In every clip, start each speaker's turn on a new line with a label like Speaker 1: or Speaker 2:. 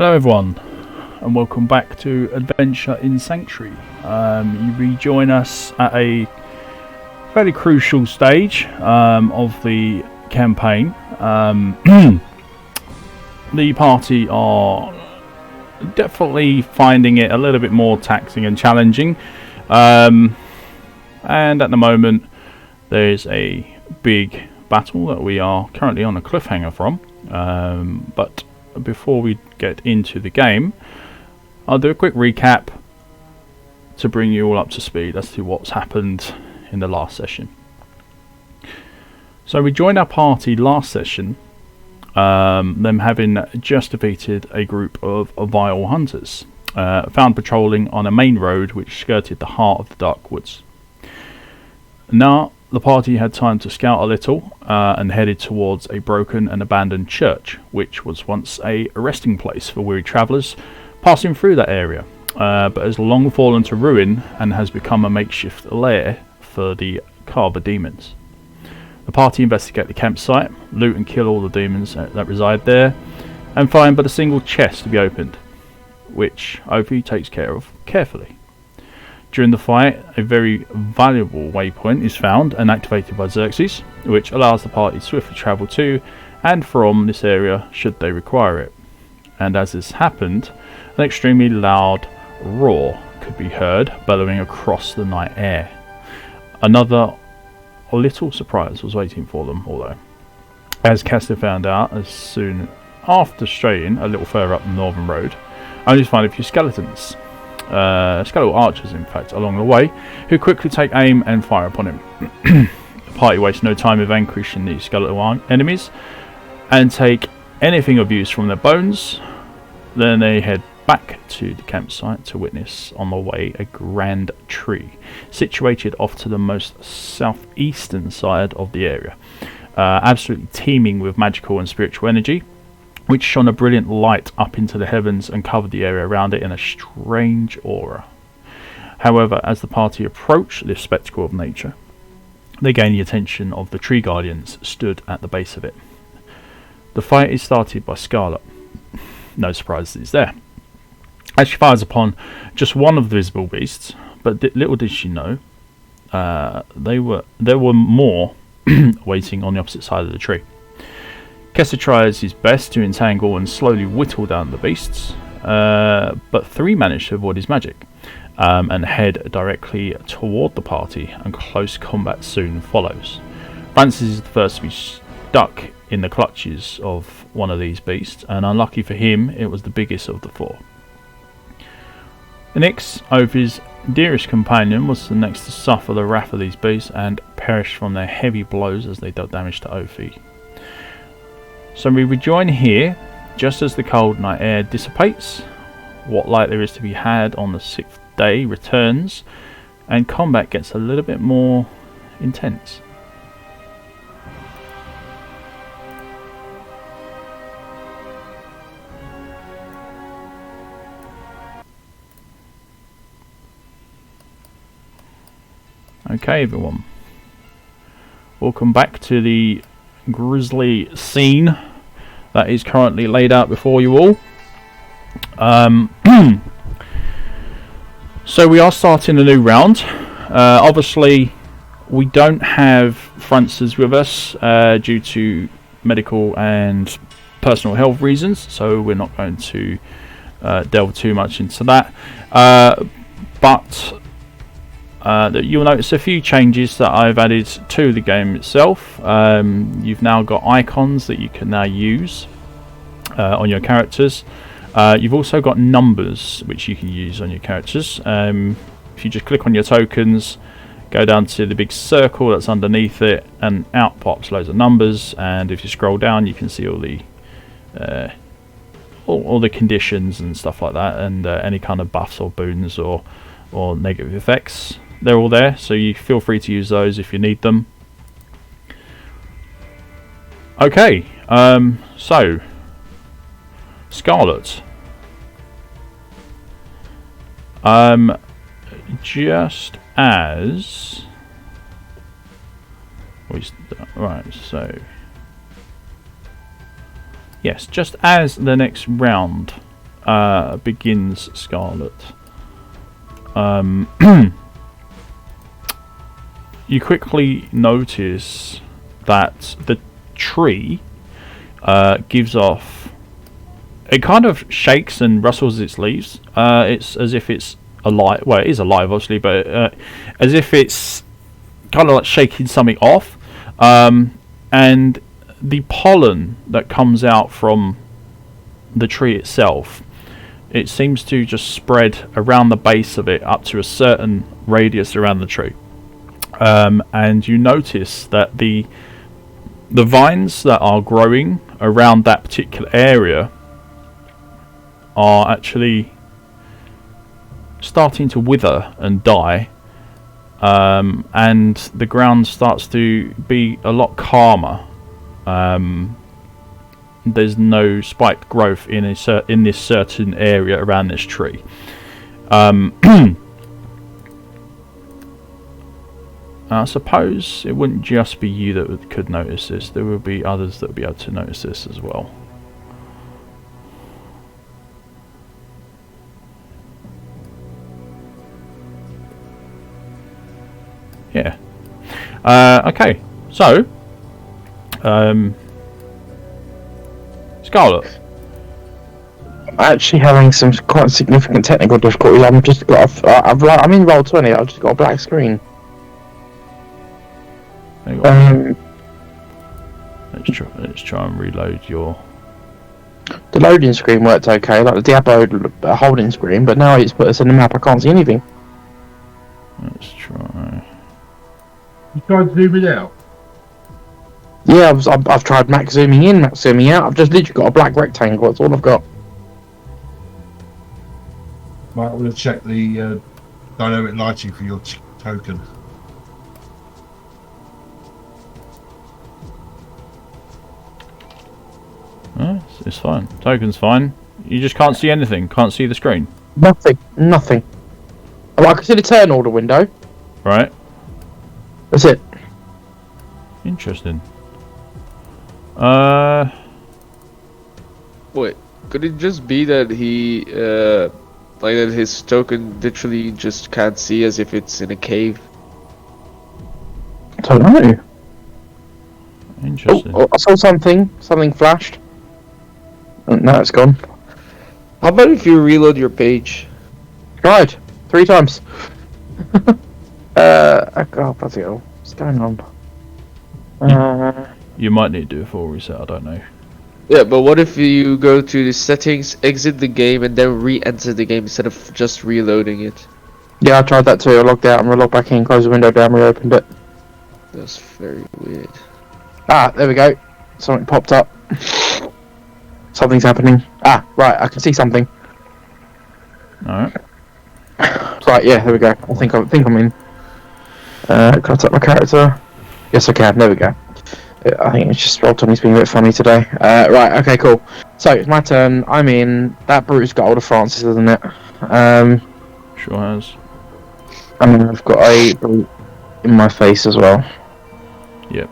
Speaker 1: Hello everyone, and welcome back to Adventure in Sanctuary. You rejoin us at a fairly crucial stage of the campaign. The party are definitely finding it a little bit more taxing and challenging, and at the moment there is a big battle that we are currently on a cliffhanger from, but before we get into the game, I'll do a quick recap to bring you all up to speed as to what's happened in the last session. So we joined our party last session, them having just defeated a group of vile hunters, found patrolling on a main road which skirted the heart of the Dark Woods. Now the party had time to scout a little and headed towards a broken and abandoned church, which was once a resting place for weary travellers passing through that area, but has long fallen to ruin and has become a makeshift lair for the Carver demons. The party investigate the campsite, loot and kill all the demons that reside there, and find but a single chest to be opened, which Ophi takes care of carefully. During the fight, a very valuable waypoint is found and activated by Xerxes, which allows the party to swiftly travel to and from this area should they require it. And as this happened, an extremely loud roar could be heard bellowing across the night air. Another little surprise was waiting for them, although, as Castor found out as soon after straying a little further up the northern road, only to find a few skeletons. Skeletal archers, in fact, along the way, who quickly take aim and fire upon him. The party wastes no time in vanquishing these skeletal enemies and take anything of use from their bones. Then they head back to the campsite to witness on the way a grand tree situated off to the most southeastern side of the area, absolutely teeming with magical and spiritual energy, which shone a brilliant light up into the heavens and covered the area around it in a strange aura. However, as the party approached this spectacle of nature, they gained the attention of the tree guardians stood at the base of it. The fight is started by Scarlet. No surprises there, as she fires upon just one of the visible beasts, but little did she know there were more waiting on the opposite side of the tree. Kester tries his best to entangle and slowly whittle down the beasts, but three manage to avoid his magic and head directly toward the party, and close combat soon follows. Francis is the first to be stuck in the clutches of one of these beasts, and unlucky for him, it was the biggest of the four. Nyx, Ophi's dearest companion, was the next to suffer the wrath of these beasts and perish from their heavy blows as they dealt damage to Ophi. So we rejoin here just as the cold night air dissipates, what light there is to be had on the 6th day returns, and combat gets a little bit more intense. Okay everyone, welcome back to the grisly scene that is currently laid out before you all. So we are starting a new round. Obviously we don't have Francis with us due to medical and personal health reasons, so we're not going to delve too much into that, but you'll notice a few changes that I've added to the game itself. You've now got icons that you can now use on your characters. You've also got numbers which you can use on your characters. If you just click on your tokens, go down to the big circle that's underneath it, and out pops loads of numbers, and if you scroll down you can see all the conditions and stuff like that, and any kind of buffs or boons or negative effects. They're all there, so you feel free to use those if you need them. Okay, so Scarlet, just as right, so yes, just as the next round begins, Scarlet. You quickly notice that the tree gives off. It kind of shakes and rustles its leaves. It's as if it's alive. Well, it is alive, obviously, but as if it's kind of like shaking something off. And the pollen that comes out from the tree itself, it seems to just spread around the base of it up to a certain radius around the tree. And you notice that the vines that are growing around that particular area are actually starting to wither and die, and the ground starts to be a lot calmer. There's no spiked growth in this certain area around this tree. I suppose it wouldn't just be you that could notice this. There will be others that will be able to notice this as well. Yeah. Okay. So, Scarlet.
Speaker 2: I'm actually having some quite significant technical difficulties. I'm in roll 20. I've just got a black screen.
Speaker 1: Let's try and reload your.
Speaker 2: The loading screen worked okay, like the Diablo holding screen, but now it's put us in the map. I can't see anything.
Speaker 1: Let's try.
Speaker 3: You tried to zoom it out?
Speaker 2: Yeah, I've tried max zooming in, max zooming out. I've just literally got a black rectangle. That's all I've got.
Speaker 3: Right, I'm going to check the dynamic lighting for your token.
Speaker 1: Oh, it's fine. Token's fine. You just can't see anything. Can't see the screen.
Speaker 2: Nothing. Oh, I can see the turn order window.
Speaker 1: Right.
Speaker 2: That's it.
Speaker 1: Interesting.
Speaker 4: Wait, could it just be that he, like that his token literally just can't see as if it's in a cave?
Speaker 2: I don't know.
Speaker 1: Interesting.
Speaker 2: Oh, I saw something. Something flashed. Now it's gone.
Speaker 4: How about if you reload your page?
Speaker 2: Tried 3 times. Oh, bloody hell. What's going on?
Speaker 1: You might need to do a full reset. I don't know.
Speaker 4: Yeah, but what if you go to the settings, exit the game, and then re-enter the game instead of just reloading it?
Speaker 2: Yeah, I tried that too. I logged out and logged back in, closed the window down, reopened it.
Speaker 4: That's very weird.
Speaker 2: Ah, there we go. Something popped up. Something's happening. Ah, right, I can see something.
Speaker 1: Alright.
Speaker 2: Right, yeah, there we go. I think I'm in. Can I take my character? Yes, I can. There we go. I think it's just Roll20's being a bit funny today. Right, okay, cool. So it's my turn. I'm in. That brute's got hold of Francis, isn't it?
Speaker 1: Sure has.
Speaker 2: And I've got a brute in my face as well.
Speaker 1: Yep.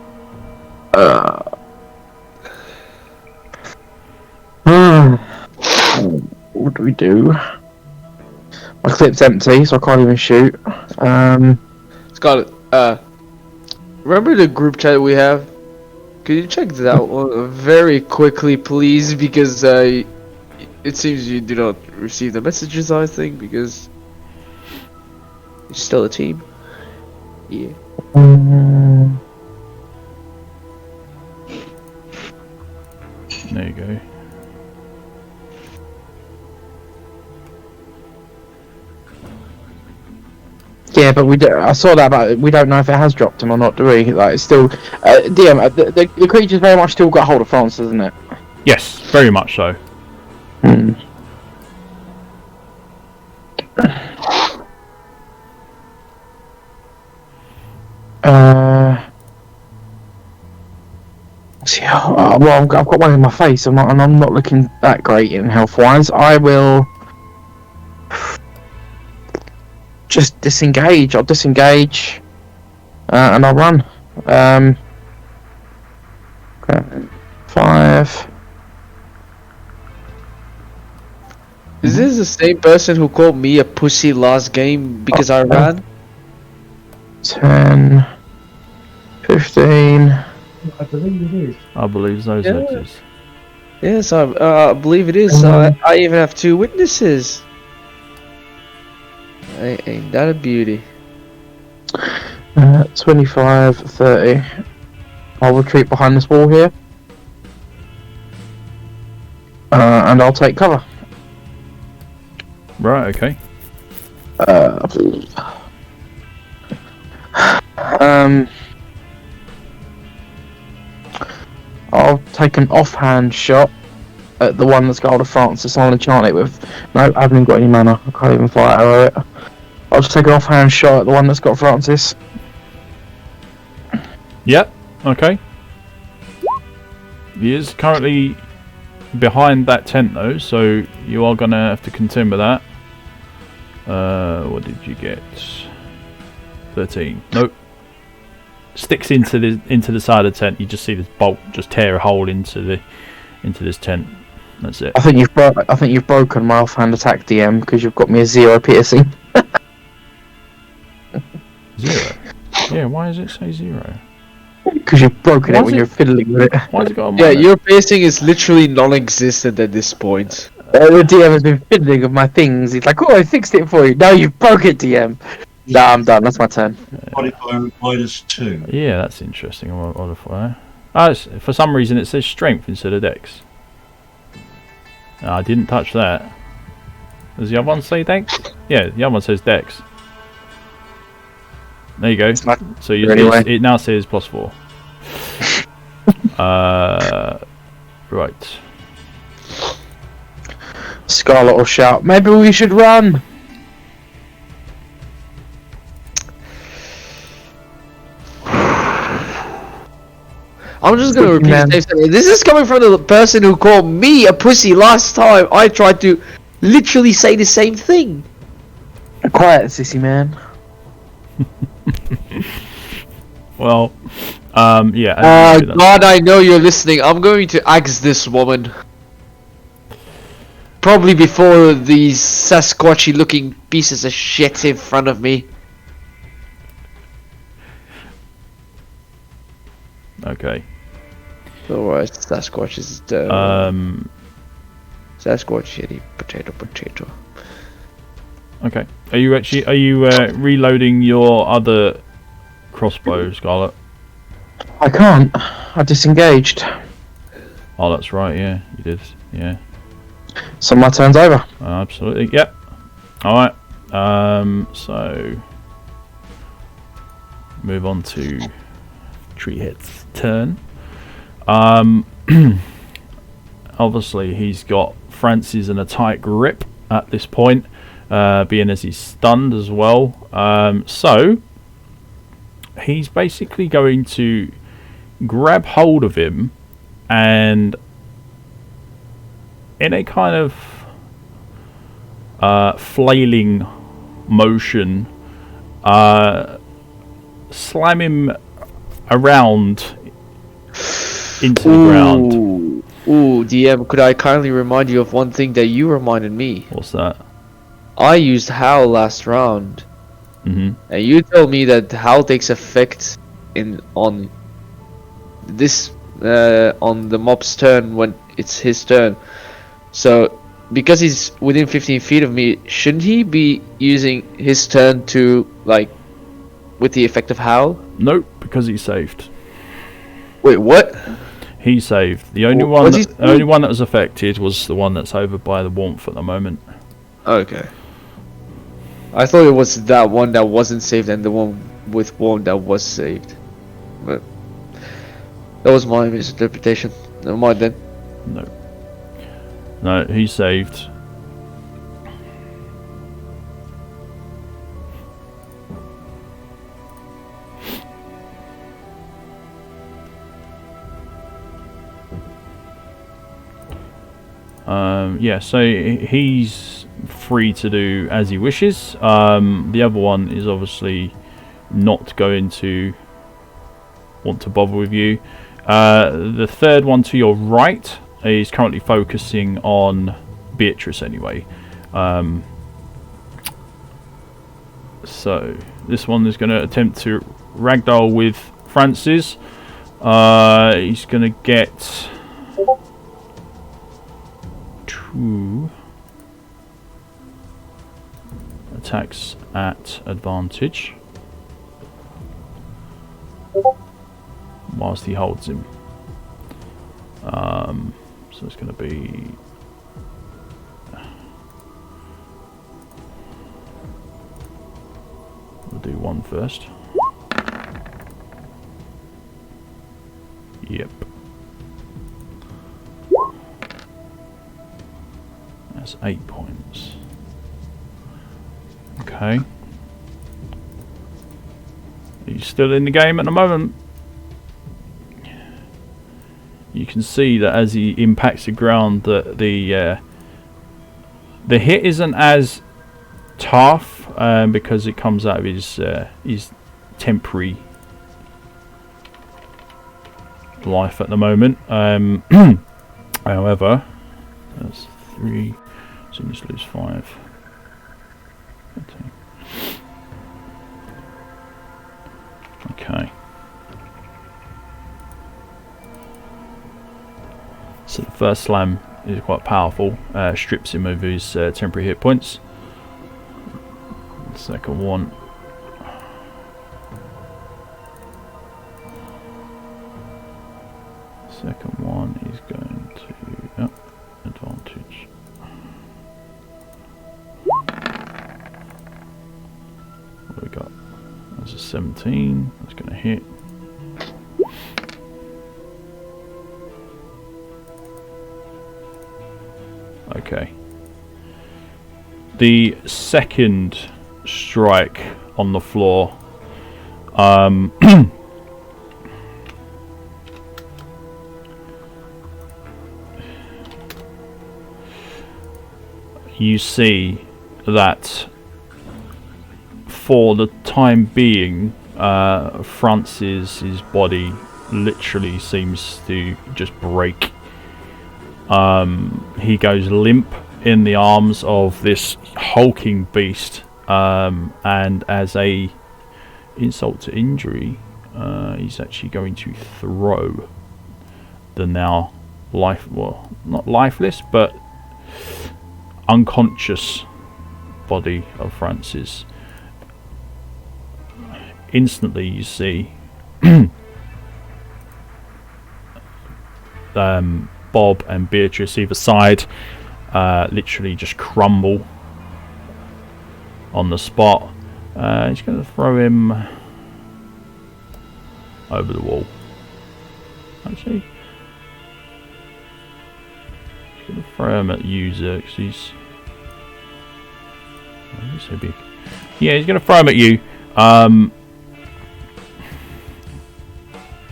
Speaker 2: What do we do? My clip's empty, so I can't even shoot.
Speaker 4: Scarlet, remember the group chat we have? Could you check that one very quickly, please? Because it seems you do not receive the messages, I think, because you're still a team. Yeah.
Speaker 1: There you go.
Speaker 2: Yeah, but I saw that, but we don't know if it has dropped him or not, do we? Like, it's still, DM, the creature's very much still got hold of Francis, isn't it?
Speaker 1: Yes, very much so.
Speaker 2: Hmm. See, well, I've got one in my face, and I'm not looking that great in health-wise. I will just disengage. I'll disengage, and I'll run. Okay. 5.
Speaker 4: Is this the same person who called me a pussy last game because I ran?
Speaker 2: 10, 15.
Speaker 3: I believe it is.
Speaker 1: I believe those
Speaker 4: Yeah.
Speaker 1: letters.
Speaker 4: Yes, I believe it is. I even have 2 witnesses. Ain't that a beauty?
Speaker 2: 25, 30. I'll retreat behind this wall here. And I'll take cover.
Speaker 1: Right, okay.
Speaker 2: I'll take an offhand shot at the one that's got hold of Francis. I'll enchant it with. No, I haven't got any mana. I can't even fire arrow it. I'll just take an offhand shot at the one that's got Francis.
Speaker 1: Yep, okay. He is currently behind that tent though, so you are going to have to contend with that. What did you get? 13. Nope. Sticks into the side of the tent. You just see this bolt just tear a hole into this tent. That's it.
Speaker 2: I think you've broken my offhand attack, DM, because you've got me a 0 piercing.
Speaker 1: 0. Yeah, why does it say 0?
Speaker 2: Because you've broken it when you're fiddling with it.
Speaker 1: Why has it got a
Speaker 4: Yeah,
Speaker 1: minus?
Speaker 4: your pacing is literally non-existent at this point.
Speaker 2: The DM has been fiddling with my things. He's like, "Oh, I fixed it for you." No, you broke it, DM. Nah, I'm done. That's my turn.
Speaker 3: Modifier -2.
Speaker 1: Yeah, that's interesting. Modifier. For some reason it says strength instead of dex. No, I didn't touch that. Does the other one say dex? Yeah, the other one says dex. There you go. So
Speaker 2: anyway.
Speaker 1: it now says +4. Right.
Speaker 2: Scarlet will shout, "Maybe we should run."
Speaker 4: I'm just gonna repeat the same sentence. This is coming from the person who called me a pussy last time I tried to literally say the same thing.
Speaker 2: Quiet, sissy man.
Speaker 1: Well, yeah.
Speaker 4: God, I know you're listening. I'm going to axe this woman. Probably before these Sasquatchy looking pieces of shit in front of me.
Speaker 1: Okay.
Speaker 4: Alright, Sasquatch is Sasquatch shitty potato.
Speaker 1: Okay. Are you reloading your other crossbow, Scarlet?
Speaker 2: I can't. I disengaged.
Speaker 1: Oh, that's right. Yeah, you did. Yeah.
Speaker 2: So my turn's over.
Speaker 1: Absolutely. Yep. All right. So move on to Treehead's turn. Obviously, he's got Francis in a tight grip at this point, being as he's stunned as well. So he's basically going to grab hold of him and in a kind of flailing motion slam him around into the ground.
Speaker 4: Ooh, DM, could I kindly remind you of one thing that you reminded me?
Speaker 1: What's that?
Speaker 4: I used Howl last round,
Speaker 1: Mm-hmm.
Speaker 4: and you told me that Howl takes effect on the mob's turn when it's his turn. So, because he's within 15 feet of me, shouldn't he be using his turn to, like, with the effect of Howl?
Speaker 1: Nope, because he saved.
Speaker 4: Wait, what?
Speaker 1: He saved. The only
Speaker 4: What
Speaker 1: one,
Speaker 4: did he
Speaker 1: the only one that was affected was the one that's over by the warmth at the moment.
Speaker 4: Okay. I thought it was that one that wasn't saved and the one with warmth that was saved. But that was my misinterpretation. Never mind then.
Speaker 1: No, he saved. Yeah, so he's free to do as he wishes. The other one is obviously not going to want to bother with you. The third one to your right is currently focusing on Beatrice anyway. So this one is going to attempt to ragdoll with Francis. He's going to get 2 attacks at advantage whilst he holds him. So it's going to be we'll do 1 first. Yep. That's 8 points. Okay. He's still in the game at the moment. You can see that as he impacts the ground, that the hit isn't as tough because it comes out of his temporary life at the moment. However, that's 3, so you just lose 5. Okay. So the first slam is quite powerful, strips him of his temporary hit points. The second one, is going to advantage. What do we got? That's a 17. That's going to hit. Okay. The second strike on the floor, you see that for the time being, Francis's body literally seems to just break. He goes limp in the arms of this hulking beast, and as a insult to injury, he's actually going to throw the now not lifeless, but unconscious body of Francis. Instantly, you see Bob and Beatrice either side literally just crumble on the spot. He's going to throw him over the wall. Actually, he's going to throw him at you, Xerxes. Oh, he's so big. Yeah, he's going to throw him at you.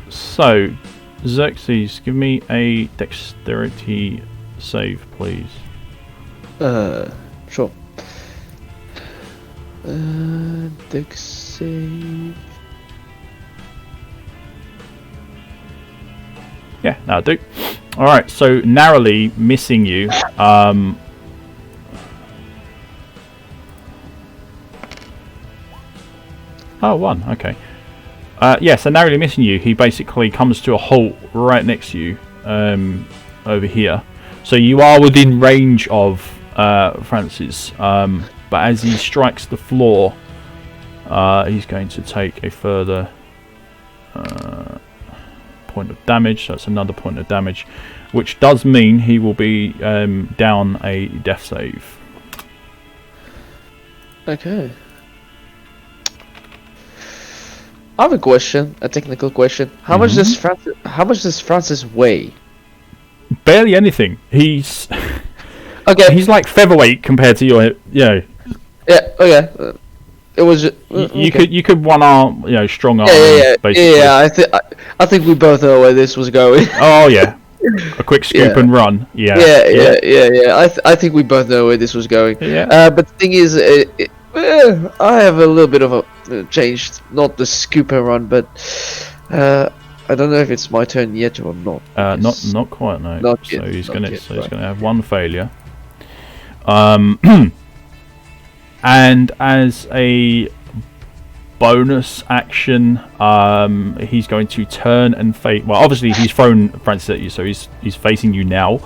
Speaker 1: So, Xerxes, give me a dexterity save, please.
Speaker 4: Sure. Dex save.
Speaker 1: Yeah, that'll do. Alright, so narrowly missing you. Oh, 1, okay. Yeah, so narrowly missing you, he basically comes to a halt right next to you, over here. So you are within range of Francis, but as he strikes the floor, he's going to take a further point of damage. So that's another point of damage, which does mean he will be down a death save.
Speaker 4: Okay. I have a question, a technical question. How much does Francis weigh?
Speaker 1: Barely anything. He's
Speaker 4: Okay.
Speaker 1: he's like featherweight compared to your,
Speaker 4: Yeah. Okay. It was.
Speaker 1: you could one arm, strong arm. Basically.
Speaker 4: Yeah. I think we both know where this was going.
Speaker 1: Oh yeah, a quick scoop and run. Yeah.
Speaker 4: I think we both know where this was going.
Speaker 1: Yeah.
Speaker 4: But the thing is, I have a little bit of a changed, not the scoop and run, but I don't know if it's my turn yet or not.
Speaker 1: Not quite, no.
Speaker 4: Not
Speaker 1: so
Speaker 4: yet,
Speaker 1: he's
Speaker 4: not
Speaker 1: gonna
Speaker 4: yet,
Speaker 1: he's gonna have 1 failure. And as a bonus action, he's going to turn and face. Well, obviously he's thrown Francis at you, so he's facing you now.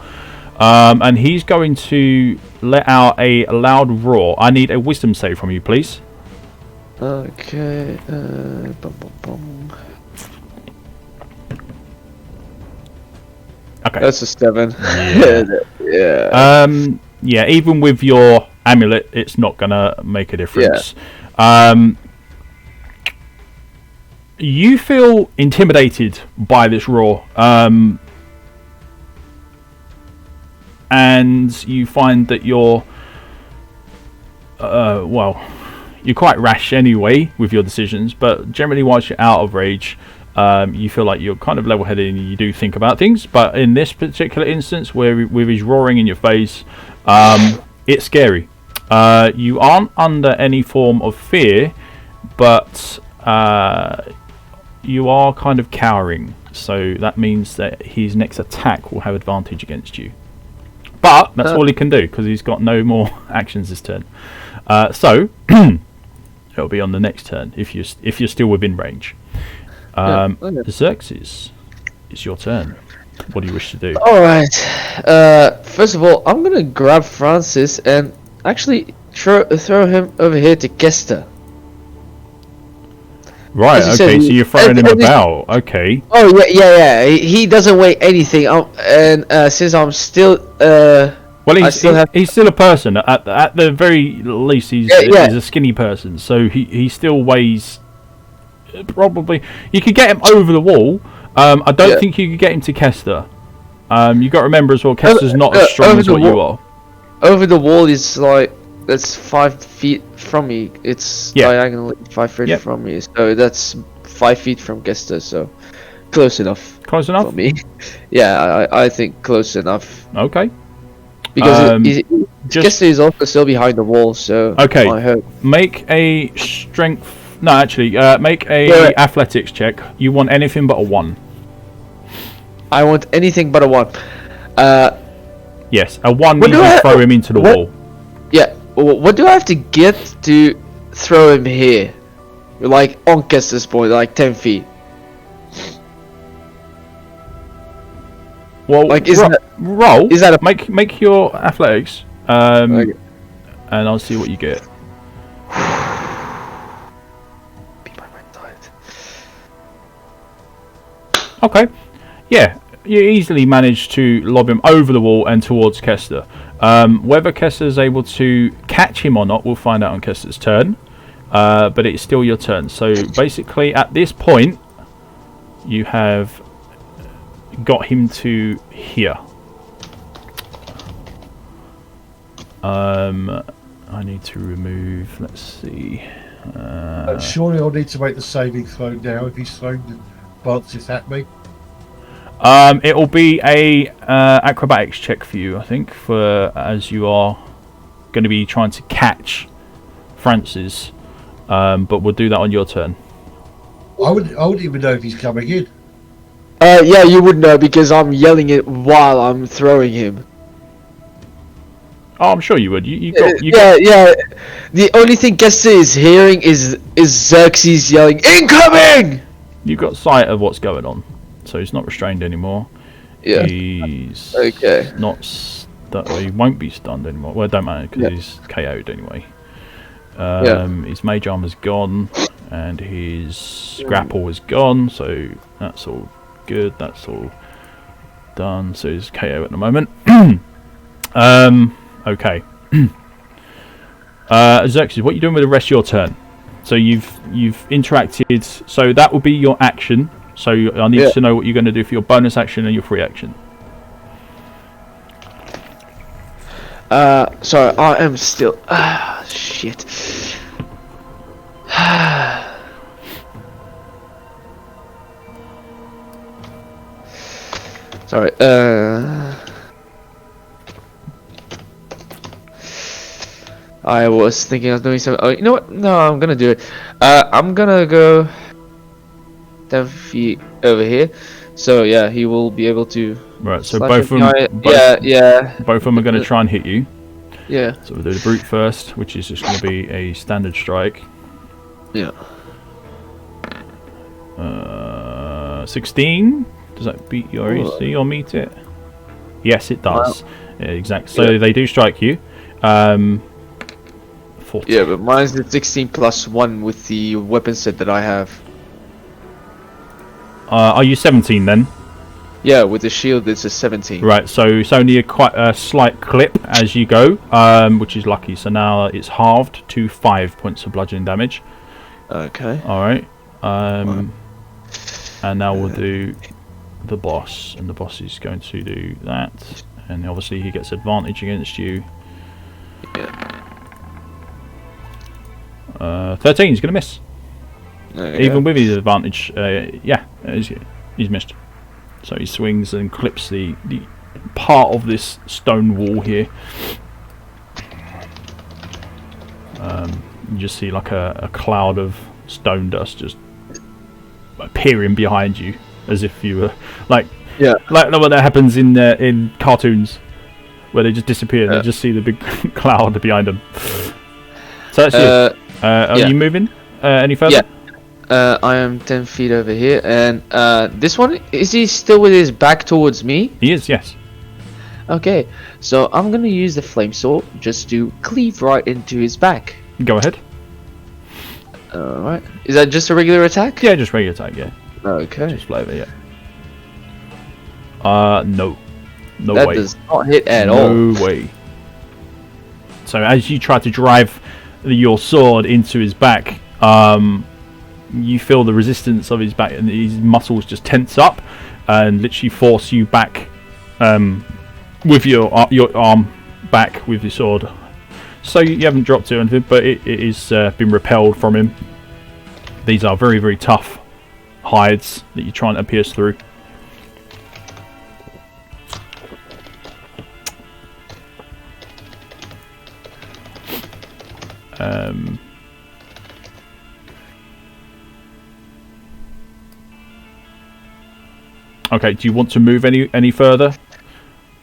Speaker 1: And he's going to let out a loud roar. I need a wisdom save from you, please.
Speaker 4: Okay. Bum, bum, bum.
Speaker 1: Okay.
Speaker 4: That's a 7.
Speaker 1: Yeah.
Speaker 4: Yeah.
Speaker 1: Yeah. Even with your amulet, it's not gonna make a difference. You feel intimidated by this roar. And you find that you're quite rash anyway with your decisions, but generally whilst you're out of rage, you feel like you're kind of level-headed and you do think about things. But in this particular instance, where with his roaring in your face, it's scary. You aren't under any form of fear, but you are kind of cowering, so that means that his next attack will have advantage against you. But that's all he can do, because he's got no more actions this turn. So it'll be on the next turn if you're still within range. Xerxes, it's your turn. What do you wish to do?
Speaker 4: All right. First of all, I'm gonna grab Francis and actually throw him over here to Kester.
Speaker 1: Right. Okay.
Speaker 4: Said,
Speaker 1: so you're throwing him about. Okay.
Speaker 4: Oh yeah. He doesn't weigh anything. And since I'm still
Speaker 1: well, he's still a person. At the very least, he's a skinny person. So he still weighs. Probably you could get him over the wall. I don't think you could get him to Kester. You got to remember as well, Kester's not as strong as what you are.
Speaker 4: Over the wall is like that's 5 feet from me. It's diagonally 5 feet from me, so that's 5 feet from Kester. So close enough.
Speaker 1: Close enough
Speaker 4: for me. Yeah, I think close enough.
Speaker 1: Okay.
Speaker 4: Because Kester is also still behind the wall. So
Speaker 1: okay.
Speaker 4: I hope.
Speaker 1: Make a strength. No, actually, make a athletics check. You want anything but a 1.
Speaker 4: I want anything but a 1.
Speaker 1: Yes, a 1 means you throw him into the wall.
Speaker 4: Yeah. What do I have to get to throw him here? Like on Kester's point, like 10 feet.
Speaker 1: Well,
Speaker 4: like
Speaker 1: roll.
Speaker 4: Is that a
Speaker 1: make your athletics, and I'll see what you get. Okay, yeah, you easily managed to lob him over the wall and towards Kester. Whether Kester is able to catch him or not, we'll find out on Kester's turn. But it's still your turn. So basically, at this point, you have got him to here. I need to remove. Let's see.
Speaker 3: Surely I'll need to make the saving throw now if he's thrown Francis at me.
Speaker 1: It will be a acrobatics check for you, I think, as you are going to be trying to catch Francis. But we'll do that on your turn.
Speaker 3: I wouldn't even know if he's coming in.
Speaker 4: Yeah, you would know because I'm yelling it while I'm throwing him.
Speaker 1: Oh, I'm sure you would. You
Speaker 4: yeah. The only thing Kester is hearing is Xerxes yelling, "Incoming!"
Speaker 1: You've got sight of what's going on, so he's not restrained anymore.
Speaker 4: Yeah.
Speaker 1: He's
Speaker 4: not.
Speaker 1: He won't be stunned anymore. Well, it don't matter because he's KO'd anyway. His mage armor's gone, and his grapple is gone. So that's all good. That's all done. So he's KO at the moment. Okay. Xerxes, what are you doing with the rest of your turn? So you've interacted. So that will be your action. So I need to know what you're going to do for your bonus action and your free action.
Speaker 4: Sorry, I am still. Shit. Sorry. I was thinking of doing something. Oh, you know what? No, I'm gonna do it. I'm gonna go 10 feet over here. So yeah, he will be able to.
Speaker 1: Right. So both of them. Both of them are going to try and hit you.
Speaker 4: Yeah.
Speaker 1: So we'll do the brute first, which is just going to be a standard strike.
Speaker 4: Yeah.
Speaker 1: 16. Does that beat your AC or meet it? Yes, it does. Yeah, exactly. So they do strike you. 14.
Speaker 4: Yeah, but mine's the 16 plus 1 with the weapon set that I have.
Speaker 1: Are you 17 then?
Speaker 4: Yeah, with the shield it's a 17.
Speaker 1: Right, so it's only quite a slight clip as you go, which is lucky. So now it's halved to 5 points of bludgeoning damage.
Speaker 4: Okay.
Speaker 1: Alright. And now we'll do the boss, and the boss is going to do that. And obviously he gets advantage against you.
Speaker 4: Yeah.
Speaker 1: 13, he's going to miss.
Speaker 4: Okay.
Speaker 1: Even with his advantage, he's missed. So he swings and clips the part of this stone wall here. You just see like a cloud of stone dust just appearing behind you, as if you were like what that happens in cartoons, where they just disappear. They just see the big cloud behind them. So that's you. Are you moving any further?
Speaker 4: Yeah. I am 10 feet over here, and this one, is he still with his back towards me?
Speaker 1: He is, yes.
Speaker 4: Okay, so I'm gonna use the flame sword just to cleave right into his back.
Speaker 1: Go ahead.
Speaker 4: Alright. Is that just a regular attack?
Speaker 1: Yeah, just regular attack, yeah.
Speaker 4: Okay.
Speaker 1: Just flavor, yeah. No. No
Speaker 4: that
Speaker 1: way.
Speaker 4: That does not hit at all.
Speaker 1: No way. So as you try to drive your sword into his back, you feel the resistance of his back, and his muscles just tense up and literally force you back with your arm back with your sword. So you haven't dropped it or anything, but it is been repelled from him. These are very, very tough hides that you're trying to pierce through. Okay, do you want to move any further?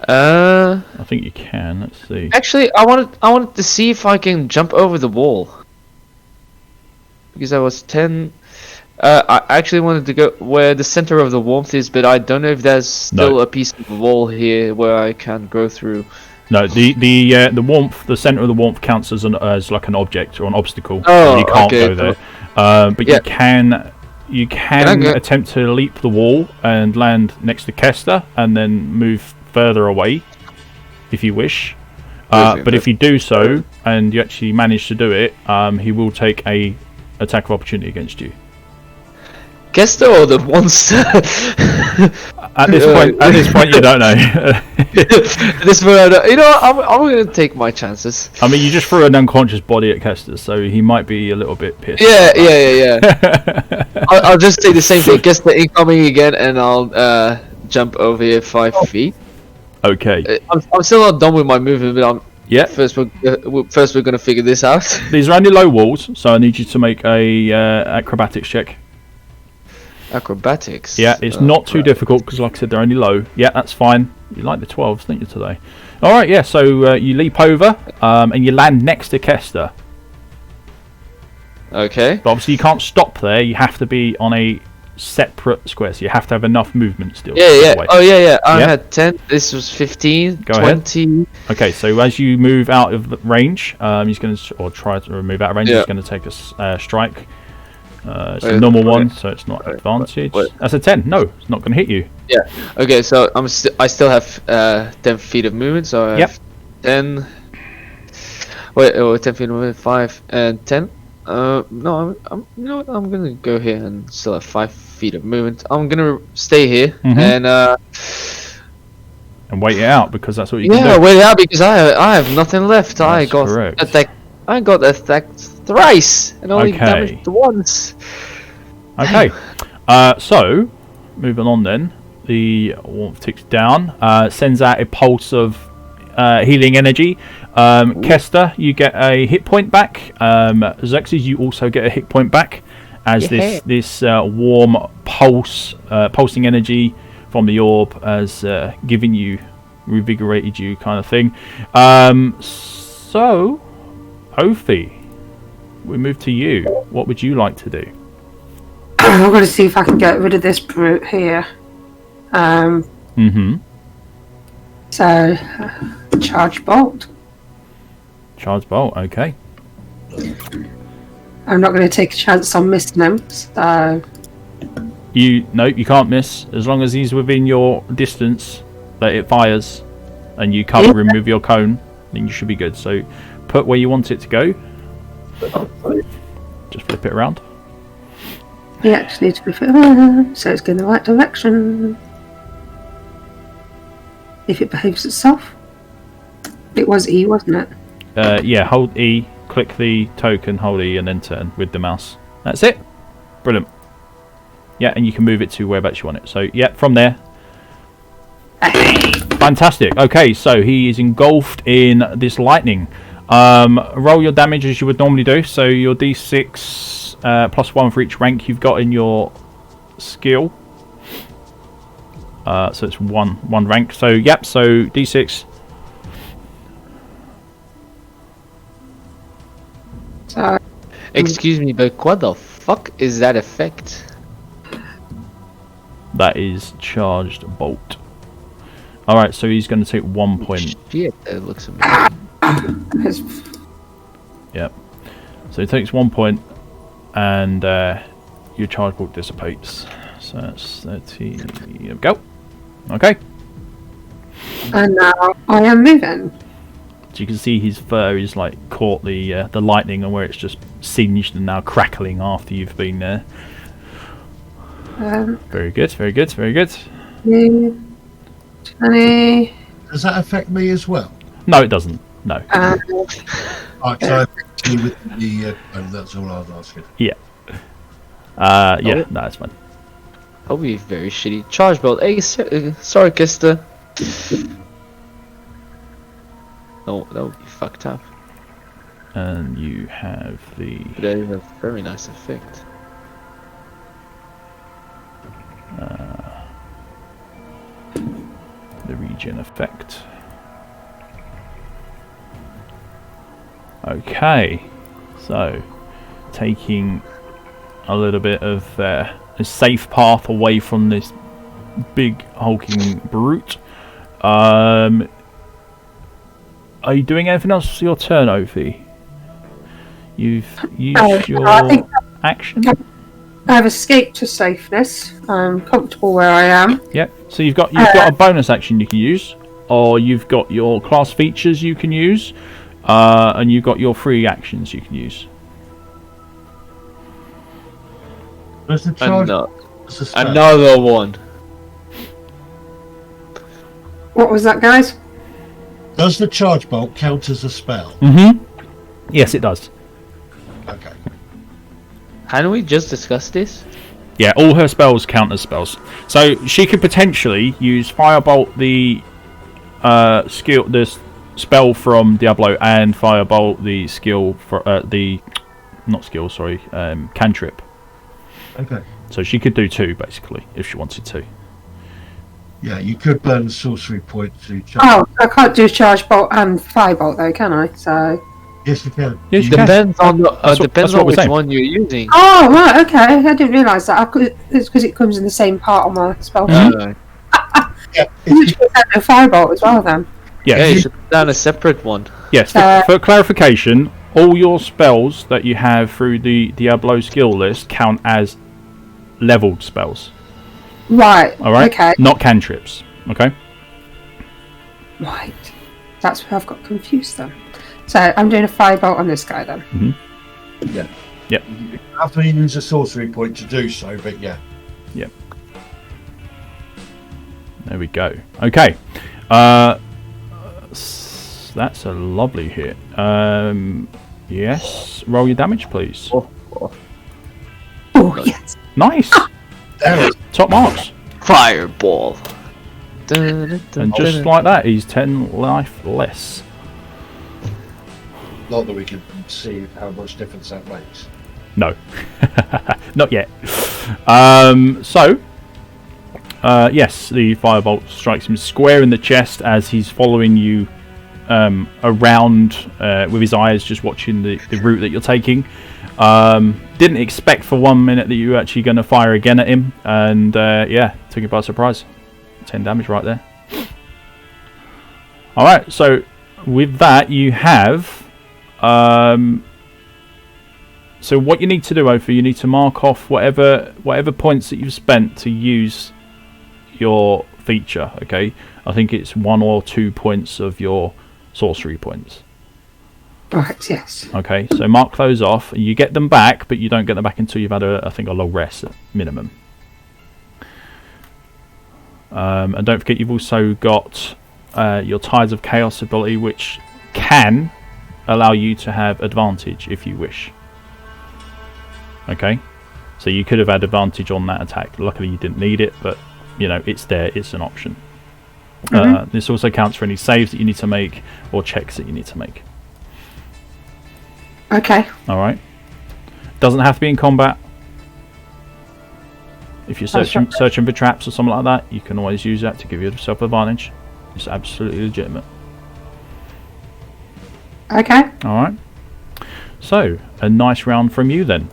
Speaker 1: I think you can. Let's see.
Speaker 4: Actually, I wanted to see if I can jump over the wall, because I was 10. I actually wanted to go where the center of the warmth is, but I don't know if there's still a piece of wall here where I can go through.
Speaker 1: No, the warmth, the center of the warmth counts as like an object or an obstacle.
Speaker 4: Oh,
Speaker 1: so you can't
Speaker 4: okay,
Speaker 1: go there. But you can attempt to leap the wall and land next to Kester, and then move further away, if you wish. But if you do so and you actually manage to do it, he will take a attack of opportunity against you.
Speaker 4: Kester or the monster?
Speaker 1: At this point, you don't know.
Speaker 4: At this point, I don't, you know what, I'm going to take my chances.
Speaker 1: I mean, you just threw an unconscious body at Kester, so he might be a little bit pissed.
Speaker 4: Yeah. I'll just say the same thing. Kester incoming again, and I'll jump over here 5 feet.
Speaker 1: Okay.
Speaker 4: I'm still not done with my movement, but first we're gonna figure this out.
Speaker 1: These are only low walls, so I need you to make a acrobatics check.
Speaker 4: Acrobatics.
Speaker 1: Yeah, it's not too difficult because, like I said, they're only low. Yeah, that's fine. You like the 12s, don't you, today? All right, yeah. So you leap over and you land next to Kester.
Speaker 4: Okay.
Speaker 1: But obviously, you can't stop there. You have to be on a separate square, so you have to have enough movement still.
Speaker 4: Yeah. Oh, yeah. I had 10. This was 15.
Speaker 1: Go
Speaker 4: 20.
Speaker 1: Ahead. Okay, so as you move out of the range, he's going to, or try to move out of range. He's going to take a strike. It's a normal one, so it's not advantage. That's a 10. No, it's not going to hit you.
Speaker 4: Yeah. Okay, so I still have 10 feet of movement, so I have 10. Wait, 10 feet of movement, 5 and 10. No, I'm you know what? I'm gonna go here and still have 5 feet of movement. I'm gonna stay here and
Speaker 1: wait it out, because that's what you can do.
Speaker 4: Yeah, wait it out because I have nothing left.
Speaker 1: That's
Speaker 4: I got
Speaker 1: correct.
Speaker 4: I got attacked thrice and only damaged once.
Speaker 1: Okay. So moving on then, the warmth ticks down, sends out a pulse of healing energy. Kester, you get a hit point back. Xerxes, you also get a hit point back, as this warm pulsing energy from the orb has given you, revigorated you, kind of thing. So, Ophi, we move to you. What would you like to do?
Speaker 5: I'm going to see if I can get rid of this brute here. So, charge bolt.
Speaker 1: Charge bolt, okay.
Speaker 5: I'm not going to take a chance on missing him. So,
Speaker 1: You can't miss as long as he's within your distance that it fires, and you can't remove your cone. Then you should be good. So, put where you want it to go. Just flip it around.
Speaker 5: we actually need to be so it's going the right direction. If it behaves itself. It was E, wasn't it?
Speaker 1: Yeah, hold E, click the token, hold E, and then turn with the mouse. That's it. Brilliant. Yeah, and you can move it to whereabouts you want it. So, yeah, from there. Fantastic. Okay, so he is engulfed in this lightning. Roll your damage as you would normally do. So your D6 plus 1 for each rank you've got in your skill. So it's one rank. So, yep, so D6.
Speaker 5: So,
Speaker 4: Excuse me, but what the fuck is that effect?
Speaker 1: That is charged bolt. Alright, so he's going to take 1 point.
Speaker 4: Shit, that looks amazing.
Speaker 5: it's,
Speaker 1: Yep. So he takes 1 point, and your charge bolt dissipates. So that's 30. There we go. Okay.
Speaker 5: and now I am moving.
Speaker 1: So you can see his fur is like caught the lightning, and where it's just singed and now crackling after you've been there. Very good, very good, very good.
Speaker 5: 20.
Speaker 3: Does that affect me as well?
Speaker 1: No, it doesn't. No.
Speaker 3: Right, so with the that's all I was asking.
Speaker 1: Yeah, no, it's fine.
Speaker 4: That'll be very shitty. Charge bolt. Hey, sorry, Kester. Oh, that would be fucked up.
Speaker 1: And you have the
Speaker 4: But that is a very nice effect.
Speaker 1: regen effect. Okay, so taking a little bit of a safe path away from this big hulking brute. Are you doing anything else for your turn, Ophi? You've used your action?
Speaker 5: I've escaped to safeness. I'm comfortable where I am.
Speaker 1: Yep. So you've got a bonus action you can use, or you've got your class features you can use, and you've got your free actions you can use.
Speaker 3: Does the charge
Speaker 4: Another one.
Speaker 5: What was that, guys?
Speaker 3: Does the charge bolt count as a spell?
Speaker 1: Mm-hmm. Yes, it does.
Speaker 3: Okay.
Speaker 4: Hadn't we just discussed this?
Speaker 1: Yeah, all her spells count as spells. So she could potentially use Firebolt, the spell from Diablo, and Firebolt, the skill for cantrip.
Speaker 3: Okay.
Speaker 1: So she could do two basically if she wanted to.
Speaker 3: Yeah, you could burn the sorcery point to charge.
Speaker 5: Oh, I can't do charge bolt and firebolt though, can I? So.
Speaker 3: Yes, you can.
Speaker 1: Yes, you can.
Speaker 4: Depends on the
Speaker 1: That's
Speaker 4: depends
Speaker 1: what
Speaker 4: on
Speaker 1: we're
Speaker 4: which
Speaker 1: saying.
Speaker 4: one you're using.
Speaker 5: Oh right, okay. I didn't realise that. It's because it comes in the same part of my spell.
Speaker 3: Yeah,
Speaker 5: Which means I do firebolt as well then.
Speaker 4: Yeah,
Speaker 1: Yes.
Speaker 4: you should put down a separate one.
Speaker 1: Yes. For clarification, all your spells that you have through the Diablo skill list count as leveled spells.
Speaker 5: Right.
Speaker 1: All right.
Speaker 5: Okay.
Speaker 1: Not cantrips. Okay.
Speaker 5: Right. That's where I've got confused then. So I'm doing a firebolt on this guy then.
Speaker 3: yeah.
Speaker 1: Yep.
Speaker 3: You have to use a sorcery point to do so, but yeah.
Speaker 1: Yep. There we go. Okay. That's a lovely hit. Yes. Roll your damage, please.
Speaker 5: Oh yes.
Speaker 1: Nice.
Speaker 3: There
Speaker 1: Top marks.
Speaker 4: Fireball.
Speaker 1: And just like that, he's 10 life less.
Speaker 3: Not that we can see how much difference that makes.
Speaker 1: No. Not yet. Yes, the firebolt strikes him square in the chest as he's following you around with his eyes, just watching the route that you're taking. Didn't expect for 1 minute that you were actually going to fire again at him, and yeah, took it by surprise. 10 damage right there. Alright, so with that you have so what you need to do, Ophi, you need to mark off whatever points that you've spent to use your feature, okay? I think it's 1 or 2 points of your sorcery points.
Speaker 5: Right, yes.
Speaker 1: Okay, so mark those off. You get them back, but you don't get them back until you've had I think a long rest at minimum. And don't forget you've also got your Tides of Chaos ability, which can allow you to have advantage if you wish. Okay, so you could have had advantage on that attack. Luckily you didn't need it, but you know, it's there, it's an option. This also counts for any saves that you need to make or checks that you need to make.
Speaker 5: Okay.
Speaker 1: Alright, doesn't have to be in combat. If you're searching for traps or something like that, you can always use that to give yourself advantage. It's absolutely legitimate.
Speaker 5: Okay.
Speaker 1: Alright, so a nice round from you then.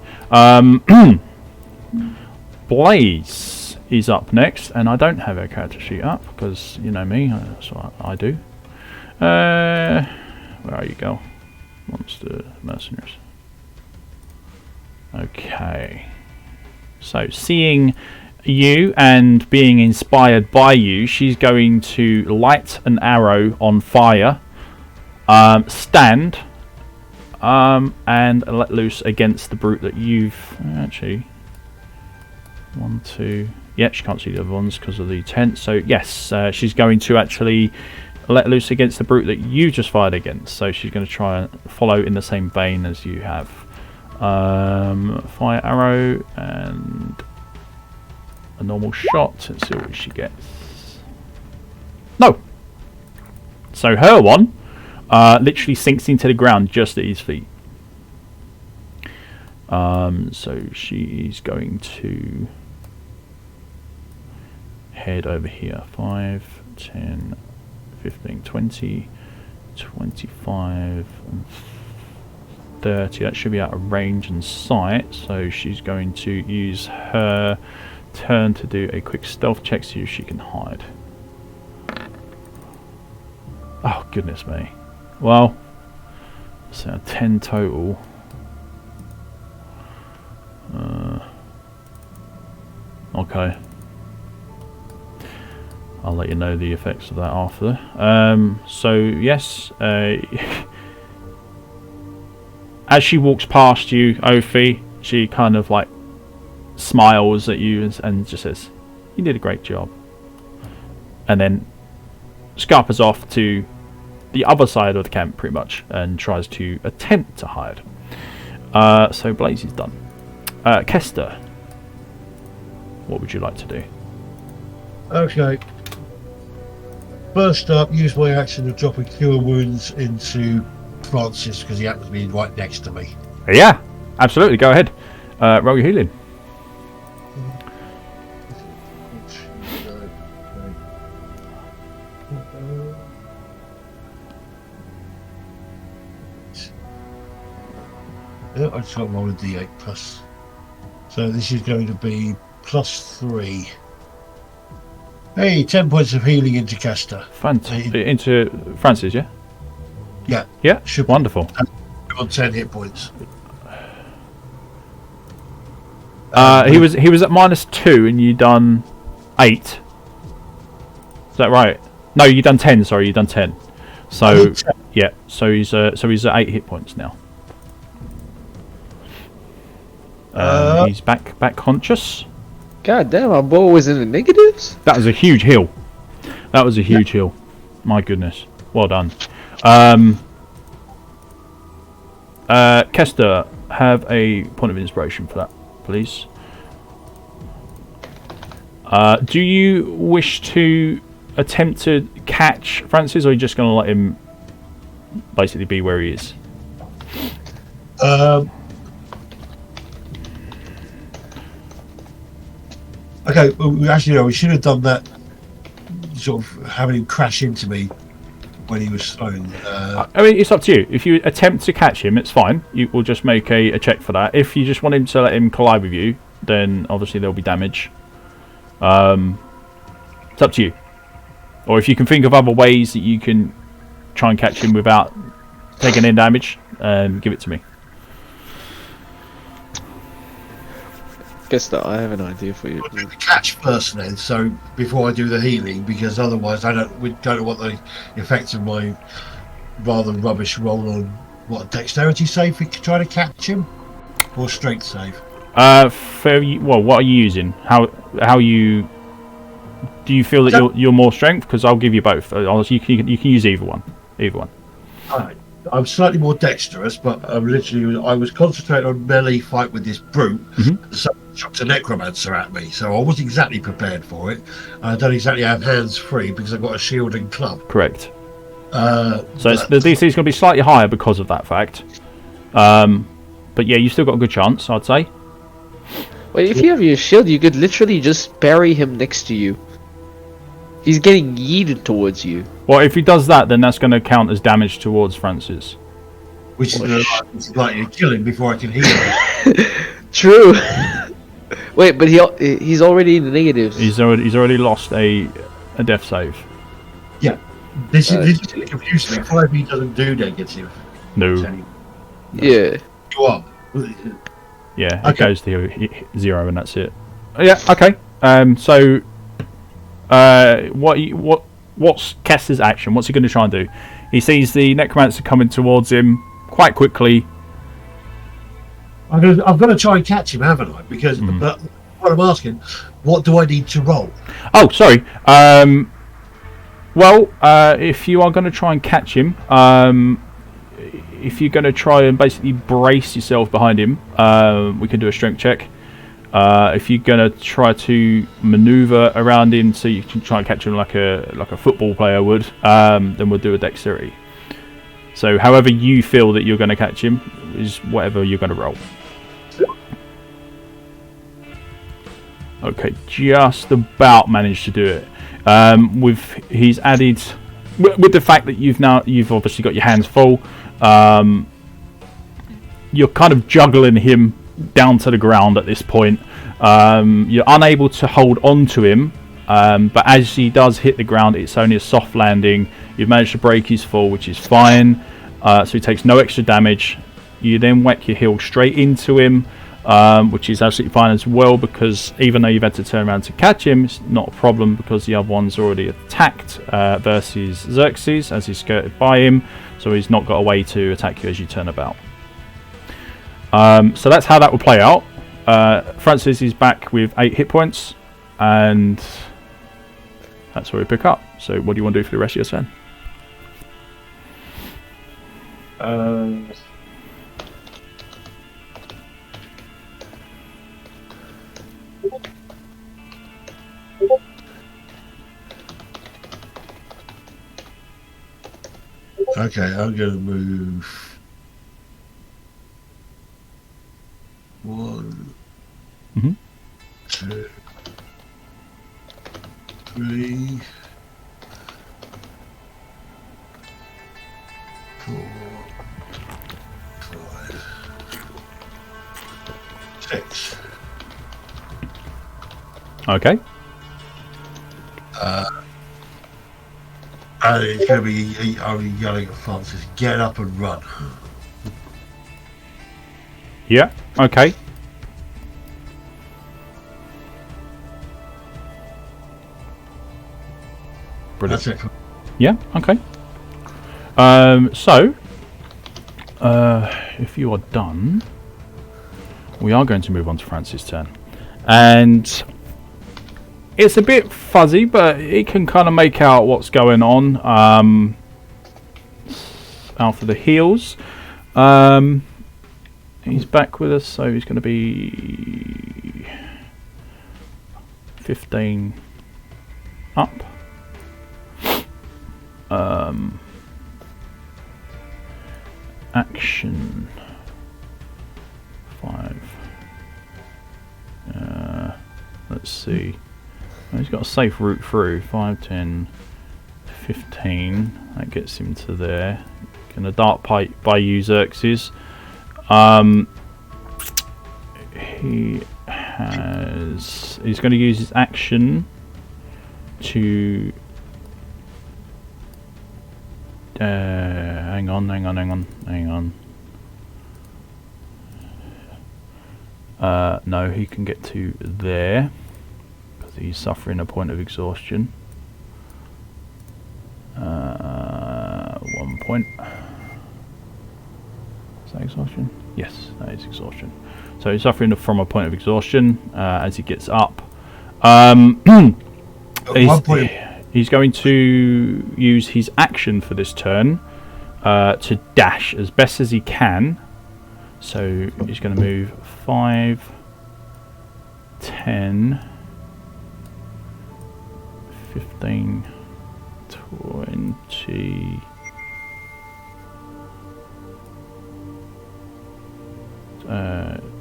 Speaker 1: Blaze is up next, and I don't have her character sheet up because you know me, that's what I do. Where are you, girl? Monster mercenaries. Okay, so seeing you and being inspired by you, she's going to light an arrow on fire, stand, and let loose against the brute that you've actually 1, 2. Yep, she can't see the other ones because of the tent. So yes, she's going to actually let loose against the brute that you just fired against. So she's going to try and follow in the same vein as you have. Fire arrow and a normal shot. Let's see what she gets. No. So her one literally sinks into the ground just at his feet. So she's going to head over here. 5, 10, 15, 20, 25, and 30. That should be out of range and sight. So she's going to use her turn to do a quick stealth check, see if she can hide. Oh, goodness me. Well, so 10 total. Okay. I'll let you know the effects of that after. So yes, as she walks past you, Ophi, she kind of like smiles at you and just says, "You did a great job," and then scarpers off to the other side of the camp pretty much and tries to attempt to hide. So Blaze is done. Kester, what would you like to do?
Speaker 3: Okay. First up, use my action to drop a cure wounds into Francis because he happens to be right next to me.
Speaker 1: Yeah, absolutely. Go ahead. Roll your healing. Yeah, I just got to roll a d8 plus. So this is going to be +3. Hey, 10 points of healing into Castor. Into Francis, yeah?
Speaker 3: Yeah.
Speaker 1: Yeah,
Speaker 3: Should
Speaker 1: wonderful.
Speaker 3: On 10 hit points.
Speaker 1: He was at -2 and you done 8. Is that right? No, you done 10. Sorry, you done 10. So yeah, so he's at 8 hit points now. He's back conscious.
Speaker 4: God damn, our boy was in the negatives?
Speaker 1: That was a huge heal. That was a huge heal. My goodness. Well done. Kester, have a point of inspiration for that, please. Do you wish to attempt to catch Francis, or are you just going to let him basically be where he is?
Speaker 3: Okay, well, actually, no, we should have done that, sort of having him crash into me when he was thrown.
Speaker 1: I mean, it's up to you. If you attempt to catch him, it's fine. You will just make a check for that. If you just want him to let him collide with you, then obviously there'll be damage. It's up to you. Or if you can think of other ways that you can try and catch him without taking any damage, give it to me.
Speaker 4: Guess that I have an idea for you.
Speaker 3: I'll do the catch first then, so before I do the healing, because otherwise we don't know what the effects of my rather rubbish roll on what dexterity save for trying to catch him, or strength save.
Speaker 1: Well, what are you using? How you do you feel that you're more strength? Because I'll give you both. You can use either one. Either one.
Speaker 3: Alright. I'm slightly more dexterous, but I was concentrating on melee fight with this brute. So chucked a necromancer at me, so I wasn't exactly prepared for it. I don't exactly have hands free because I've got a shield and club.
Speaker 1: Correct.
Speaker 3: So
Speaker 1: the DC is going to be slightly higher because of that fact. But yeah, you still got a good chance, I'd say.
Speaker 4: Well, if you have your shield, you could literally just bury him next to you. He's getting yeeted towards you.
Speaker 1: Well, if he does that, then that's going to count as damage towards Francis.
Speaker 3: which is likely to kill him before I can heal him.
Speaker 4: True. Wait, but he's already in the negatives.
Speaker 1: He's already lost a death save.
Speaker 3: Yeah, this is confusing. 5e doesn't do negative.
Speaker 1: No.
Speaker 4: Yeah.
Speaker 3: You are.
Speaker 1: Yeah, it
Speaker 3: Okay.
Speaker 1: goes to 0 and that's it. Yeah, okay. So, what's Kester's action? What's he going to try and do? He sees the necromancer coming towards him quite quickly.
Speaker 3: I've got to try and catch him, haven't I? Because but what I'm asking, what do I need to roll?
Speaker 1: Oh, sorry. If you are going to try and catch him, if you're going to try and basically brace yourself behind him, we can do a strength check. If you're going to try to maneuver around him so you can try and catch him like a football player would, then we'll do a dexterity. So however you feel that you're going to catch him is whatever you're going to roll. Okay, just about managed to do it. He's added with the fact that you've obviously got your hands full. You're kind of juggling him down to the ground at this point. You're unable to hold on to him, but as he does hit the ground, it's only a soft landing. You've managed to break his fall, which is fine. So he takes no extra damage. You then whack your heel straight into him, which is absolutely fine as well, because even though you've had to turn around to catch him, it's not a problem because the other one's already attacked versus Xerxes as he's skirted by him, so he's not got a way to attack you as you turn about. So that's how that will play out. Francis is back with 8 hit points, and that's where we pick up. So what do you want to do for the rest of your turn?
Speaker 3: Okay, I'm going to move 1, 2, 3, 4, 5, 6.
Speaker 1: Okay.
Speaker 3: And it's going to be I'll be yelling at Francis, get up and run.
Speaker 1: Yeah. Okay. Brilliant.
Speaker 3: That's it.
Speaker 1: Yeah. Okay. If you are done, we are going to move on to Francis' turn, and it's a bit fuzzy, but it can kind of make out what's going on. Out for the heals. He's back with us, so he's going to be 15 up. Action 5. Let's see. He's got a safe route through. 5, 10, 15. That gets him to there. Gonna dart pipe by you, Xerxes. He's going to use his action to hang on. No, he can get to there because he's suffering a point of exhaustion. 1 point. Is that exhaustion? Yes, that is exhaustion. So he's suffering from a point of exhaustion as he gets up. He's going to use his action for this turn to dash as best as he can. So he's going to move 5, 10, 15, 20...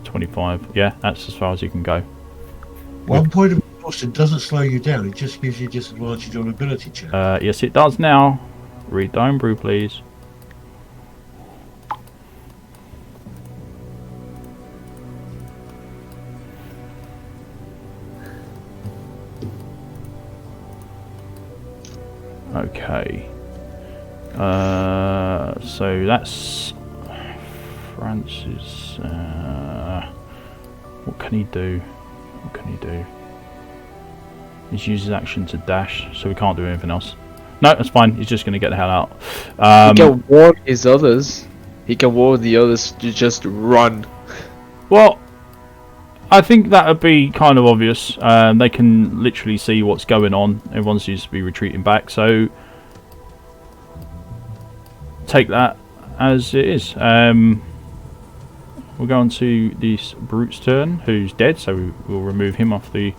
Speaker 1: 25. Yeah, that's as far as you can go.
Speaker 3: 1 point of exhaustion doesn't slow you down. It just gives you disadvantage on ability check.
Speaker 1: Yes, it does now. Read down, brew, please. Okay. So that's Francis. What can he do? He's used his action to dash, so we can't do anything else. No, that's fine. He's just going to get the hell out.
Speaker 4: He can warn his others. He can warn the others to just run.
Speaker 1: Well, I think that would be kind of obvious. They can literally see what's going on. Everyone seems to be retreating back, so take that as it is. We'll go on to this brute's turn, who's dead, so we'll remove him off the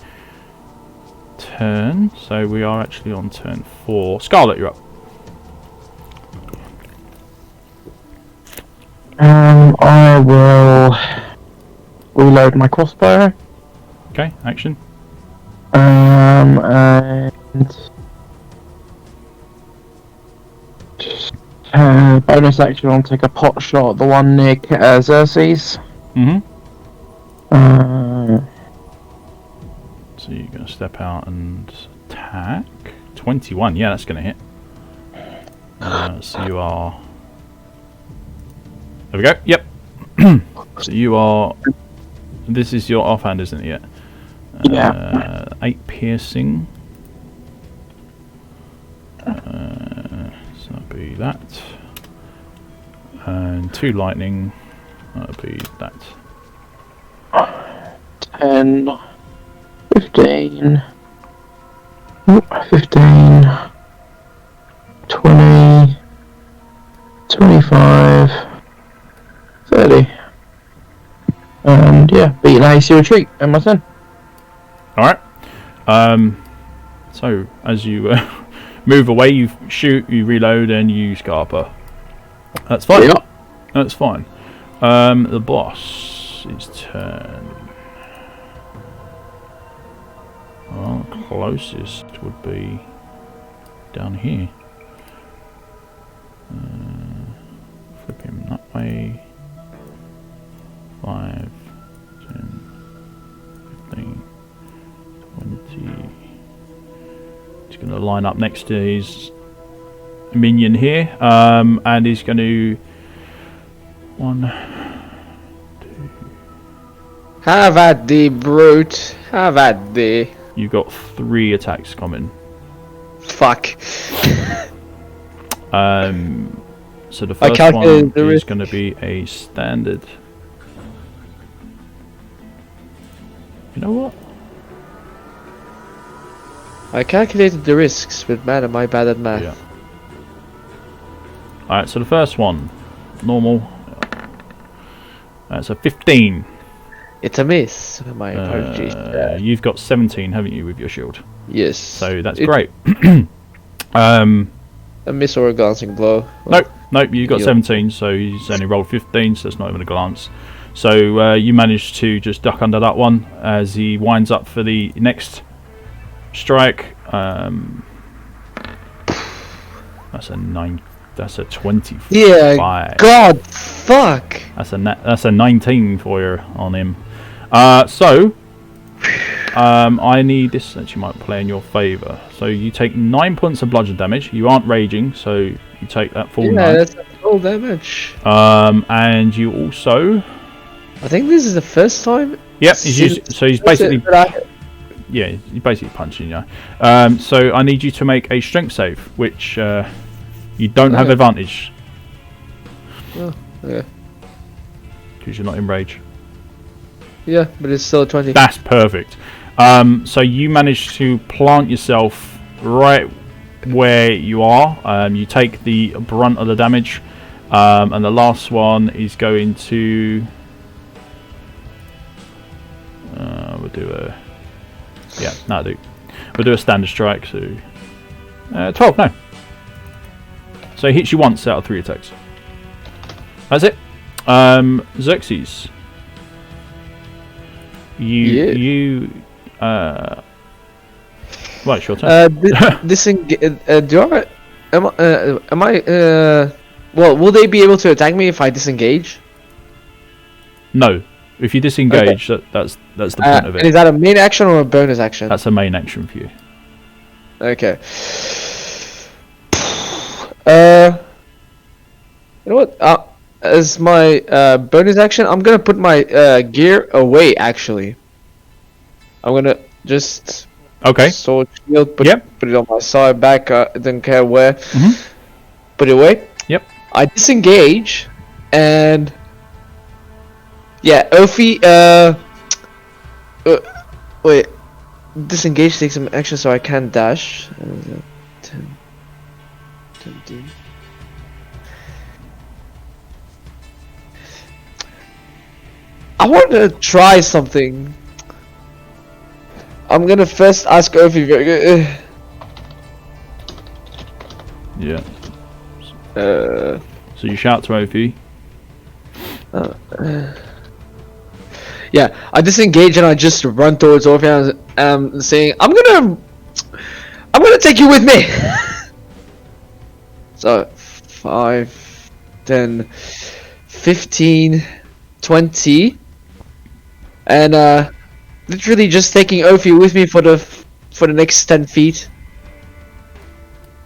Speaker 1: turn. So we are actually on turn 4. Scarlet, you're up.
Speaker 2: I will reload my crossbow.
Speaker 1: Okay, action.
Speaker 2: And bonus action, I'll take a pot shot at the one near Xerxes.
Speaker 1: So you're going to step out and attack. 21, yeah, that's going to hit. So you are... There we go, yep. So you are... This is your offhand, isn't it yet?
Speaker 2: Yeah.
Speaker 1: 8 piercing. So that'll be that. And 2 lightning. That'll be that.
Speaker 2: 10, 15, 15, 20, 25, 30. And yeah, beat an AC retreat and my turn.
Speaker 1: Alright. So as you move away, you shoot, you reload, and you scarper. That's fine.
Speaker 2: Yeah.
Speaker 1: That's fine. The boss is turn. Well, closest would be down here. Flip him that way. 5, 10, 15, 20. He's going to line up next to his minion here, and he's going to 1, 2.
Speaker 4: Have at thee, brute. Have at thee.
Speaker 1: You've got 3 attacks coming.
Speaker 4: Fuck.
Speaker 1: So the first one is going to be a standard. You know what?
Speaker 4: I calculated the risks, but man, am I bad at math.
Speaker 1: Yeah. Alright, so the first one, normal. That's a 15.
Speaker 4: It's a miss. My apologies.
Speaker 1: You've got 17, haven't you, with your shield?
Speaker 4: Yes.
Speaker 1: So that's great.
Speaker 4: A miss or a glancing blow.
Speaker 1: Nope, you got 17, so he's only rolled 15, so it's not even a glance. So you managed to just duck under that one as he winds up for the next strike. That's a 9. That's a 25.
Speaker 4: Yeah. God, fuck.
Speaker 1: That's a 19 for you on him. I need this actually might play in your favour. So you take 9 points of bludgeon damage. You aren't raging, so you take that full 9.
Speaker 4: Yeah, that's full damage.
Speaker 1: And you also.
Speaker 4: I think this is the first time.
Speaker 1: Yep. He's basically. Yeah, he's basically punching you. So I need you to make a strength save, which you don't have advantage.
Speaker 4: Oh, yeah.
Speaker 1: Because you're not in rage.
Speaker 4: Yeah, but it's still a 20.
Speaker 1: That's perfect. So you manage to plant yourself right where you are. You take the brunt of the damage. And the last one is going to... we'll do a... Yeah, that'll do. We'll do a standard strike, so... 12, no. So he hits you once out of 3 attacks. That's it. Xerxes. Well, it's your turn.
Speaker 4: Well, will they be able to attack me if I disengage?
Speaker 1: No. If you disengage, that's the point of it.
Speaker 4: And is that a main action or a bonus action?
Speaker 1: That's a main action for you.
Speaker 4: Okay. You know what? As my bonus action, I'm gonna put my gear away. Actually, I'm gonna just sword shield, put it on my side, back. I don't care where. Put it away.
Speaker 1: Yep.
Speaker 4: I disengage, and yeah, Ophi. Wait. Disengage takes some action, so I can't dash. 10, 20. I want to try something. I'm gonna first ask Ophi.
Speaker 1: Yeah. So you shout to Ophi.
Speaker 4: Yeah, I disengage and I just run towards Ophi and saying, "I'm gonna take you with me." So 5, 10, 15, 20. And literally just taking Ophi with me for the next 10 feet,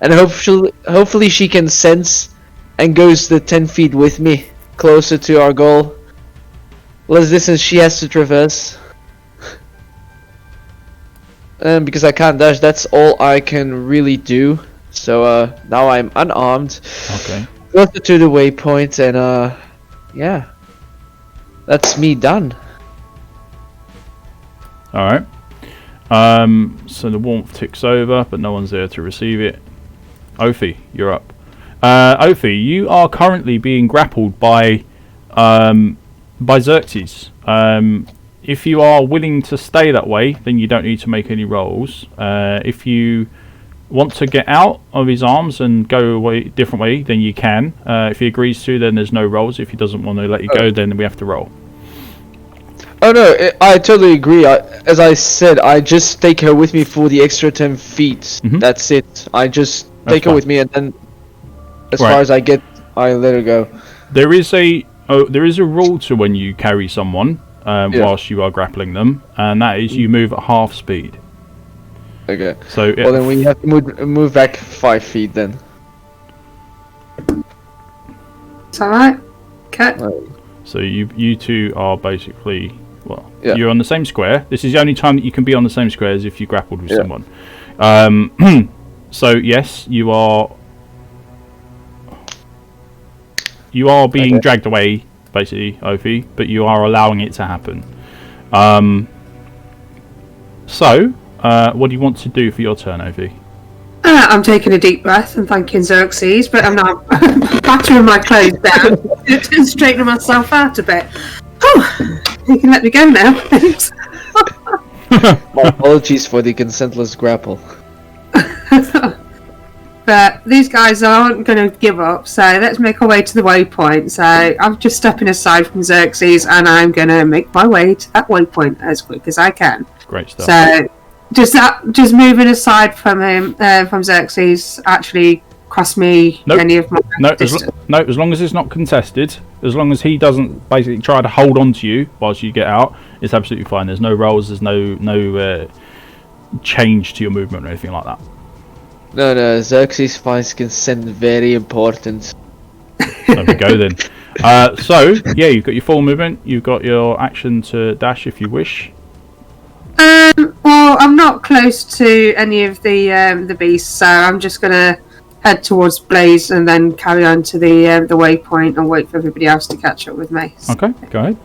Speaker 4: and hopefully she can sense and goes the 10 feet with me closer to our goal. Less distance she has to traverse, and because I can't dash, that's all I can really do. So now I'm unarmed, closer to the waypoint, and yeah, that's me done.
Speaker 1: Alright. So the warmth ticks over, but no one's there to receive it. Ophi, you're up. Ophi, you are currently being grappled by Xerxes. If you are willing to stay that way, then you don't need to make any rolls. If you want to get out of his arms and go away different way, then you can. If he agrees to, then there's no rolls. If he doesn't want to let you go, then we have to roll.
Speaker 4: Oh no, I totally agree. As I said, I just take her with me for the extra 10 feet. That's it. I just take her with me, and then as far as I get, I let her go.
Speaker 1: There is a rule to when you carry someone whilst you are grappling them, and that is you move at half speed.
Speaker 4: Okay.
Speaker 1: So
Speaker 4: well, then we have to move back 5 feet then.
Speaker 5: It's alright. Okay.
Speaker 1: So you two are basically, you're on the same square. This is the only time that you can be on the same square as if you grappled with someone. So yes, you are being dragged away, basically, Ophi, but you are allowing it to happen. What do you want to do for your turn, Ophi?
Speaker 5: I'm taking a deep breath and thanking Xerxes, but I'm not battering my clothes down and straightening myself out a bit. Oh, you can let me go now, thanks.
Speaker 4: My apologies for the consentless grapple.
Speaker 5: But these guys aren't going to give up, so let's make our way to the waypoint. So I'm just stepping aside from Xerxes, and I'm going to make my way to that waypoint as quick as I can.
Speaker 1: Great stuff.
Speaker 5: So just moving aside from him, from Xerxes, actually cost me
Speaker 1: Nope.
Speaker 5: any of my
Speaker 1: No,
Speaker 5: distance.
Speaker 1: as long as it's not contested, as long as he doesn't basically try to hold on to you whilst you get out, it's absolutely fine. There's no rolls, there's no change to your movement or anything like that.
Speaker 4: No, Xerxes finds consent very important.
Speaker 1: There we go then. So, yeah, you've got your full movement, you've got your action to dash if you wish.
Speaker 5: Well, I'm not close to any of the beasts, so I'm just gonna head towards Blaze and then carry on to the waypoint and wait for everybody else to catch up with me. So,
Speaker 1: Okay, go ahead.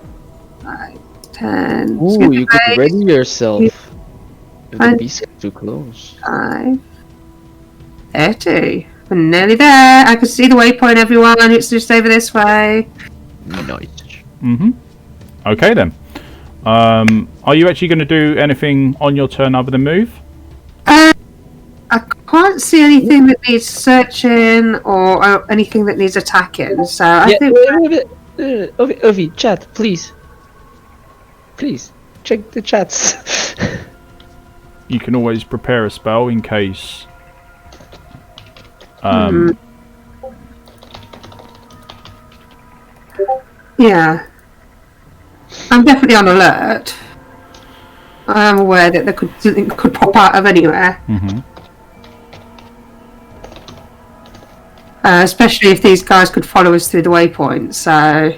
Speaker 5: 5, 10.
Speaker 4: Ooh, you could
Speaker 5: Blaze,
Speaker 4: ready yourself. If the
Speaker 5: Fine.
Speaker 4: beast gets too close.
Speaker 5: 5, 30. We're nearly there. I can see the waypoint, everyone. It's just over this way.
Speaker 4: Nice.
Speaker 1: Okay then. Are you actually going to do anything on your turn other than move?
Speaker 5: I can't see anything that needs searching or anything that needs attacking. So I think.
Speaker 4: wait. Ovi, chat, please. Please, check the chats.
Speaker 1: You can always prepare a spell in case.
Speaker 5: Yeah. I'm definitely on alert. I am aware that something could pop out of anywhere. Especially if these guys could follow us through the waypoint, so...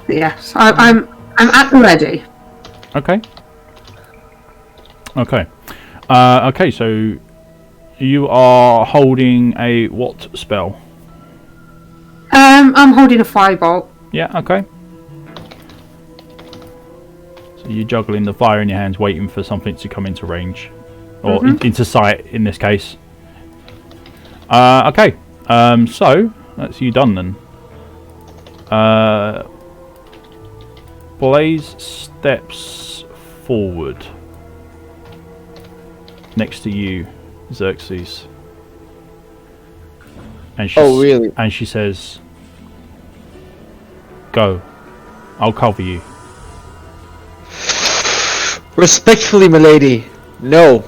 Speaker 5: Yes, I'm at the ready.
Speaker 1: Okay. Okay, so you are holding a what spell?
Speaker 5: I'm holding a firebolt.
Speaker 1: Yeah, okay. So you're juggling the fire in your hands, waiting for something to come into range. Or into sight, in this case. Okay, so that's you done then. Blaze steps forward next to you, Xerxes. And she
Speaker 4: really?
Speaker 1: And she says, "Go. I'll cover you."
Speaker 4: Respectfully, milady, no.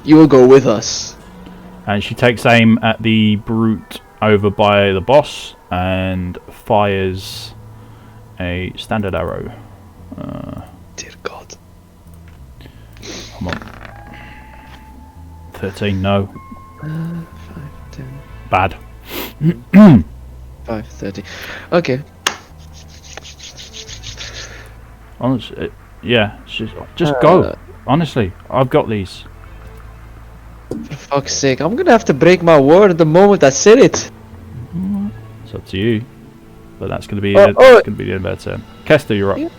Speaker 4: You will go with us.
Speaker 1: And she takes aim at the brute over by the boss and fires a standard arrow.
Speaker 4: Dear God.
Speaker 1: Come on. 13, no.
Speaker 4: 5, 10,
Speaker 1: Bad.
Speaker 4: 5, 30. Okay.
Speaker 1: Honestly, yeah, just go. Honestly, I've got these.
Speaker 4: For fuck's sake, I'm gonna have to break my word the moment I said it.
Speaker 1: It's up to you. But that's going to be
Speaker 4: that's
Speaker 1: going to be the end of their turn. Kester, you're up.
Speaker 4: Yeah.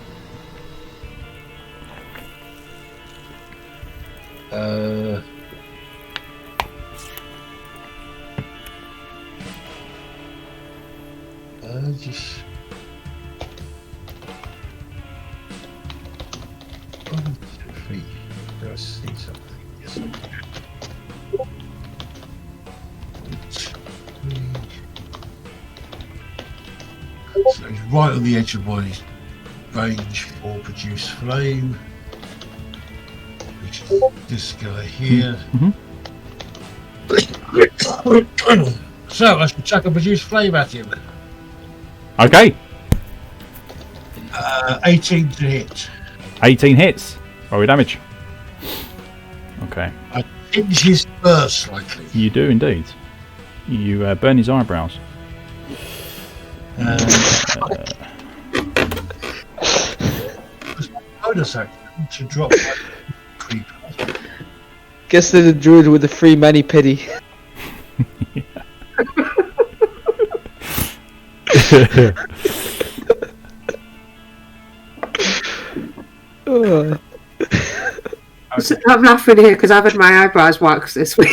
Speaker 3: Just 1, 2, 3. Do I see something? Yes. 1, 2, 3. So he's right on the edge of my range for produce flame, which is this guy here. So I should chuck a produce flame at him.
Speaker 1: Okay.
Speaker 3: 18 to hit.
Speaker 1: 18 hits. Roll your damage. Okay.
Speaker 3: I tinge his spur slightly.
Speaker 1: You do indeed. You burn his eyebrows.
Speaker 3: Bonus action to drop my creeper.
Speaker 4: Guess they're the druid with the free mani pity.
Speaker 5: I'm laughing here because I've had my eyebrows waxed this week.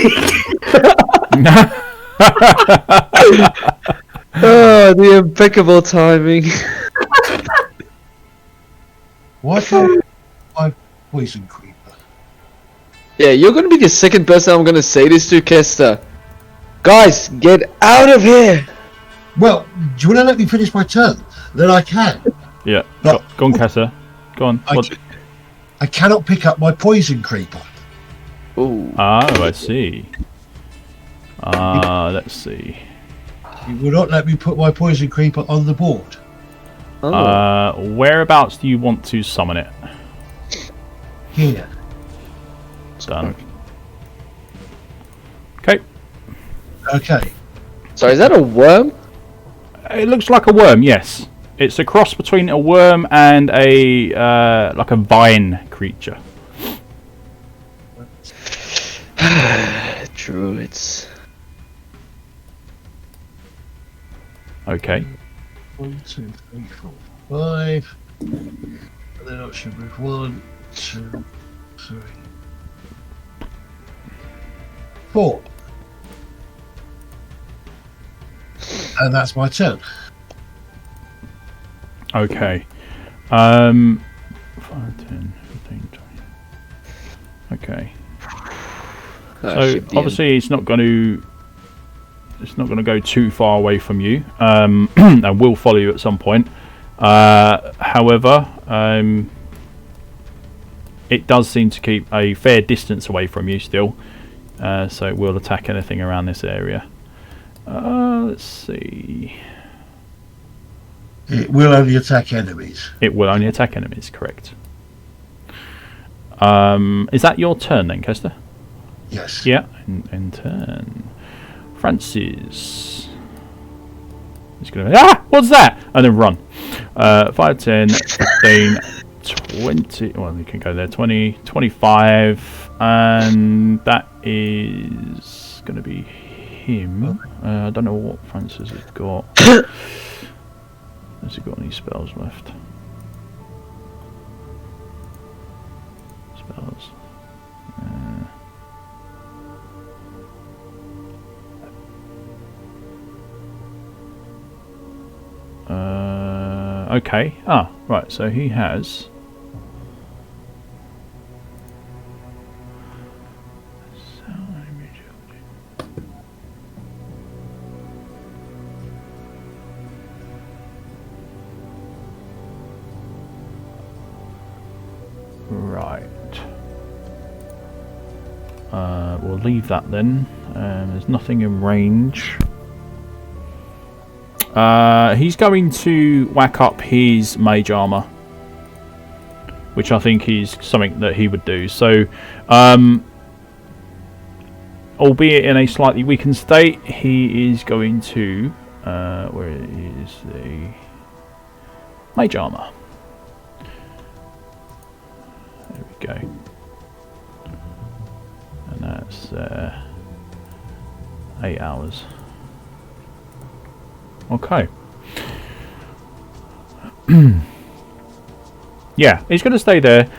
Speaker 4: Oh, the impeccable timing.
Speaker 3: Why can't I poison creeper?
Speaker 4: Yeah, you're gonna be the second person I'm gonna say this to, Kester. Guys, get out of here!
Speaker 3: Well, do you want to let me finish my turn? Then I can.
Speaker 1: Yeah.
Speaker 3: But-
Speaker 1: Go on, Kester. Go on.
Speaker 3: I
Speaker 1: What?
Speaker 3: I cannot pick up my poison creeper.
Speaker 4: Ooh.
Speaker 1: Oh, I see. Let's see.
Speaker 3: You will not let me put my poison creeper on the board.
Speaker 4: Oh.
Speaker 1: Whereabouts do you want to summon it?
Speaker 3: Here.
Speaker 1: Done. Okay.
Speaker 3: Okay.
Speaker 4: So is that a worm?
Speaker 1: It looks like a worm, yes. It's a cross between a worm and a like a vine creature.
Speaker 4: Druids.
Speaker 1: Okay.
Speaker 3: 1, 2, 3, 4, 5. And then I should move 1, 2, 3, 4. And that's my turn.
Speaker 1: Okay. 5, 10, 15, 20. Okay. So obviously it's not going to go too far away from you, and will follow you at some point. However, it does seem to keep a fair distance away from you still, so it will attack anything around this area. Let's see.
Speaker 3: It will only attack enemies.
Speaker 1: It will only attack enemies, correct. Is that your turn then, Kester?
Speaker 3: Yes.
Speaker 1: Yeah, in turn. Francis. He's going to... What's that? And then run. 5, 10, 15, 20... Well, you can go there. 20, 25. And that is going to be him. I don't know what Francis has got. Has he got any spells left? Spells. Okay. Right. So he has. Right. We'll leave that then. There's nothing in range. He's going to whack up his mage armor, which I think is something that he would do. So, albeit in a slightly weakened state, he is going to... where is the mage armor? There we go. And that's 8 hours. Okay. Yeah, he's going to stay there.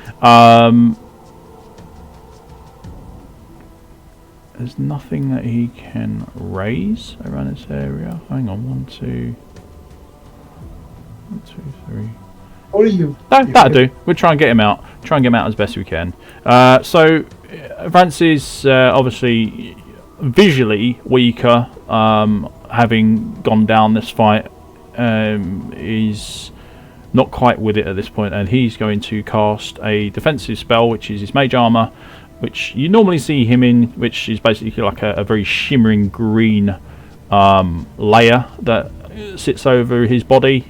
Speaker 1: There's nothing that he can raise around this area. Hang on, 1, 2, 3.
Speaker 3: What are you?
Speaker 1: That'll do. We'll try and get him out. Try and get him out as best we can. So, Francis, obviously, visually weaker, having gone down this fight, is not quite with it at this point, and he's going to cast a defensive spell, which is his mage armor, which you normally see him in, which is basically like a very shimmering green layer that sits over his body,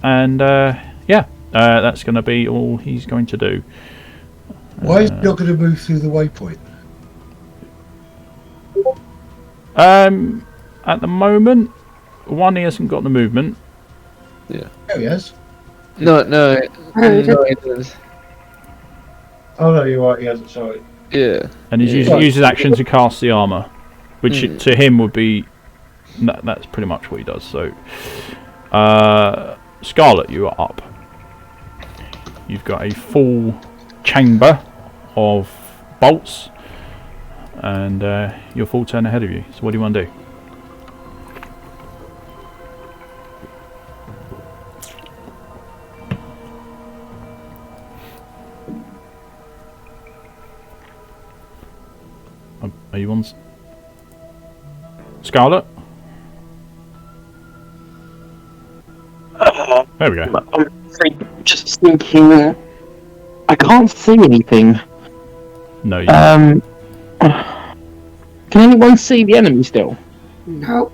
Speaker 1: and that's going to be all he's going to do.
Speaker 3: Why is he not going to move through the waypoint?
Speaker 1: At the moment, one, he hasn't got the movement.
Speaker 4: Yeah.
Speaker 3: Oh, yes.
Speaker 4: No, it does.
Speaker 3: Oh, no, you're right. He hasn't. Sorry.
Speaker 4: Yeah.
Speaker 1: And he's uses action to cast the armor, which to him would be... That's pretty much what he does. So, Scarlet, you are up. You've got a full chamber of bolts, and your full turn ahead of you. So what do you want to do? Are you on Scarlet? There we go.
Speaker 2: I'm just thinking. I can't see anything.
Speaker 1: No. You
Speaker 2: Can anyone see the enemy still?
Speaker 5: No.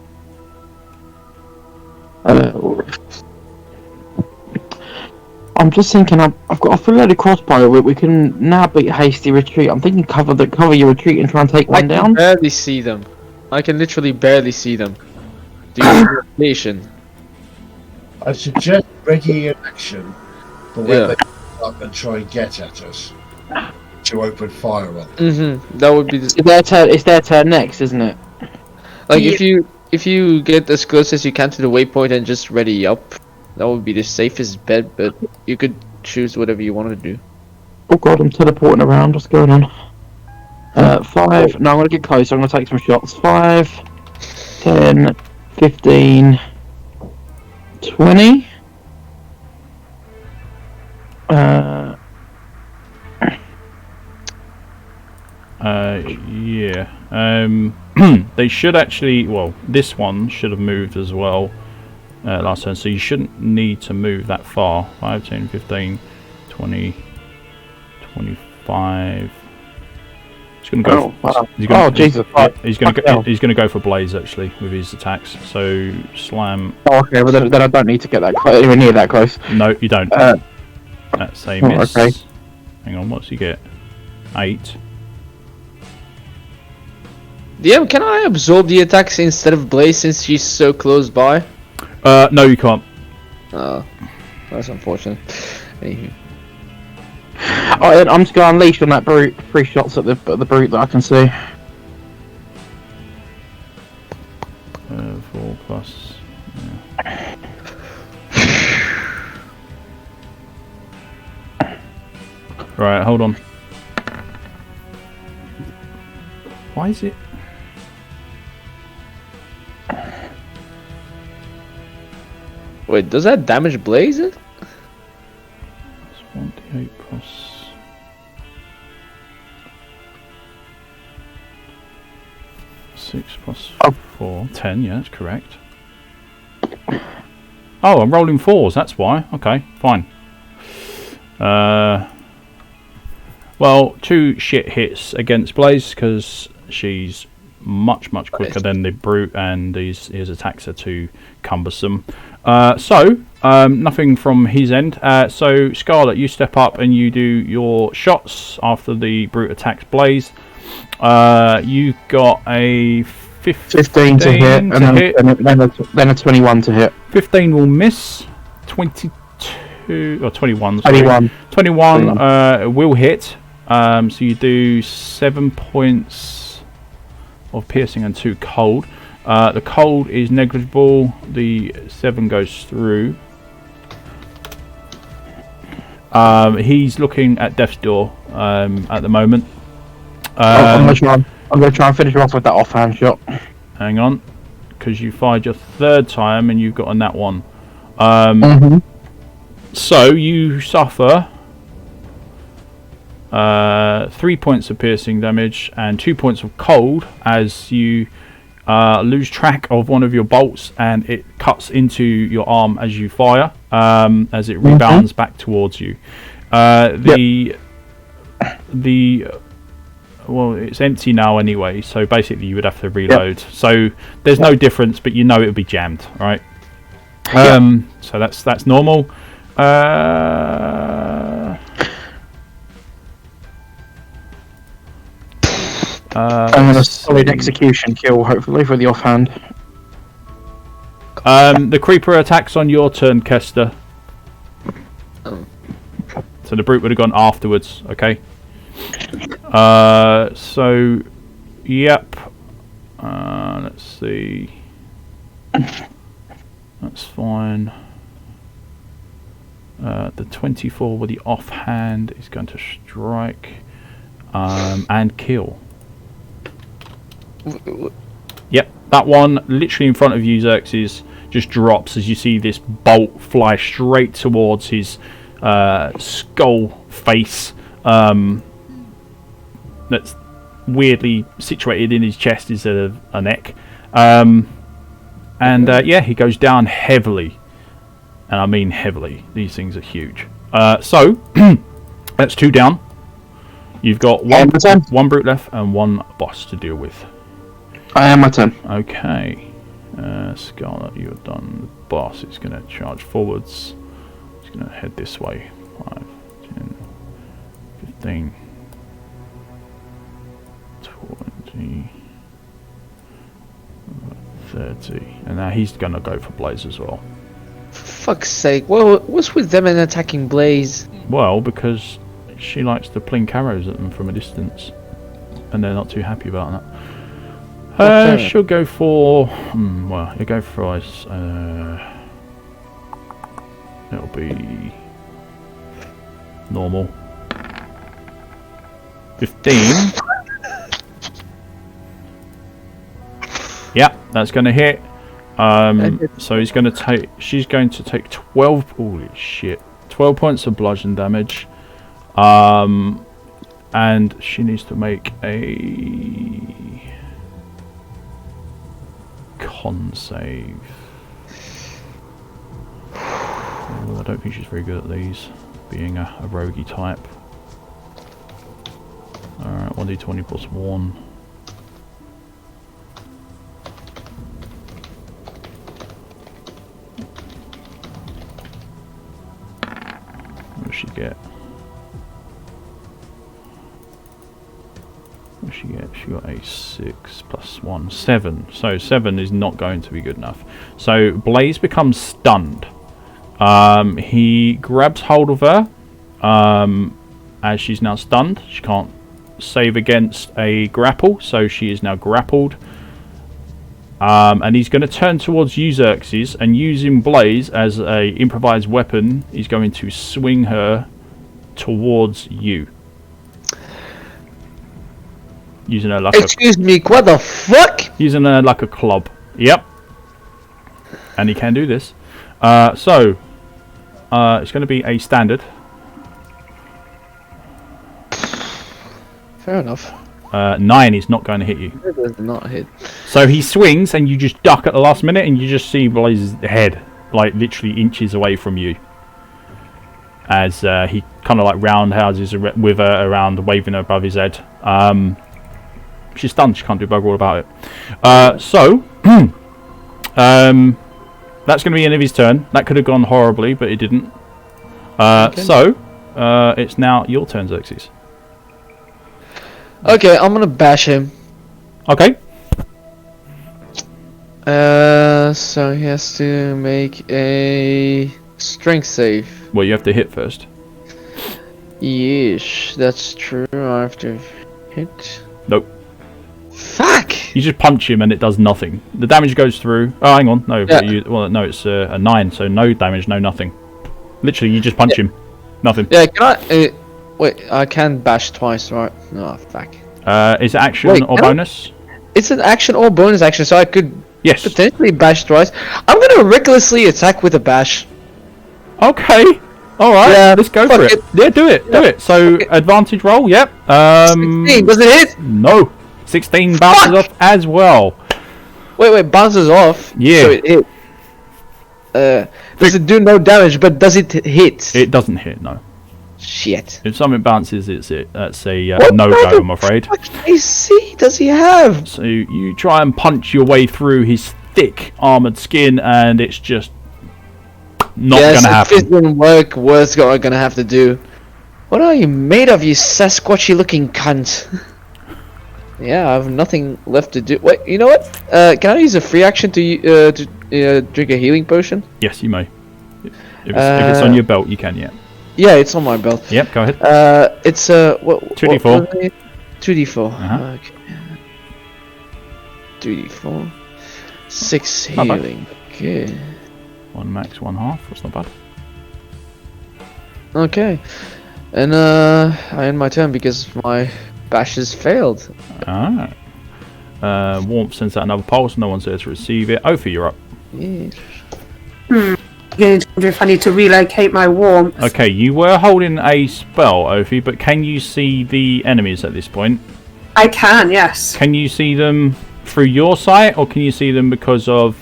Speaker 2: I'm just thinking. I've got a full-loaded crossbow. We can now beat hasty retreat. I'm thinking cover your retreat and try and take one
Speaker 4: I
Speaker 2: down.
Speaker 4: can barely see them. I can literally barely see them. Do you station?
Speaker 3: I suggest ready in action for when
Speaker 4: Yeah.
Speaker 3: they come up and try and get at us to open fire on them.
Speaker 4: Mm-hmm. That would be the,
Speaker 2: It's their turn next, isn't it?
Speaker 4: like if you get as close as you can to the waypoint and just ready up, that would be the safest bet. But you could choose whatever you want to do.
Speaker 2: Oh god, I'm teleporting around. What's going on? 5. No, I'm gonna get closer. I'm gonna take some shots. 5, 10, 15, 20.
Speaker 1: Yeah. They should actually. Well, this one should have moved as well last turn, so you shouldn't need to move that far. 5, 10, 15, 20, 25. He's gonna go.
Speaker 2: Jesus!
Speaker 1: He's gonna go for Blaze actually with his attacks. So slam.
Speaker 2: Oh, okay. Well, then I don't need to get that anywhere near that close.
Speaker 1: No, you don't. That's a miss.
Speaker 2: Okay.
Speaker 1: Hang on, what's he get? 8.
Speaker 4: Yeah, can I absorb the attacks instead of Blaze since she's so close by?
Speaker 1: No, you can't.
Speaker 4: That's unfortunate. Anywho.
Speaker 2: Oh, I'm just going to unleash on that brute. 3 shots at the brute that I can see.
Speaker 1: 4 plus. Yeah. Right, hold on. Why is it?
Speaker 4: Wait, does that damage Blaze it?
Speaker 1: It's 1d8 plus. Six plus 4, 10. Yeah, that's correct. Oh, I'm rolling 4s. That's why. Okay, fine. Well, 2 shit hits against Blaze because she's much quicker than the brute, and his attacks are too cumbersome. So nothing from his end. So Scarlet, you step up and you do your shots after the brute attacks Blaze. You got a 15
Speaker 2: to hit, and then a 21 to hit.
Speaker 1: 15 will miss. 22 or 21. Sorry. 21 will hit. So you do 7 points of piercing and 2 cold. The cold is negligible. The 7 goes through. He's looking at death's door at the moment.
Speaker 2: I'm going to try and finish him off with that offhand shot.
Speaker 1: Hang on, because you fired your 3rd time and you've got a nat 1. So you suffer 3 points of piercing damage and 2 points of cold as you lose track of one of your bolts and it cuts into your arm as you fire, as it rebounds back towards you. Well, it's empty now anyway, so basically you would have to reload. So there's no difference, but you know it would be jammed, right? So that's normal.
Speaker 2: I'm going to solid execution kill, hopefully, for the offhand.
Speaker 1: The creeper attacks on your turn, Kester. So the brute would have gone afterwards, okay? So, yep. Let's see. That's fine. The 24 with the offhand is going to strike and kill. Yep, that one literally in front of you, Xerxes, just drops as you see this bolt fly straight towards his skull face. That's weirdly situated in his chest instead of a neck. Yeah, he goes down heavily. And I mean heavily. These things are huge. So, That's 2 down. You've got
Speaker 2: my turn.
Speaker 1: one brute left and 1 boss to deal with.
Speaker 2: I am my turn.
Speaker 1: Okay. Scarlet, you're done. The boss is going to charge forwards. It's going to head this way. 5, 10, 15, 20, 30. And now he's going to go for Blaze as well.
Speaker 4: For fuck's sake, what's with them and attacking Blaze?
Speaker 1: Well, because she likes to plink arrows at them from a distance. And they're not too happy about that. She'll go for... well, you'll go for... it'll be... normal. 15. Yeah, that's going to hit. So he's going to take... she's going to take 12... holy shit. 12 points of bludgeon damage. And she needs to make a... con save. Oh, I don't think she's very good at these, being a roguey type. Alright, 1d20 plus 1. What does she get? What did she get? She got a 6 plus 1, 7. So 7 is not going to be good enough. So Blaze becomes stunned. He grabs hold of her as she's now stunned. She can't save against a grapple, so she is now grappled. And he's going to turn towards you, Xerxes, and using Blaze as a improvised weapon, he's going to swing her towards you. Using her like
Speaker 4: Excuse me, what the fuck?
Speaker 1: Using her like a club. Yep. And he can do this. So it's going to be a standard.
Speaker 4: Fair enough.
Speaker 1: 9 is not going to hit you.
Speaker 4: It does not hit.
Speaker 1: So he swings and you just duck at the last minute and you just see Blaze's head like literally inches away from you. As he kind of like roundhouses with her around, waving her above his head. She's stunned, she can't do bugger all about it. So that's going to be the end of his turn. That could have gone horribly, but it didn't.
Speaker 4: Okay.
Speaker 1: So it's now your turn, Xerxes.
Speaker 4: Okay, I'm gonna bash him.
Speaker 1: Okay.
Speaker 4: So he has to make a strength save.
Speaker 1: Well, you have to hit first.
Speaker 4: Yeesh, that's true. I have to hit.
Speaker 1: Nope.
Speaker 4: Fuck!
Speaker 1: You just punch him and it does nothing. The damage goes through. Oh, hang on. No,
Speaker 4: Yeah.
Speaker 1: well, no, it's a 9, so no damage, no nothing. Literally, you just punch him. Nothing.
Speaker 4: Yeah, can I... wait, I can bash twice, right? Oh, fuck.
Speaker 1: Is it action
Speaker 4: Wait,
Speaker 1: or
Speaker 4: can I-
Speaker 1: bonus?
Speaker 4: It's an action or bonus action, so I could
Speaker 1: Yes.
Speaker 4: potentially bash twice. I'm gonna recklessly attack with a bash.
Speaker 1: Okay. Alright,
Speaker 4: Yeah,
Speaker 1: let's go
Speaker 4: fuck
Speaker 1: for it.
Speaker 4: it.
Speaker 1: Yeah, do it. Do
Speaker 4: Yeah,
Speaker 1: it. So,
Speaker 4: fuck it.
Speaker 1: advantage roll, yep.
Speaker 4: 16, does it hit?
Speaker 1: No. 16 bounces
Speaker 4: Fuck!
Speaker 1: off as well.
Speaker 4: Wait, bounces off.
Speaker 1: Yeah.
Speaker 4: So it hit. Does it do no damage, but does it hit?
Speaker 1: It doesn't hit, no.
Speaker 4: Shit.
Speaker 1: If something bounces, that's a
Speaker 4: What
Speaker 1: no-go,
Speaker 4: kind of
Speaker 1: I'm afraid.
Speaker 4: fucking AC does he have?
Speaker 1: So you try and punch your way through his thick armoured skin, and it's just not
Speaker 4: Yes,
Speaker 1: gonna
Speaker 4: if it
Speaker 1: happen.
Speaker 4: didn't work, what's I'm gonna have to do? What are you made of, you Sasquatchy looking cunt? Yeah, I have nothing left to do. Wait, you know what? Can I use a free action to drink a healing potion?
Speaker 1: Yes, you may. If it's on your belt, you can, yeah.
Speaker 4: Yeah, it's on my belt.
Speaker 1: Yep, go ahead.
Speaker 4: It's what?
Speaker 1: 2d4.
Speaker 4: 2d4.
Speaker 1: Uh-huh.
Speaker 4: Okay. 2d4. 6
Speaker 1: Not bad.
Speaker 4: healing. Okay.
Speaker 1: 1 max, 1 half. That's not bad.
Speaker 4: Okay. And I end my turn because my bashes failed.
Speaker 1: Alright. Warmth sends out another pulse. No one's there to receive it. Ophi, you're up.
Speaker 4: Yeah.
Speaker 5: I'm going to wonder if I need to relocate my warmth.
Speaker 1: Okay, you were holding a spell, Ophi, but can you see the enemies at this point?
Speaker 5: I can, yes.
Speaker 1: Can you see them through your sight, or can you see them because of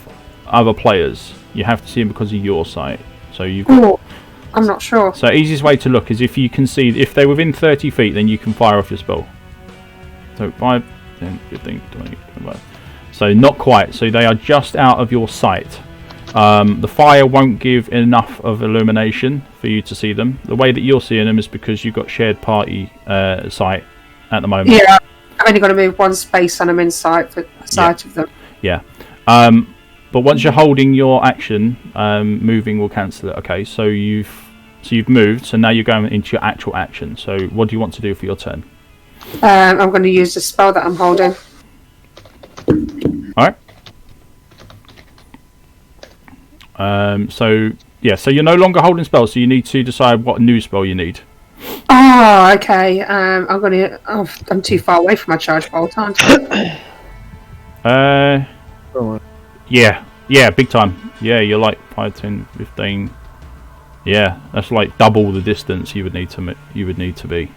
Speaker 1: other players? You have to see them because of your sight. So you've got...
Speaker 5: Ooh. I'm not sure.
Speaker 1: So easiest way to look is if you can see if they're within 30 feet, then you can fire off your spell. So 5, 10, 15, 20, 25. So not quite. So they are just out of your sight. The fire won't give enough of illumination for you to see them. The way that you're seeing them is because you've got shared party sight at the moment.
Speaker 5: Yeah, I've only got to move one space and I'm in sight of them.
Speaker 1: Yeah. But once you're holding your action, moving will cancel it. Okay, so you've moved. So now you're going into your actual action. So what do you want to do for your turn?
Speaker 5: I'm going to use the spell that I'm holding.
Speaker 1: All right. So you're no longer holding spells. So you need to decide what new spell you need.
Speaker 5: Oh, okay. I'm too far away from my charge bolt, aren't I?
Speaker 1: Yeah, big time. Yeah, you're like 5, 10, 15. Yeah, that's like double the distance you would need to be.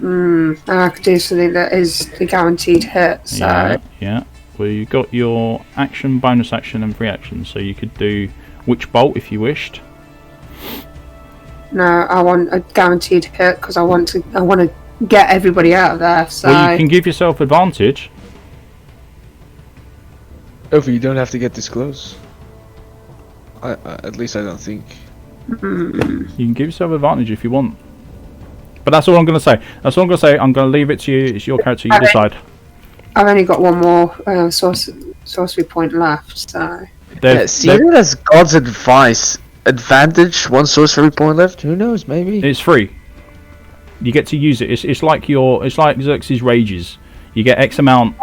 Speaker 5: I could do something that is the guaranteed hit. So
Speaker 1: Yeah. Well, you got your action, bonus action, and free action. So you could do Witch Bolt if you wished.
Speaker 5: no, I want a guaranteed hit because I want to get everybody out of there. So
Speaker 1: Well, you can give yourself advantage.
Speaker 4: Oh, you don't have to get this close. At least I don't think.
Speaker 1: You can give yourself advantage if you want. But that's all I'm going to say. I'm going to leave it to you. It's your character. You decide.
Speaker 5: I've only got one more sorcery point left. So
Speaker 4: See it as God's advice. Advantage, one sorcery point left. Who knows? Maybe
Speaker 1: it's free. You get to use it. It's like Xerxes' Rages. You get X amount.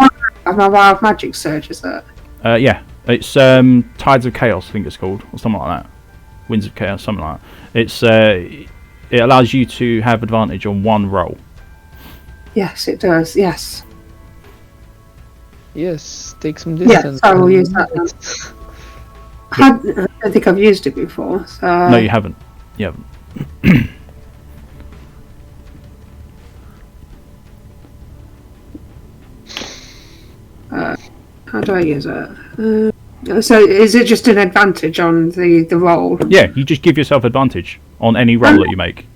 Speaker 5: my wild magic surge is that?
Speaker 1: Yeah, it's Tides of Chaos. I think it's called, or something like that. Winds of Chaos, something like that. It's it allows you to have advantage on one roll.
Speaker 5: Yes, it does. Yes.
Speaker 4: Yes, take some distance.
Speaker 5: Yes, I will use that then. I don't think I've used it before. So
Speaker 1: No, you haven't. You haven't.
Speaker 5: how do I use it? So is it just an advantage on the roll?
Speaker 1: Yeah, you just give yourself advantage on any roll that you make.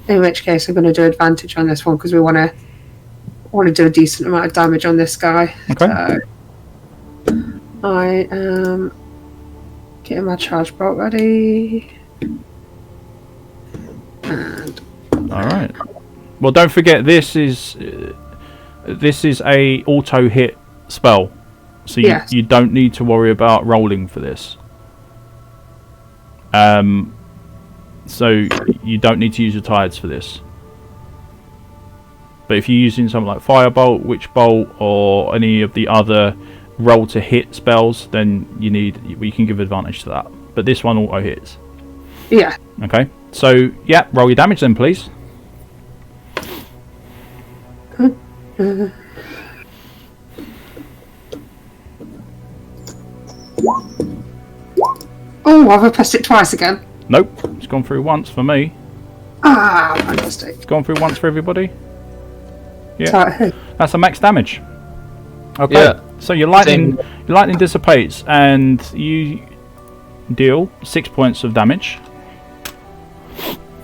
Speaker 5: In which case, I'm going to do advantage on this one because we want to do a decent amount of damage on this guy.
Speaker 1: Okay.
Speaker 5: So I am getting my charge bolt ready. And
Speaker 1: All right. Well, don't forget this is a auto hit spell, so you don't need to worry about rolling for this. So you don't need to use your tides for this. But if you're using something like Firebolt, Witch Bolt, or any of the other roll to hit spells, then we can give advantage to that. But this one auto hits.
Speaker 5: yeah.
Speaker 1: Okay. So yeah, roll your damage then, please.
Speaker 5: Oh, I've pressed it twice again.
Speaker 1: Nope, it's gone through once for me.
Speaker 5: Ah, fantastic.
Speaker 1: It's gone through once for everybody. Yeah,
Speaker 5: So,
Speaker 1: that's a max damage. Okay,
Speaker 4: Yeah.
Speaker 1: so your lightning dissipates and you deal 6 points of damage.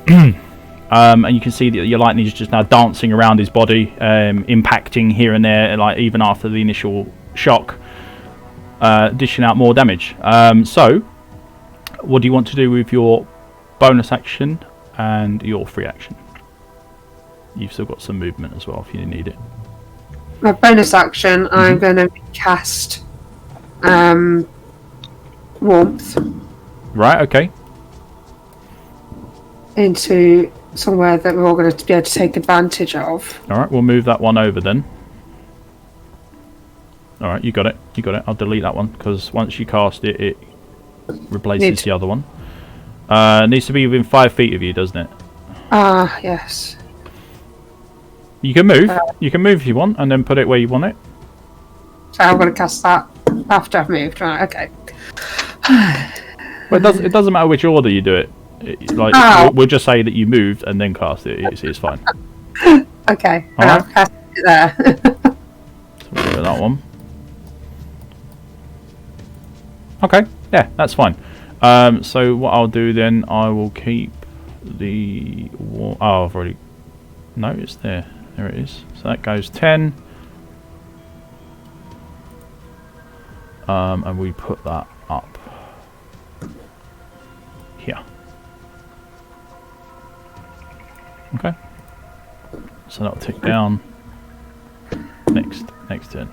Speaker 1: And you can see that your lightning is just now dancing around his body, impacting here and there, like even after the initial shock, dishing out more damage. So, what do you want to do with your bonus action and your free action? You've still got some movement as well if you need it.
Speaker 5: my bonus action, I'm going to cast warmth
Speaker 1: Right, okay.
Speaker 5: into somewhere that we're all going to be able to take advantage of.
Speaker 1: Alright, we'll move that one over then. Alright, you got it. I'll delete that one because once you cast it, it replaces the other one. It needs to be within 5 feet of you, doesn't it?
Speaker 5: Ah, yes.
Speaker 1: You can move. You can move if you want, and then put it where you want it.
Speaker 5: So I'm going to cast that after I've moved. Right, okay.
Speaker 1: But it doesn't matter which order you do it. We'll just say that you moved and then cast it. It's fine.
Speaker 5: Okay,
Speaker 1: All right.
Speaker 5: I'll cast it there.
Speaker 1: So we'll do that one. Okay, yeah, that's fine. So what I'll do then, I will keep the wall. Oh, I've already. No, it's there. There it is. So that goes 10. And we put that up here. Okay. So that'll tick down. Next turn.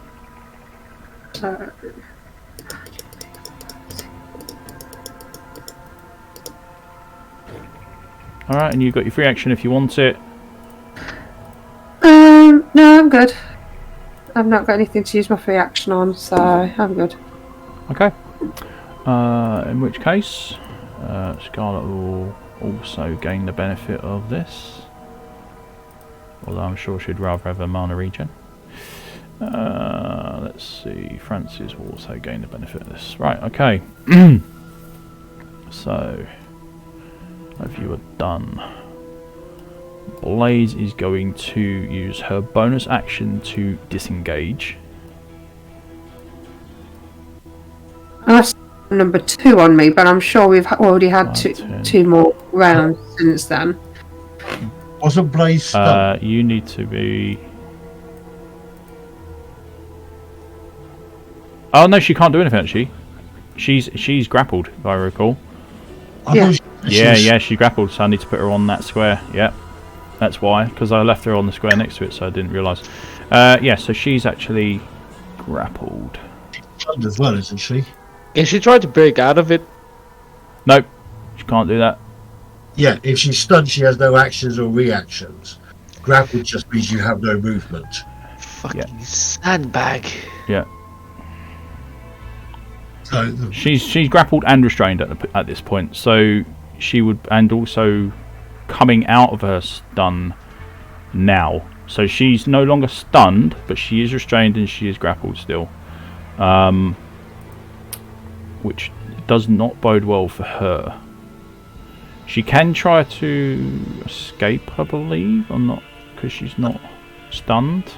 Speaker 1: Alright, and you've got your free action if you want it.
Speaker 5: No, I'm good. I've not got anything to use my free action on, so I'm good.
Speaker 1: Okay. In which case, Scarlet will also gain the benefit of this. Although I'm sure she'd rather have a mana regen. Let's see. Francis will also gain the benefit of this. Right, okay. So, if you are done, Blaze is going to use her bonus action to disengage.
Speaker 5: That's number 2 on me, but I'm sure we've already had two more rounds since then.
Speaker 3: Wasn't Blaze stunned?
Speaker 1: You need to be. Oh no, she can't do anything actually. She's grappled, if I recall. She grappled, so I need to put her on that square. Yeah, that's why, because I left her on the square next to it, so I didn't realise. Yeah, so she's actually grappled.
Speaker 3: Stunned as well, isn't she?
Speaker 4: And she tried to break out of it.
Speaker 1: Nope, she can't do that.
Speaker 3: Yeah, if she's stunned, she has no actions or reactions. Grappled just means you have no movement.
Speaker 4: Fucking sandbag.
Speaker 1: Yeah.
Speaker 3: So
Speaker 1: She's grappled and restrained at this point, so she would, and also coming out of her stun now. So she's no longer stunned, but she is restrained and she is grappled still, which does not bode well for her. She can try to escape, I believe, or not, because she's not stunned.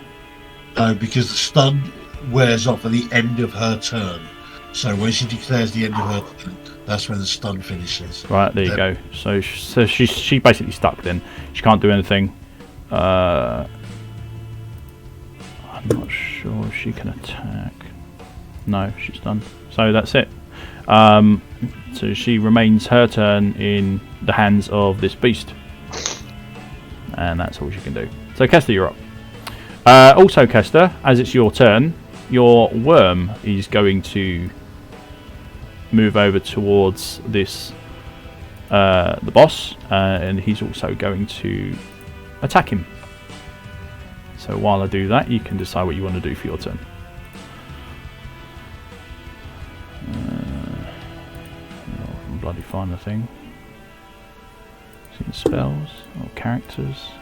Speaker 3: No, because the stun wears off at the end of her turn. So when she declares the end of her turn, that's when the stun finishes.
Speaker 1: Right, there you go. So she's basically stuck then. She can't do anything. I'm not sure if she can attack. No, she's done. So that's it. So she remains her turn in the hands of this beast. And that's all she can do. So Kester, you're up. Also Kester, as it's your turn, your worm is going to move over towards this the boss, and he's also going to attack him. So while I do that, you can decide what you want to do for your turn. I can bloody find the thing. It's in spells or characters.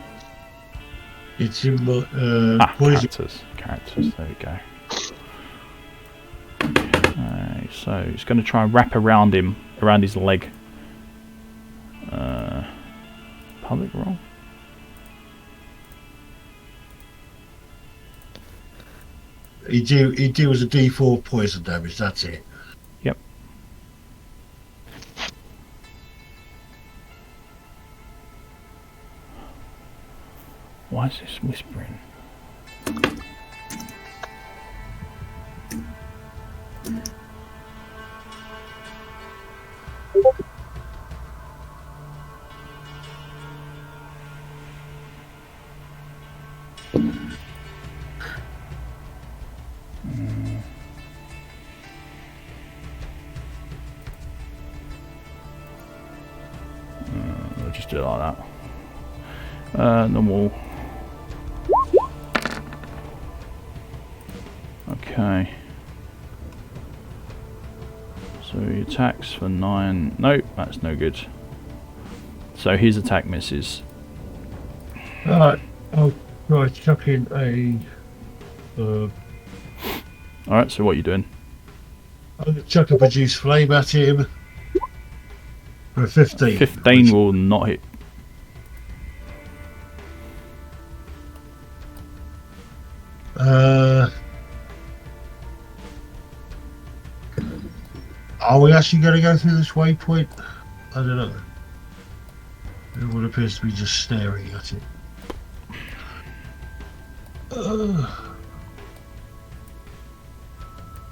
Speaker 3: It's in poison.
Speaker 1: Characters, there we go. So it's going to try and wrap around him, around his leg. Public roll.
Speaker 3: He deals a D4 poison damage, that's it.
Speaker 1: Yep. Why is this whispering? I'll just do it like that. Normal. Okay. So he attacks for 9. Nope, that's no good. So his attack misses.
Speaker 3: Alright, I'll try chucking a.
Speaker 1: Alright, so what are you doing?
Speaker 3: I'm going to chuck a produce flame at him for a 15.
Speaker 1: 15 will not hit.
Speaker 3: Are we actually going to go through this waypoint? I don't know. Everyone appears to be just staring at it.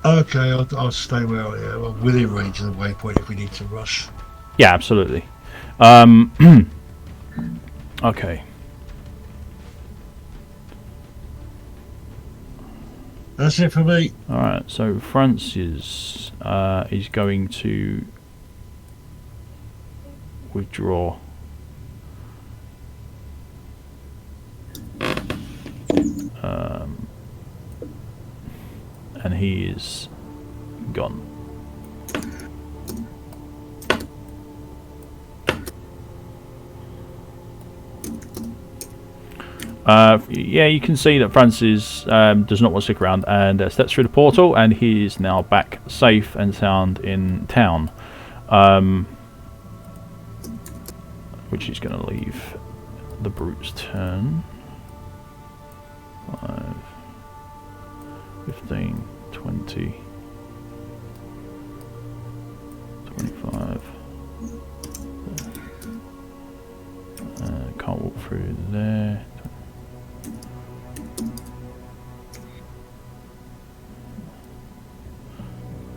Speaker 3: Okay, I'll stay where I am. I'm within range of the waypoint if we need to rush.
Speaker 1: Yeah, absolutely. Okay.
Speaker 3: That's it for me.
Speaker 1: Alright, so Francis is going to withdraw. And he is gone. Yeah, you can see that Francis does not want to stick around and steps through the portal, and he is now back safe and sound in town. Which is going to leave the brute's turn. 5, 15, 20, 25. Can't walk through there.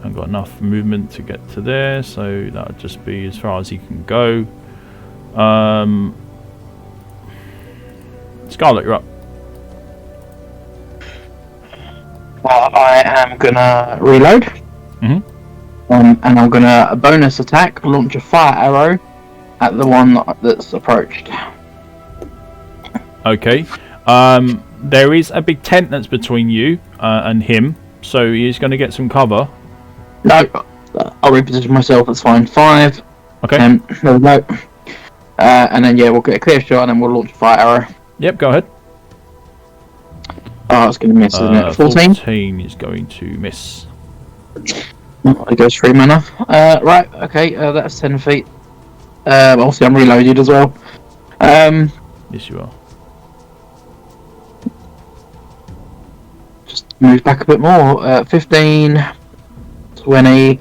Speaker 1: I've got enough movement to get to there, so that would just be as far as he can go. Scarlet, you're up.
Speaker 2: I am gonna reload. And I'm gonna bonus attack, launch a fire arrow at the one that's approached.
Speaker 1: Okay. There is a big tent that's between you and him, so he's going to get some cover.
Speaker 2: No, I'll reposition myself. It's fine. 5.
Speaker 1: Okay.
Speaker 2: There we go. And then we'll get a clear shot, and then we'll launch a fire arrow.
Speaker 1: Yep, go ahead.
Speaker 2: Oh, it's going to miss, isn't it? 14?
Speaker 1: 14 is going to miss.
Speaker 2: Oh, it goes 3 mana. Right, okay, that's 10 feet. Obviously, I'm reloaded as well.
Speaker 1: Yes, you are.
Speaker 2: Just move back a bit more. 15, 20.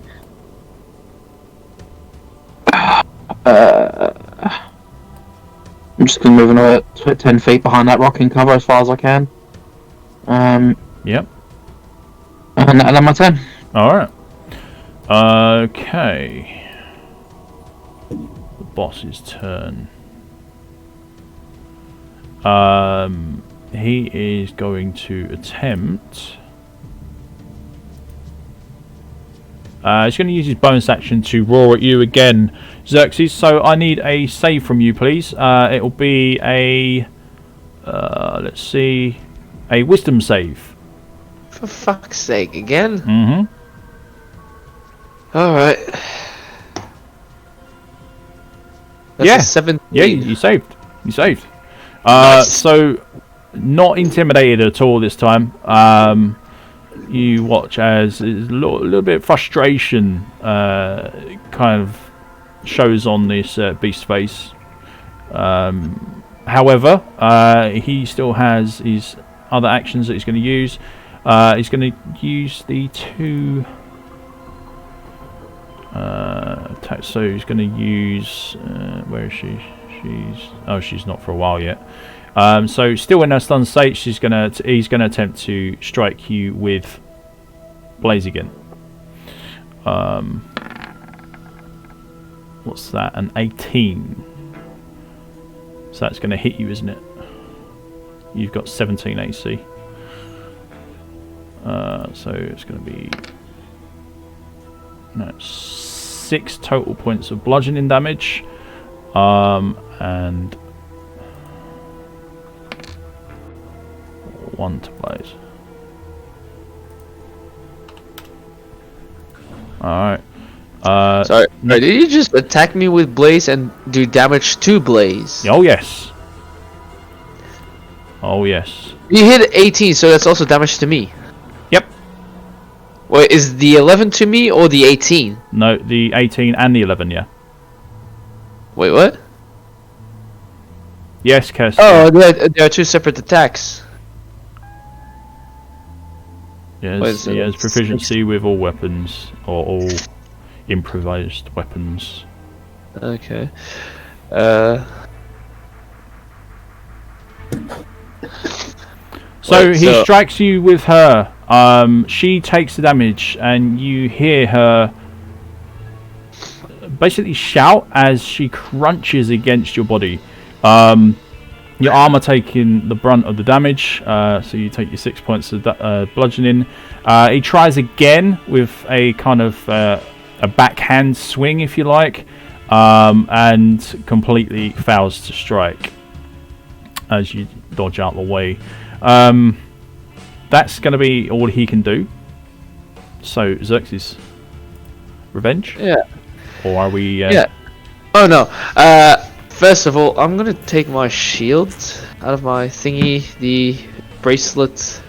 Speaker 2: I'm just going to move another 10 feet behind that rocking cover as far as I can.
Speaker 1: Yep.
Speaker 2: And then my 10.
Speaker 1: Alright. Okay. The boss's turn. He is going to attempt... he's going to use his bonus action to roar at you again, Xerxes. So I need a save from you, please. It will be a... let's see... a wisdom save.
Speaker 4: For fuck's sake, again?
Speaker 1: Mm-hmm.
Speaker 4: Alright.
Speaker 1: Yeah.
Speaker 4: 17.
Speaker 1: Yeah, you saved. You saved.
Speaker 4: Nice.
Speaker 1: So, not intimidated at all this time. You watch as a little bit of frustration kind of shows on this beast's face. However, he still has his other actions that he's going to use. He's going to use the 2 attacks. So he's going to use where is she? She's not for a while yet. So still in her stun state, he's going to attempt to strike you with Blaze again. What's that? An 18. So that's going to hit you, isn't it? You've got 17 AC. So it's going to be 6 total points of bludgeoning damage. And 1 to Blaze. Alright.
Speaker 4: Sorry, did you just attack me with Blaze and do damage to Blaze?
Speaker 1: Oh yes. Oh yes.
Speaker 4: You hit 18, so that's also damage to me.
Speaker 1: Yep.
Speaker 4: Wait, is the 11 to me or the 18?
Speaker 1: No, the 18 and the 11, yeah.
Speaker 4: Wait, what?
Speaker 1: Yes, Kes.
Speaker 4: Oh, there are 2 separate attacks.
Speaker 1: Yes,
Speaker 4: What is
Speaker 1: he
Speaker 4: it?
Speaker 1: has proficiency with all weapons, or all... improvised weapons.
Speaker 4: Okay.
Speaker 1: So
Speaker 4: Wait,
Speaker 1: he strikes you with her. She takes the damage, and you hear her basically shout as she crunches against your body. Your armor taking the brunt of the damage, so you take your 6 points of bludgeoning. He tries again with a kind of a backhand swing, if you like, and completely fails to strike as you dodge out the way. That's going to be all he can do. So, Xerxes, revenge?
Speaker 4: Yeah.
Speaker 1: Or are we...
Speaker 4: Yeah. Oh, no. First of all, I'm going to take my shield out of my thingy, the bracelet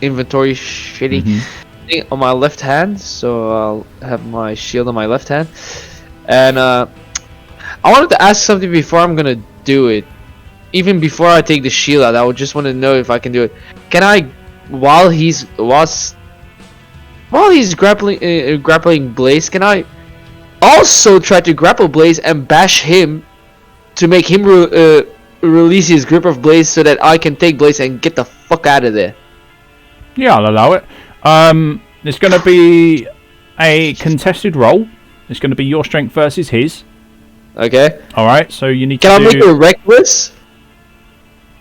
Speaker 4: inventory shitty thing on my left hand. So, I'll have my shield on my left hand. And, I wanted to ask something before I'm going to do it. Even before I take the shield out, I would just want to know if I can do it. Can I, while he's grappling Blaze, can I also try to grapple Blaze and bash him to make him release his grip of Blaze so that I can take Blaze and get the fuck out of there?
Speaker 1: Yeah, I'll allow it. It's going to be a contested roll. It's going to be your strength versus his.
Speaker 4: Okay.
Speaker 1: Alright, so you need
Speaker 4: Can
Speaker 1: to
Speaker 4: I make it reckless?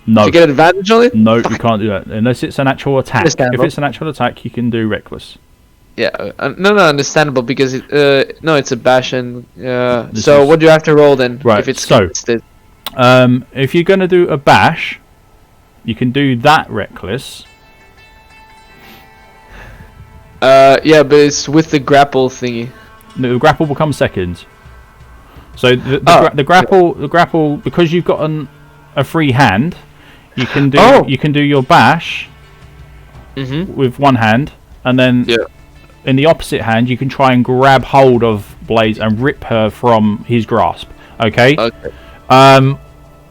Speaker 1: No.
Speaker 4: To get advantage on it?
Speaker 1: No, you can't do that. Unless it's an actual attack. If
Speaker 4: Understandable.
Speaker 1: it's an actual attack, you can do reckless.
Speaker 4: Yeah, no, understandable, because no, it's a bash, and
Speaker 1: This
Speaker 4: so
Speaker 1: is-
Speaker 4: what do you have to roll then?
Speaker 1: Right,
Speaker 4: If it's
Speaker 1: so-
Speaker 4: contested?
Speaker 1: If you're going to do a bash, you can do that reckless.
Speaker 4: Yeah, but it's with the grapple thingy.
Speaker 1: The grapple will come second. So the
Speaker 4: Oh,
Speaker 1: grapple, because you've got a free hand, you can do
Speaker 4: Oh.
Speaker 1: you can do your bash with one hand, and then
Speaker 4: Yeah.
Speaker 1: in the opposite hand you can try and grab hold of Blaze and rip her from his grasp. Okay.
Speaker 4: Okay.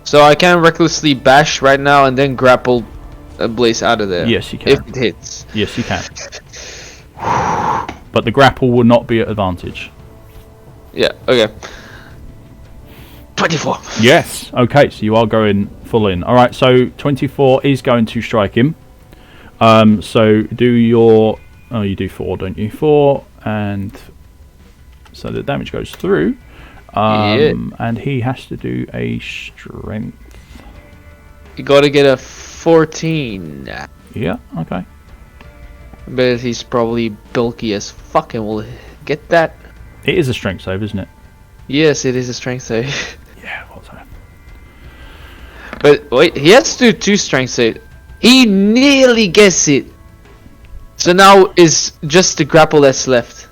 Speaker 4: So I can recklessly bash right now and then grapple Blaze out of there.
Speaker 1: Yes, you can.
Speaker 4: If it hits.
Speaker 1: Yes, you can. But the grapple will not be at advantage.
Speaker 4: Yeah. Okay. 24.
Speaker 1: Yes. Okay, so you are going full in. All right. So 24 is going to strike him. So do your. Oh, you do 4, don't you? 4, and so the damage goes through. And he has to do a strength.
Speaker 4: You gotta get a 14.
Speaker 1: Yeah. Okay.
Speaker 4: But he's probably bulky as fuck and will get that.
Speaker 1: It is a strength save, isn't it?
Speaker 4: Yes, it is a strength save.
Speaker 1: Yeah. What's that?
Speaker 4: But wait, he has to do 2 strength save. He nearly gets it. So now is just the grapple that's left.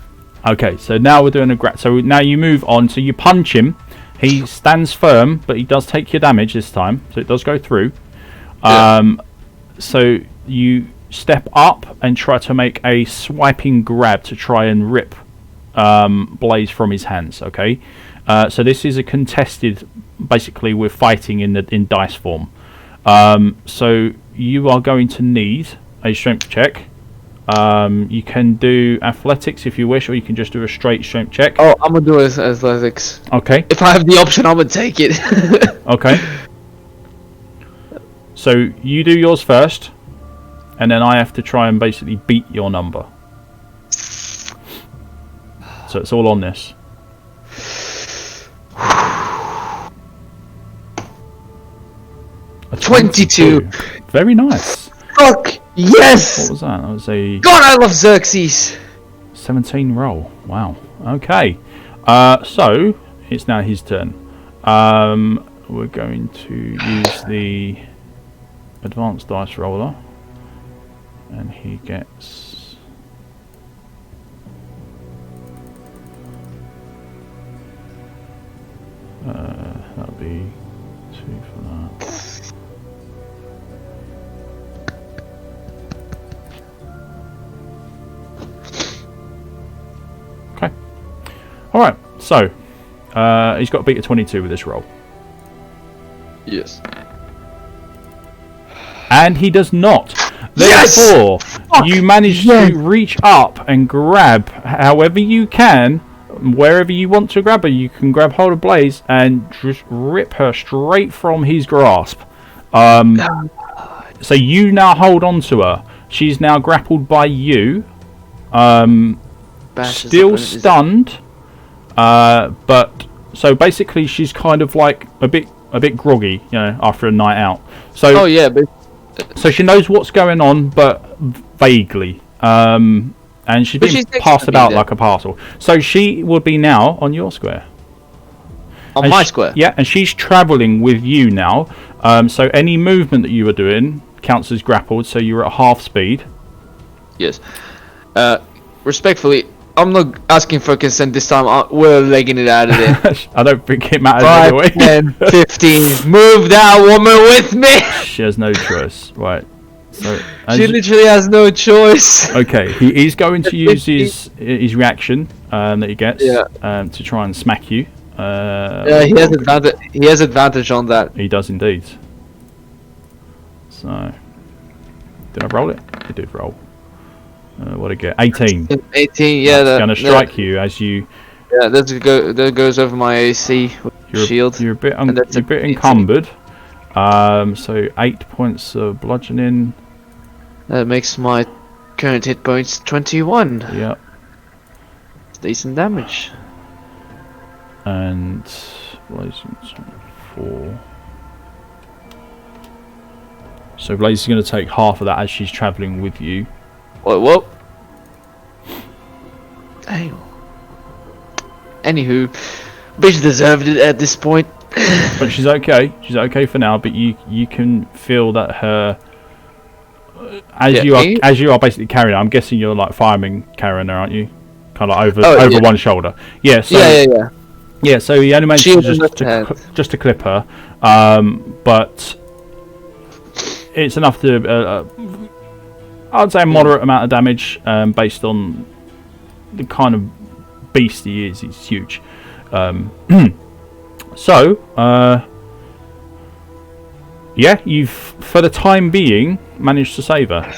Speaker 1: Okay, so now we're doing a so now you move on. So you punch him. He stands firm, but he does take your damage this time, so it does go through.
Speaker 4: Yeah.
Speaker 1: So you step up and try to make a swiping grab to try and rip Blaze from his hands. Okay, so this is a contested. Basically, we're fighting in dice form. So you are going to need a strength check. You can do athletics if you wish, or you can just do a straight strength check.
Speaker 4: Oh, I'm gonna do athletics.
Speaker 1: Okay.
Speaker 4: If I have the option, I'm gonna take it.
Speaker 1: Okay. So you do yours first, and then I have to try and basically beat your number. So it's all on this. A
Speaker 4: 22.
Speaker 1: Very nice.
Speaker 4: Fuck yes!
Speaker 1: What was that? That was a
Speaker 4: God, I love Xerxes.
Speaker 1: 17 roll. Wow. Okay. So it's now his turn. We're going to use the advanced dice roller, and he gets that'll be 2 for that. Okay. All right. So he's got to beat a 22 with this roll.
Speaker 4: Yes.
Speaker 1: And he does not.
Speaker 4: Yes!
Speaker 1: Therefore, you manage to reach up and grab, however you can, wherever you want to grab her, you can grab hold of Blaze and just rip her straight from his grasp. So you now hold on to her. She's now grappled by you. Still stunned. But so basically, she's kind of like a bit groggy, after a night out. So.
Speaker 4: Oh yeah, but.
Speaker 1: So she knows what's going on, but vaguely. And she's been passed about like a parcel. So she would be now on your square.
Speaker 4: On my square?
Speaker 1: Yeah, and she's travelling with you now. So any movement that you were doing counts as grappled, so you're at half speed.
Speaker 4: Yes. Respectfully, I'm not asking for consent this time. We're legging it out of there.
Speaker 1: I don't think it matters
Speaker 4: 5,
Speaker 1: anyway.
Speaker 4: 10, 15. Move that woman with me!
Speaker 1: She has no choice. Right. So,
Speaker 4: she literally has no choice.
Speaker 1: Okay, he is going to use his reaction that he gets to try and smack you.
Speaker 4: Yeah, he has advantage. He has advantage on that.
Speaker 1: He does indeed. So, did I roll it? I did roll. What did I get? 18.
Speaker 4: 18. Yeah,
Speaker 1: that's going to strike you as you.
Speaker 4: Yeah, that goes over my AC shield.
Speaker 1: You're a bit encumbered. So 8 points of bludgeoning.
Speaker 4: That makes my current hit points 21.
Speaker 1: Yep.
Speaker 4: It's decent damage.
Speaker 1: And Blazing 4. So Blaze is going to take half of that as she's travelling with you.
Speaker 4: What? Damn. Anywho, bitch deserved it at this point.
Speaker 1: But she's okay. She's okay for now. But you can feel that her as you are basically carrying her. I'm guessing you're like fireman carrying her, aren't you? Kind of over one shoulder. Yeah. So,
Speaker 4: yeah.
Speaker 1: Yeah. So he only managed just to clip her, but it's enough to I'd say a moderate amount of damage based on the kind of beast he is. He's huge. So, yeah, you've, for the time being, managed to save her.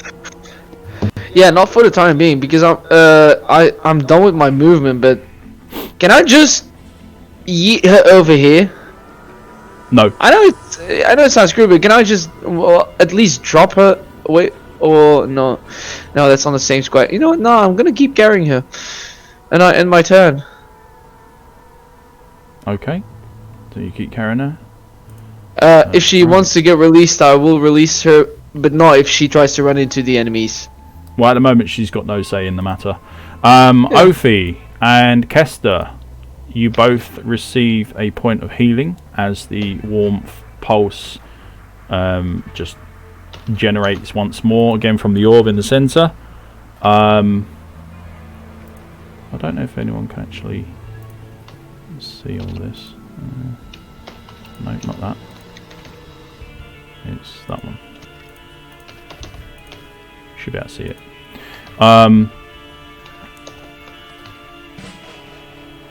Speaker 4: Yeah, not for the time being, because I'm done with my movement, but can I just yeet her over here?
Speaker 1: No.
Speaker 4: I know it sounds crude, but can I just at least drop her away? Or no, that's on the same square. You know what? No, I'm gonna keep carrying her, and I end my turn.
Speaker 1: Okay. So you keep carrying her.
Speaker 4: If she wants to get released, I will release her, but not if she tries to run into the enemies.
Speaker 1: Well, at the moment, she's got no say in the matter. Ophi and Kester, you both receive a point of healing as the warmth pulse just generates once more, again from the orb in the centre. I don't know if anyone can actually see all this. No, not that. It's that one. Should be able to see it.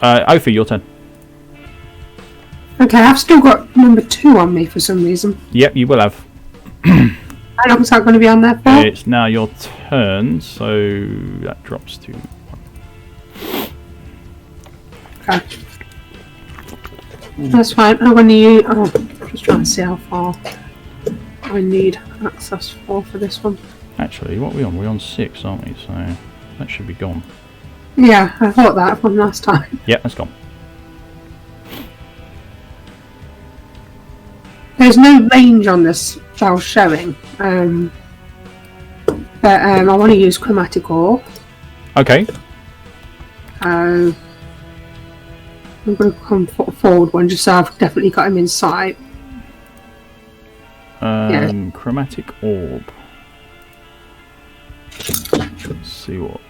Speaker 1: Ophi, your turn.
Speaker 5: Okay, I've still got number 2 on me for some reason.
Speaker 1: Yep, you will have.
Speaker 5: How long is that going to be on there for?
Speaker 1: It's now your turn, so that drops to 1.
Speaker 5: Okay. That's fine. I'm going to use. Just trying to see how far I need access for this one.
Speaker 1: Actually, what are we on? We're on 6, aren't we? So that should be gone.
Speaker 5: Yeah, I thought that from last time.
Speaker 1: Yeah, that's gone.
Speaker 5: There's no range on this file showing, but I want to use chromatic orb.
Speaker 1: Okay.
Speaker 5: I'm going to come forward one just so I've definitely got him in sight.
Speaker 1: Chromatic orb. Let's see what.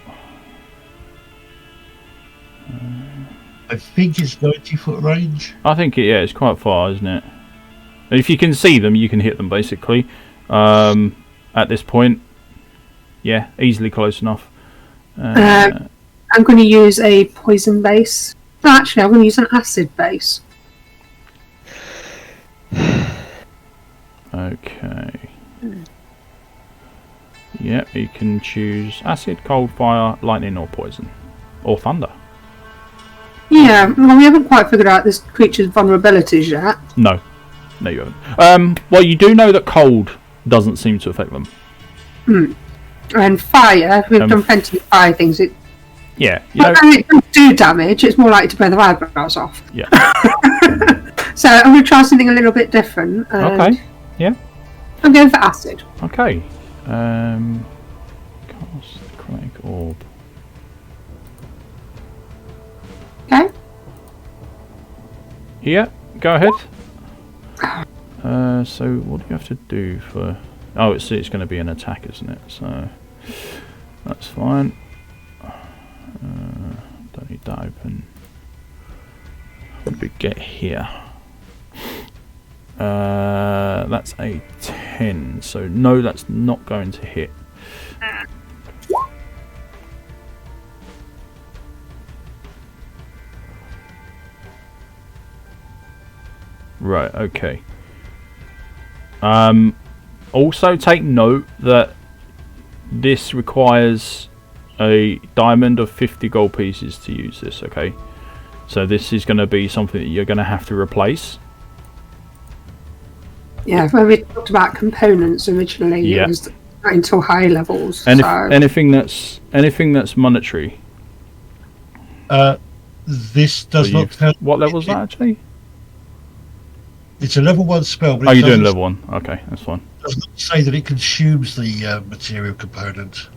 Speaker 3: I think it's 90-foot range.
Speaker 1: I think it's quite far, isn't it? If you can see them, you can hit them basically. At this point, yeah, easily close enough.
Speaker 5: I'm going to use a poison base. No, actually, I'm going to use an acid base.
Speaker 1: Okay. Yep, you can choose acid, cold, fire, lightning, or poison, or thunder.
Speaker 5: Yeah, well, we haven't quite figured out this creature's vulnerabilities yet.
Speaker 1: No, you haven't. Well, you do know that cold doesn't seem to affect them.
Speaker 5: And fire, we've done plenty of fire things. It doesn't do damage, it's more likely to burn the eyebrows off.
Speaker 1: Yeah.
Speaker 5: So I'm going to try something a little bit different.
Speaker 1: Okay. Yeah.
Speaker 5: I'm going for acid.
Speaker 1: Okay. Cast chromatic orb.
Speaker 5: Okay.
Speaker 1: Yeah. Go ahead. So what do you have to do for? Oh, it's going to be an attack, isn't it? So that's fine. Don't need that open. What did we get here? That's a 10. So no, that's not going to hit. Right. Okay. Also take note that this requires a diamond of 50 gold pieces to use this, okay? So this is going to be something that you're going to have to replace.
Speaker 5: Yeah, when we talked about components originally, it was until high levels.
Speaker 1: And
Speaker 5: so.
Speaker 1: anything that's monetary.
Speaker 3: This does not tell.
Speaker 1: What level is that actually?
Speaker 3: It's a level 1 spell. But
Speaker 1: you're doing level 1. Okay, that's fine.
Speaker 3: It does not say that it consumes the material component.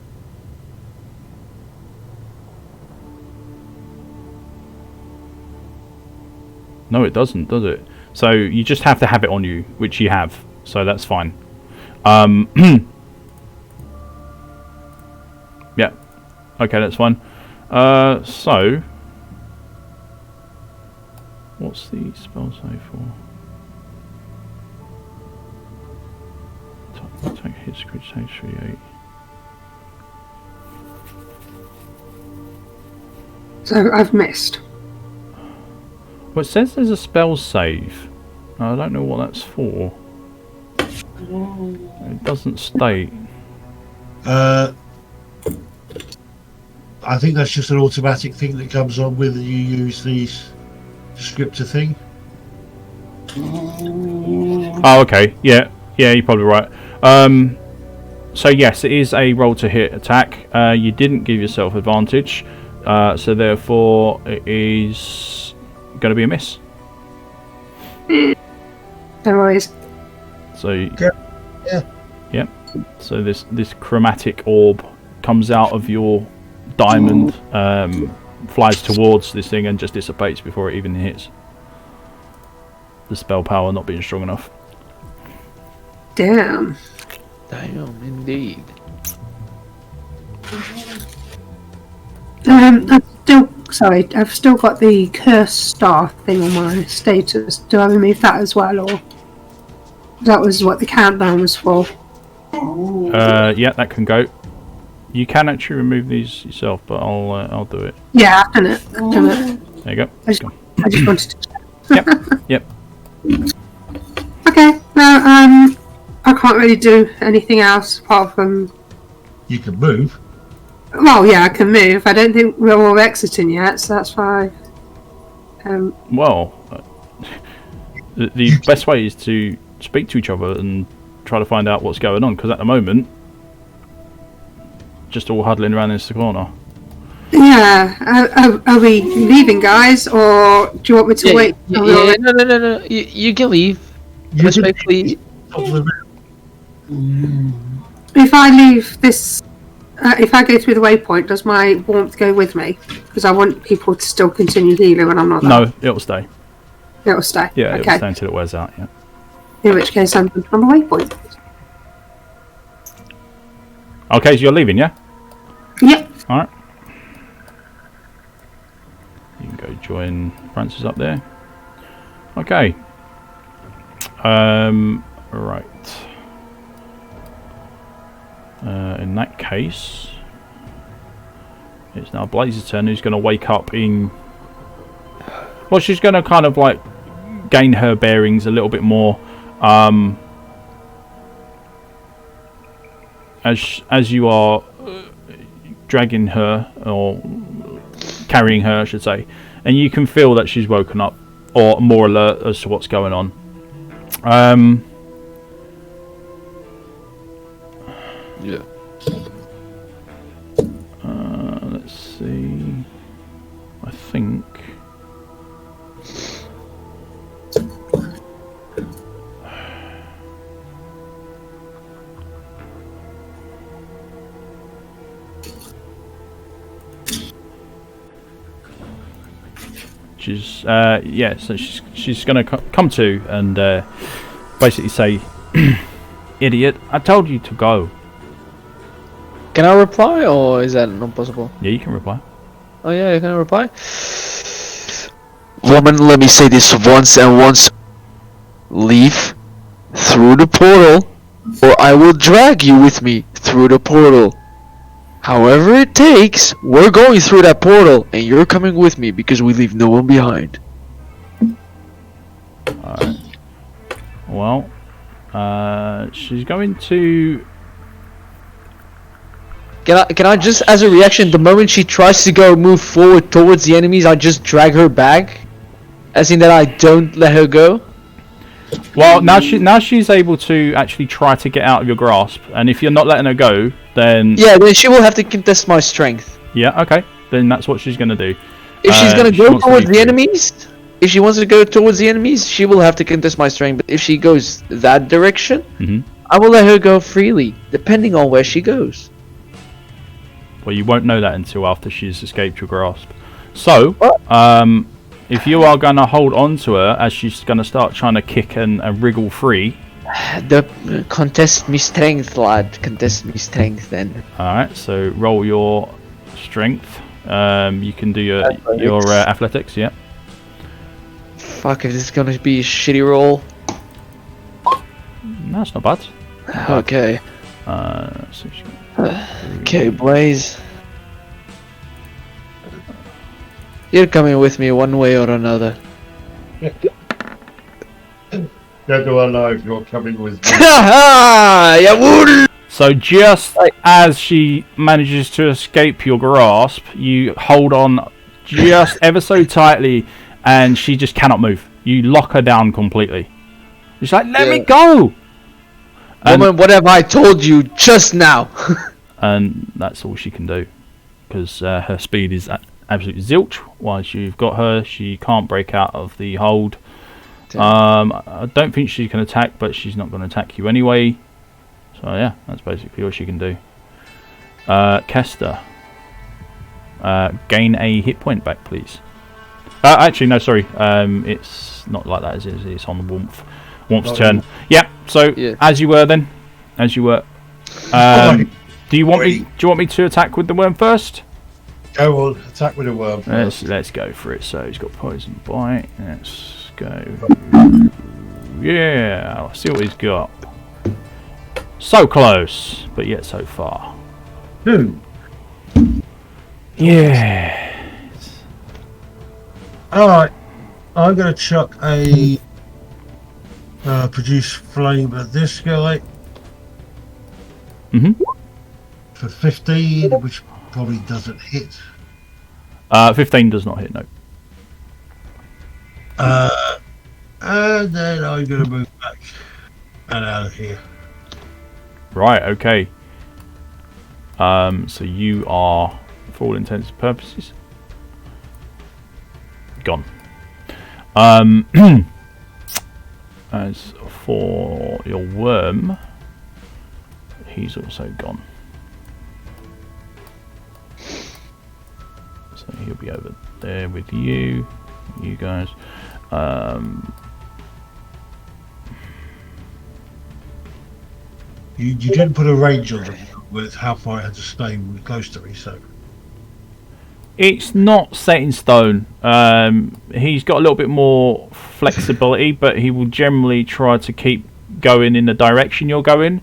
Speaker 1: No, it doesn't, does it? So you just have to have it on you, which you have. So that's fine. Yeah. Okay, that's fine. So what's the spell save for? Attack hits creature takes 3/8.
Speaker 5: So I've missed.
Speaker 1: Well, it says there's a spell save. I don't know what that's for. It doesn't state.
Speaker 3: I think that's just an automatic thing that comes on with you use the descriptor thing.
Speaker 1: Oh, okay. Yeah, you're probably right. So yes, it is a roll to hit attack. You didn't give yourself advantage, so therefore it is going to be a miss.
Speaker 5: No worries.
Speaker 1: So
Speaker 3: Yeah.
Speaker 1: Yep. So this chromatic orb comes out of your diamond, flies towards this thing and just dissipates before it even hits. The spell power not being strong enough.
Speaker 5: Damn.
Speaker 4: Damn, indeed.
Speaker 5: I've still got the cursed star thing on my status. Do I remove that as well, or that was what the countdown was for?
Speaker 1: Yeah, that can go. You can actually remove these yourself, but I'll do it.
Speaker 5: Yeah, I've done it.
Speaker 1: There you go.
Speaker 5: I just wanted to check.
Speaker 1: Yep.
Speaker 5: Okay. Now, I can't really do anything else apart from.
Speaker 3: You can move.
Speaker 5: Well, yeah, I can move. I don't think we're all exiting yet, so that's fine.
Speaker 1: Well, the best way is to speak to each other and try to find out what's going on, because at the moment, just all huddling around in this corner.
Speaker 5: Yeah. Are we leaving, guys, or do you want me to wait?
Speaker 4: No. You can leave. Respectfully.
Speaker 5: If I leave this, if I go through the waypoint, does my warmth go with me? Because I want people to still continue healing when I'm not there.
Speaker 1: No, it'll stay.
Speaker 5: It'll stay.
Speaker 1: Yeah,
Speaker 5: okay.
Speaker 1: It'll stay until it wears out. Yeah.
Speaker 5: In which case, I'm on the waypoint.
Speaker 1: Okay, so you're leaving, yeah?
Speaker 5: Yep.
Speaker 1: All right. You can go join Francis up there. Okay. Right. In that case, it's now Blaze's turn, who's going to wake up in. Well, she's going to kind of like gain her bearings a little bit more. As you are dragging her, or carrying her, I should say, and you can feel that she's woken up or more alert as to what's going on.
Speaker 4: Yeah.
Speaker 1: Let's see. I think. She's yeah, so she's gonna come to and basically say, "Idiot! I told you to go."
Speaker 4: Can I reply, or is that not possible?
Speaker 1: Yeah, you can reply.
Speaker 4: Oh yeah, can I reply?
Speaker 6: Woman, let me say this once and once. Leave through the portal, or I will drag you with me through the portal. However it takes, we're going through that portal, and you're coming with me because we leave no one behind.
Speaker 1: Alright. Well, she's going to.
Speaker 4: Can I just, as a reaction, the moment she tries to move forward towards the enemies, I just drag her back, as in that I don't let her go?
Speaker 1: Well, now she's able to actually try to get out of your grasp, and if you're not letting her go, then
Speaker 4: Yeah, then she will have to contest my strength.
Speaker 1: yeah, okay, then that's what she's gonna do.
Speaker 4: If she's gonna
Speaker 1: she
Speaker 4: go
Speaker 1: wants to
Speaker 4: towards
Speaker 1: leave
Speaker 4: the
Speaker 1: you.
Speaker 4: enemies, if she wants to go towards the enemies, she will have to contest my strength. But if she goes that direction,
Speaker 1: Mhm.
Speaker 4: I will let her go freely, depending on where she goes.
Speaker 1: Well, you won't know that until after she's escaped your grasp. So,
Speaker 4: What?
Speaker 1: if you are gonna hold on to her as she's gonna start trying to kick and wriggle free,
Speaker 4: Contest me strength, lad. Contest me strength, then.
Speaker 1: all right. So roll your strength. You can do your athletics. Yeah.
Speaker 4: Fuck, if this is gonna be a shitty roll.
Speaker 1: No, that's not bad.
Speaker 4: Okay.
Speaker 1: So she's gonna-
Speaker 4: Okay, Blaze. You're coming with me one way or another.
Speaker 3: Dead or alive, you're coming with me.
Speaker 4: Yeah, wool!
Speaker 1: So just
Speaker 4: Right.
Speaker 1: as she manages to escape your grasp, you hold on just ever so tightly, and she just cannot move. You lock her down completely. She's like, "Let me
Speaker 4: Yeah.
Speaker 1: go!" And,
Speaker 4: Woman, what have I told you just now?
Speaker 1: and that's all she can do, because her speed is absolute zilch. Once you've got her, she can't break out of the hold. I don't think she can attack, but she's not going to attack you anyway. So yeah, that's basically all she can do. Kester, gain a hit point back, please. Actually, no, sorry. It's not like that. It's on the warmth's turn. Yeah. So
Speaker 4: Yeah.
Speaker 1: as you were then, as you were. Do you want me? Do you want me to attack with the worm first?
Speaker 3: Go on, attack with a worm first.
Speaker 1: Let's go for it. So he's got poison bite. Let's go. Yeah, I'll see what he's got. So close, but yet so far. Yeah.
Speaker 3: Alright, I'm going to chuck a produce flame at this guy
Speaker 1: Mhm.
Speaker 3: for 15, which probably doesn't hit.
Speaker 1: 15 does not hit. No.
Speaker 3: And then I'm going to move back and out of here.
Speaker 1: Right. Okay. So you are, for all intents and purposes, gone. As for your worm, he's also gone. So he'll be over there with you guys.
Speaker 3: You didn't put a range on it with how far it had to stay close to me, so.
Speaker 1: It's not set in stone. He's got a little bit more flexibility, but he will generally try to keep going in the direction you're going.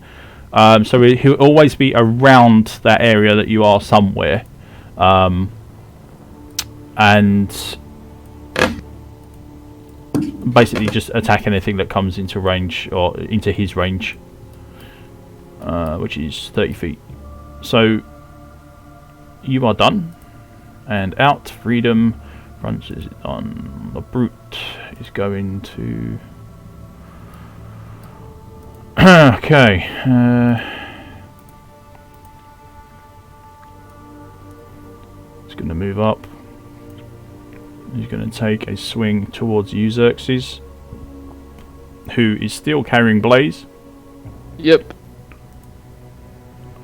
Speaker 1: So he'll always be around that area that you are somewhere. And basically just attack anything that comes into range, or into his range, which is 30 feet. So you are done. And out, freedom, Fronts is on. The brute is going to. Okay. It's going to move up. He's going to take a swing towards you, Xerxes, who is still carrying Blaze.
Speaker 4: Yep.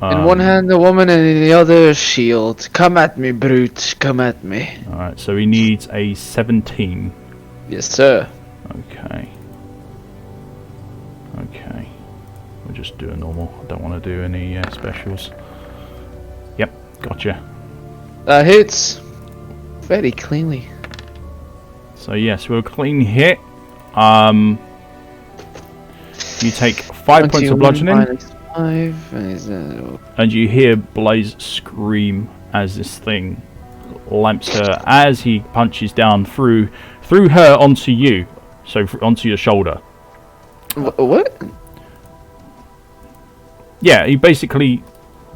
Speaker 4: In one hand the woman and in the other a shield. Come at me, brute. Come at me.
Speaker 1: Alright, so he needs a 17.
Speaker 4: Yes, sir.
Speaker 1: Okay. Okay. We'll just do a normal. I don't want to do any specials. Yep, gotcha.
Speaker 4: That hits very cleanly.
Speaker 1: So yes, we're a clean hit. You take 5 points of bludgeoning.
Speaker 4: 5
Speaker 1: And you hear Blaze scream as this thing lamps her as he punches down through her onto you, so onto your shoulder.
Speaker 4: What?
Speaker 1: Yeah, he basically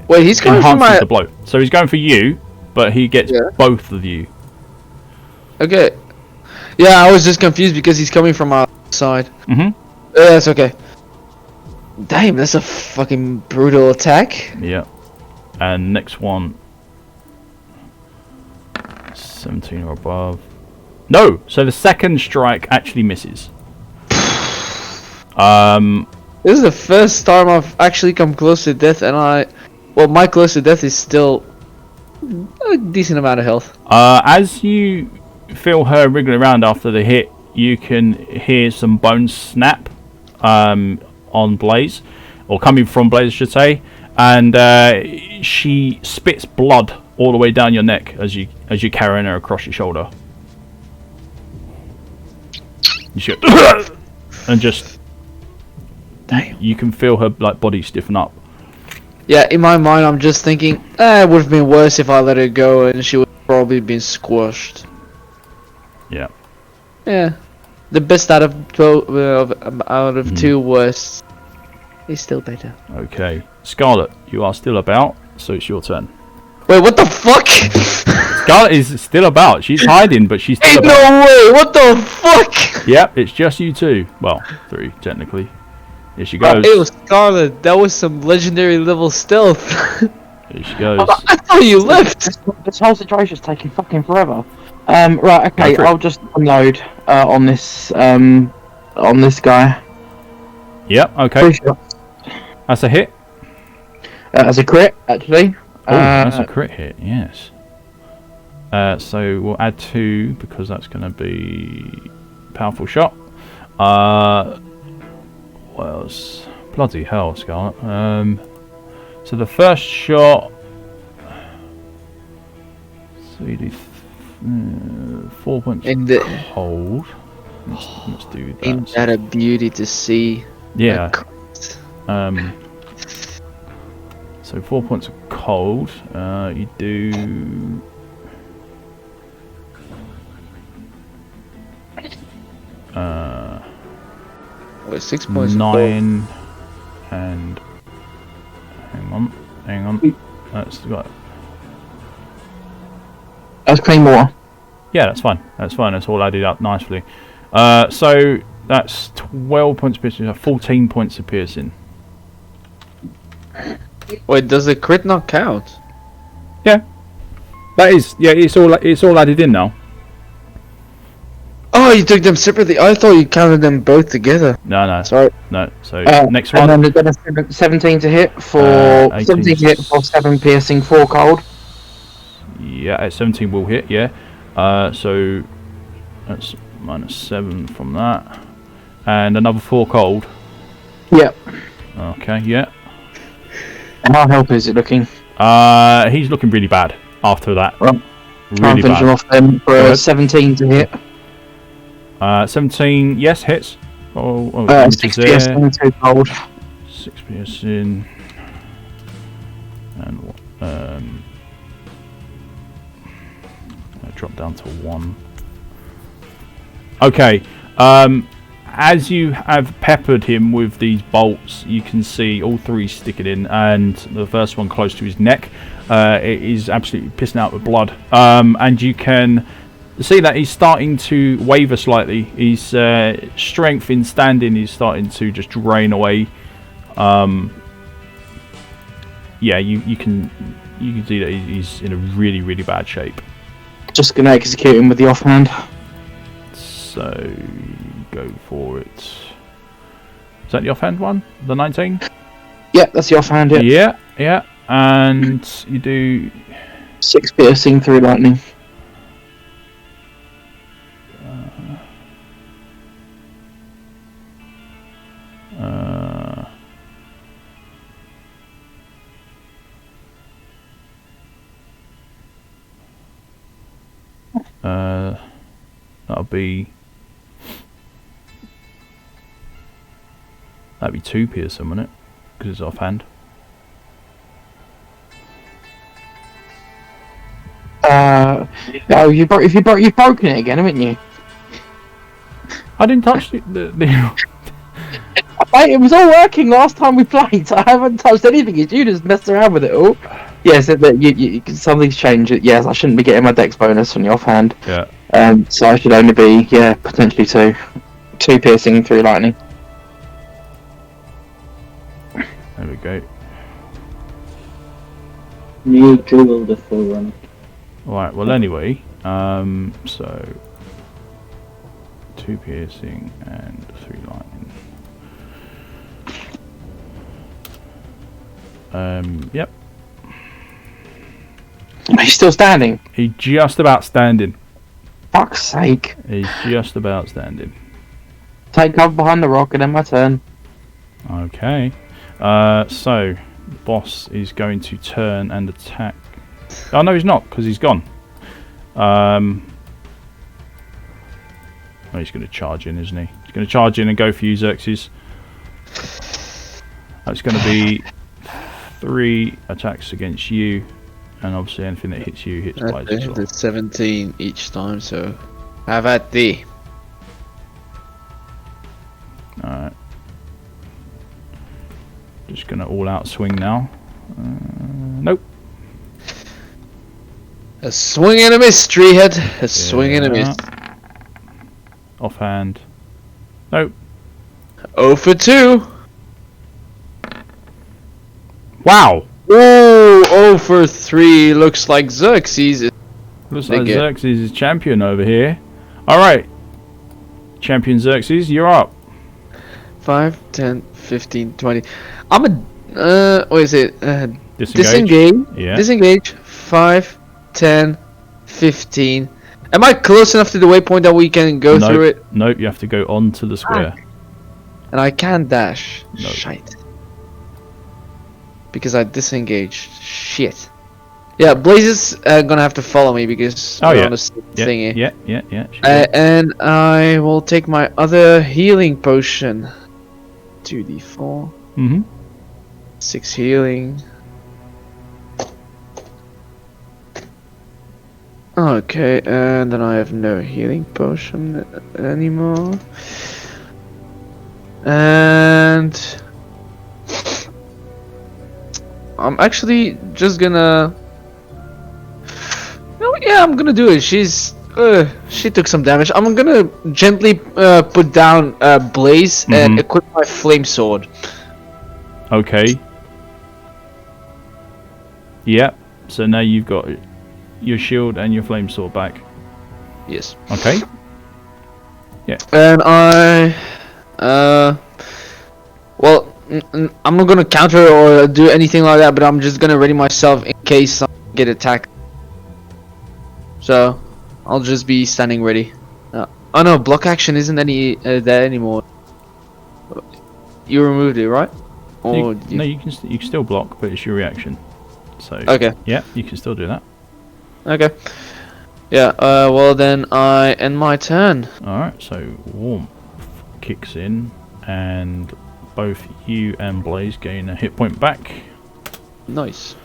Speaker 4: Wait, he's going for
Speaker 1: enhances
Speaker 4: my.
Speaker 1: the blow. So he's going for you, but he gets both of you.
Speaker 4: Okay. Yeah, I was just confused because he's coming from our side.
Speaker 1: Mhm.
Speaker 4: That's okay. Damn, that's a fucking brutal attack.
Speaker 1: Yeah. And next one, 17 or above. No, so the second strike actually misses.
Speaker 4: This is the first time I've actually come close to death, and my close to death is still a decent amount of health.
Speaker 1: As you feel her wriggling around after the hit, you can hear some bones snap on Blaze, or coming from Blaze, I should say, and she spits blood all the way down your neck as you're carrying her across your shoulder. You should, and just you can feel her body stiffen up.
Speaker 4: Yeah, in my mind, I'm just thinking, it would have been worse if I let her go, and she would have probably been squashed.
Speaker 1: Yeah.
Speaker 4: Yeah, the best out of 2 worst is still better.
Speaker 1: Okay, Scarlet, you are still about, so it's your turn.
Speaker 4: Wait, what the fuck?
Speaker 1: Scarlet is still about. She's hiding, but she's still
Speaker 4: Ain't
Speaker 1: about.
Speaker 4: no way! What the fuck?
Speaker 1: Yep, it's just you two. Well, 3 technically. Here she goes.
Speaker 4: It was Scarlet. That was some legendary level stealth.
Speaker 1: Here she goes.
Speaker 4: I thought you left.
Speaker 2: This whole situation's taking fucking forever. Right, okay, I'll just unload on this guy.
Speaker 1: Yep, okay.
Speaker 2: 3 shots.
Speaker 1: That's a hit.
Speaker 2: As a crit, actually.
Speaker 1: Oh, that's a crit hit, yes. So we'll add 2 because that's going to be powerful shot. What else? Bloody hell, Scarlet. So the first shot. So you do 4 points cold. Let's do that.
Speaker 4: Ain't that a beauty to see?
Speaker 1: Yeah. So 4 points of cold. You do.
Speaker 4: Wait, 6 points.
Speaker 1: 9 and hang on. That's got.
Speaker 2: That's clean water.
Speaker 1: Yeah, that's fine. That's fine. That's all added up nicely. So that's 12 points of piercing. 14 points of piercing.
Speaker 4: Wait, does the crit not count?
Speaker 1: Yeah, that is. Yeah, it's all added in now.
Speaker 4: Oh, you took them separately. I thought you counted them both together.
Speaker 1: No.
Speaker 4: Sorry.
Speaker 1: No. So next
Speaker 2: and
Speaker 1: one.
Speaker 2: then there's a 17 to hit for 17 to hit for 7 piercing, 4 cold.
Speaker 1: Yeah, at 17 will hit. Yeah. So that's -7 from that, and another 4 cold.
Speaker 2: Yep.
Speaker 1: Okay. Yeah.
Speaker 2: And how health is it looking?
Speaker 1: He's looking really bad after that.
Speaker 2: Well,
Speaker 1: really
Speaker 2: finish him
Speaker 1: bad.
Speaker 2: off then for a 17 to hit.
Speaker 1: 17, yes, hits.
Speaker 2: 6 piercing, 2 cold.
Speaker 1: 6 piercing, and drop down to 1. Okay. As you have peppered him with these bolts, you can see all 3 sticking in, and the first one close to his neck, it is absolutely pissing out with blood. And you can see that he's starting to waver slightly. His strength in standing is starting to just drain away. Yeah, you can see that he's in a really, really bad shape.
Speaker 2: Just gonna execute him with the offhand.
Speaker 1: So go for it. Is that the offhand one? The 19?
Speaker 2: Yeah, that's the offhand. Yeah.
Speaker 1: Yeah. And you do
Speaker 2: 6 piercing, 3 lightning.
Speaker 1: That'd be 2 piercing, wouldn't it? Because it's offhand.
Speaker 2: Oh, you've broken it again, haven't you?
Speaker 1: I didn't touch the
Speaker 2: Mate, it was all working last time we played. I haven't touched anything. You just messed around with it all. Yes, something's changed. Yes, I shouldn't be getting my dex bonus on the offhand.
Speaker 1: Yeah.
Speaker 2: So I should only be potentially 2 piercing, 3 lightning.
Speaker 1: There we go.
Speaker 7: You dribble the full run.
Speaker 1: Right, well anyway, so 2 piercing and 3 lightning. Yep.
Speaker 2: He's still standing.
Speaker 1: He's just about standing.
Speaker 2: Fuck's sake.
Speaker 1: He's just about standing.
Speaker 2: Take cover behind the rock and then my turn.
Speaker 1: Okay. So the boss is going to turn and attack. Oh no, he's not, because he's gone. Oh, he's going to charge in, isn't he? He's going to charge in and go for you, Xerxes. That's going to be 3 attacks against you, and obviously anything that hits you hits Blaze as well.
Speaker 4: It's 17 each time, so have at thee.
Speaker 1: Alright. Just going to all-out swing now. Nope.
Speaker 4: A swing and a miss, Treehead. A swing and a miss.
Speaker 1: Offhand. Nope.
Speaker 4: 0 for 2.
Speaker 1: Wow!
Speaker 4: Ooh, 0 for 3. Looks like Xerxes is...
Speaker 1: Looks like Xerxes is champion over here. Alright. Champion Xerxes, you're up.
Speaker 4: 5, 10, 15, 20. I'm a... what is it?
Speaker 1: Disengage. Yeah.
Speaker 4: Disengage. 5, 10, 15. Am I close enough to the waypoint that we can go through it?
Speaker 1: Nope, you have to go onto the square.
Speaker 4: And I can't dash.
Speaker 1: Nope.
Speaker 4: Shite. Because I disengaged. Shit. Yeah, Blaze is gonna have to follow me because we're on the thingy.
Speaker 1: Yeah.
Speaker 4: And I will take my other healing potion. 2d4. 6 healing. Okay, and then I have no healing potion anymore. And I'm actually just gonna... No, yeah, I'm gonna do it. She took some damage. I'm gonna gently put down Blaze and equip my flame sword.
Speaker 1: Okay. Yep. So now you've got your shield and your flame sword back.
Speaker 4: Yes.
Speaker 1: Okay. Yeah.
Speaker 4: And I, well, I'm not gonna counter or do anything like that, but I'm just gonna ready myself in case I get attacked. So, I'll just be standing ready. Oh no, block action isn't there anymore. You removed it, right? Or
Speaker 1: no, you can still block, but it's your reaction. So
Speaker 4: okay.
Speaker 1: Yeah, you can still do that.
Speaker 4: Okay. Yeah. Well then, I end my turn.
Speaker 1: All right. So warmth kicks in, and both you and Blaze gain a hit point back.
Speaker 4: Nice.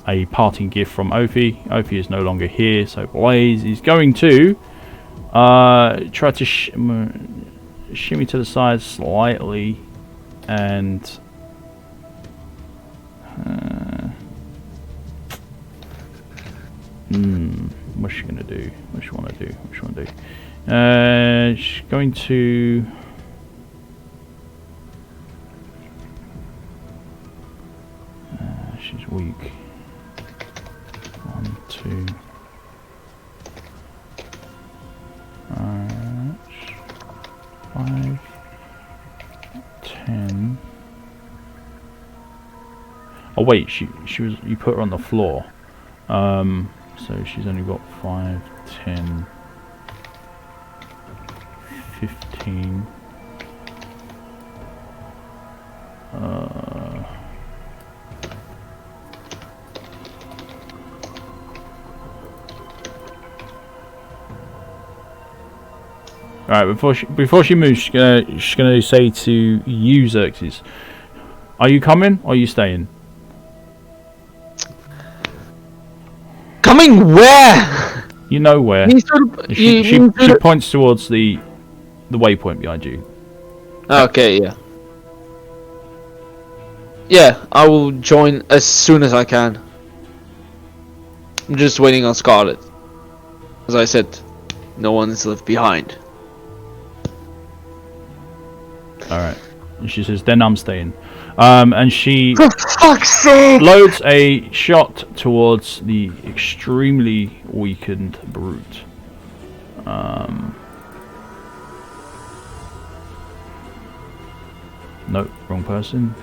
Speaker 1: A parting gift from Ophi. Ophi is no longer here, so Blaze is going to try to shimmy to the side slightly, and What's she gonna do? What she wanna do? What she wanna do? She's going to. She's weak. 1, 2. 5, 10. Oh wait, she was. You put her on the floor. So she's only got 5, 10, 15. Alright, before she moves, she's gonna say to you, Xerxes, are you coming or are you staying?
Speaker 6: Coming where?
Speaker 1: You know where. She points towards the waypoint behind you.
Speaker 6: Okay, yeah. Yeah, I will join as soon as I can. I'm just waiting on Scarlet. As I said, no one is left behind.
Speaker 1: Alright. And she says, then I'm staying. And she
Speaker 6: For fuck's sake!
Speaker 1: loads a shot towards the extremely weakened brute. Nope, wrong person.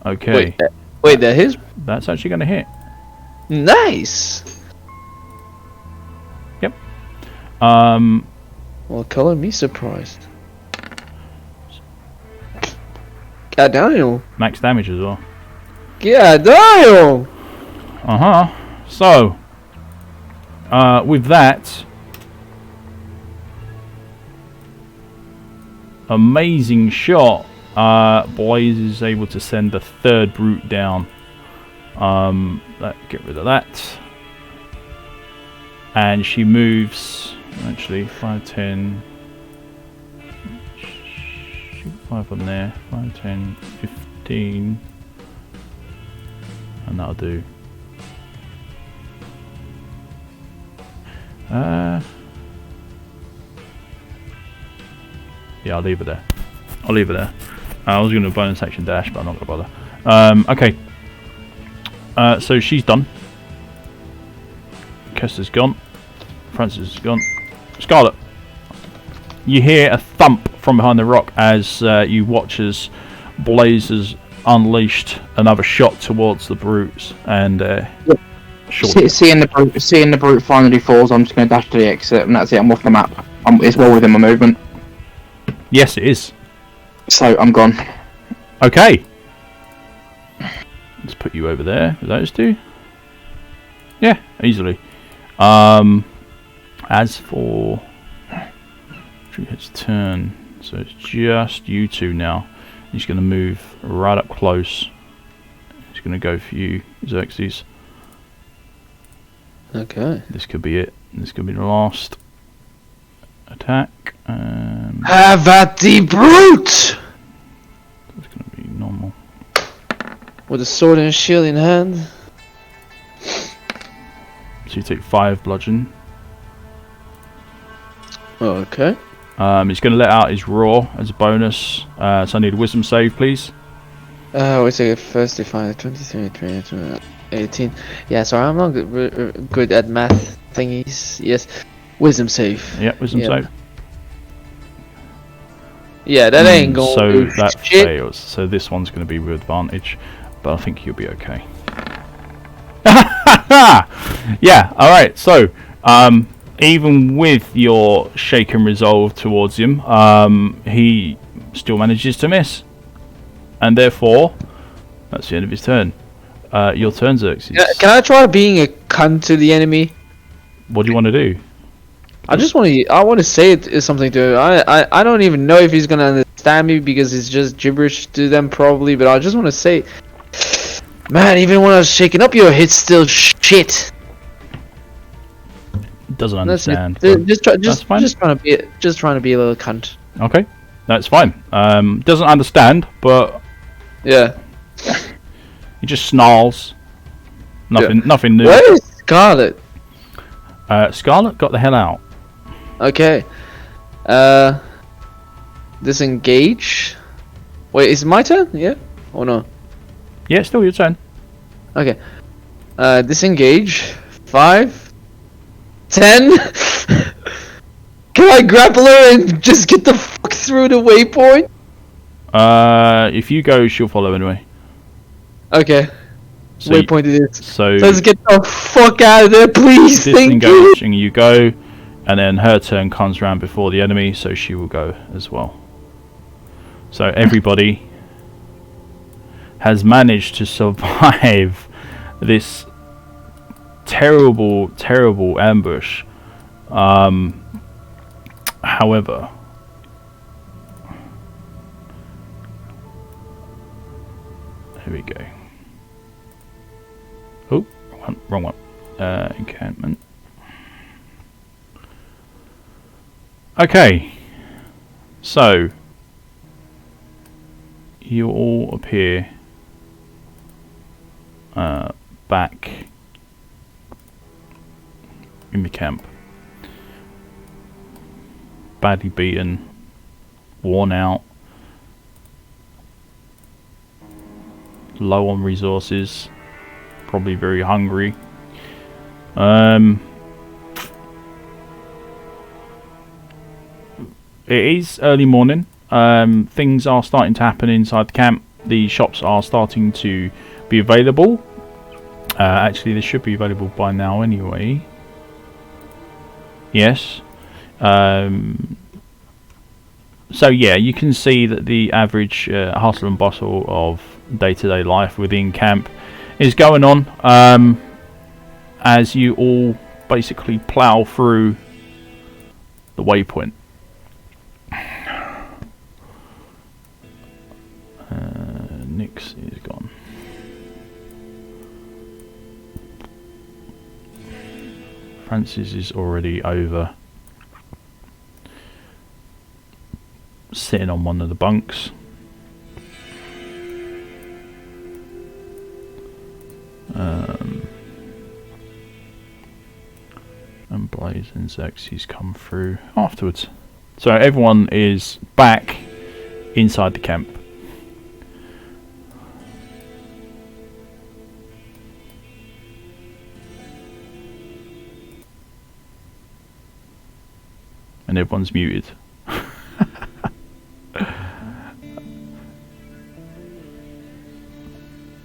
Speaker 1: Okay.
Speaker 6: Wait, that his?
Speaker 1: That's actually going to hit.
Speaker 6: Nice!
Speaker 1: Yep.
Speaker 6: Well, color me surprised. God damn.
Speaker 1: Max damage as well.
Speaker 6: God damn!
Speaker 1: So, with that, amazing shot. Blaze is able to send the third brute down. Get rid of that. And she moves, actually, 5, 10. Shoot 5 on there. 5, 10, 15. And that'll do. Yeah, I'll leave it there. I'll leave it there. I was going to bonus action dash, but I'm not going to bother. Okay. So she's done. Kester's gone. Francis is gone. Scarlet. You hear a thump from behind the rock as you watch as Blaze has unleashed another shot towards the brutes, and
Speaker 2: seeing the brute finally falls, I'm just going to dash to the exit, and that's it. I'm off the map. It's well within my movement.
Speaker 1: Yes, it is.
Speaker 2: So I'm gone.
Speaker 1: Okay. Let's put you over there with those two. Yeah, easily. As for its turn, so it's just you two now. He's going to move right up close. He's going to go for you, Xerxes.
Speaker 6: Okay.
Speaker 1: This could be it. This could be the last attack.
Speaker 6: Have at the brute!
Speaker 1: It's going to be normal.
Speaker 6: With a sword and shield in hand.
Speaker 1: So you take 5 bludgeon.
Speaker 6: Okay.
Speaker 1: He's going to let out his roar as a bonus. So I need a wisdom save, please.
Speaker 6: Wait a second. First define 23, 22, 18. Yeah, sorry, I'm not good at math thingies. Yes. Wisdom save.
Speaker 1: Yep, wisdom save.
Speaker 6: Yeah, that ain't going
Speaker 1: so
Speaker 6: to
Speaker 1: that
Speaker 6: shit.
Speaker 1: fails. So this one's going to be with advantage, but I think you'll be okay. Yeah. All right. So, even with your shaken resolve towards him, he still manages to miss, and therefore, that's the end of his turn. Your turn, Xerxes.
Speaker 6: Yeah, can I try being a cunt to the enemy?
Speaker 1: What do you want to do?
Speaker 6: I want to say something to him. I don't even know if he's gonna understand me because it's just gibberish to them probably. But I just want to say, man, even when I was shaking up your hit, still shit.
Speaker 1: Doesn't understand.
Speaker 4: Just
Speaker 1: That's fine.
Speaker 4: trying to be a little cunt.
Speaker 1: Okay, that's fine. Doesn't understand, but
Speaker 4: Yeah.
Speaker 1: he just snarls. Nothing new.
Speaker 4: Where is Scarlet?
Speaker 1: Scarlet got the hell out.
Speaker 4: Okay. Disengage. Wait, is it my turn? Yeah? Or no?
Speaker 1: Yeah, still your turn.
Speaker 4: Okay. Disengage. 5. 10. Can I grapple her and just get the fuck through the waypoint?
Speaker 1: If you go, she'll follow anyway.
Speaker 4: Okay.
Speaker 1: So
Speaker 4: Waypoint it is.
Speaker 1: So
Speaker 4: Let's get the fuck out of there, please. Thank you.
Speaker 1: disengaging, you go, and then her turn comes round before the enemy, so she will go as well. So everybody has managed to survive this terrible, terrible ambush. However, here we go. Oh, wrong one. Encampment. Okay. So, you all appear back in the camp. Badly beaten, worn out, low on resources, probably very hungry. It is early morning. Things are starting to happen inside the camp. The shops are starting to be available. Actually, they should be available by now anyway. Yes. So yeah, you can see that the average hustle and bustle of day-to-day life within camp is going on as you all basically plough through the waypoint. Nix is gone. Francis is already over, sitting on one of the bunks. And Blaze and Xerxes come through afterwards. So everyone is back inside the camp. And everyone's muted.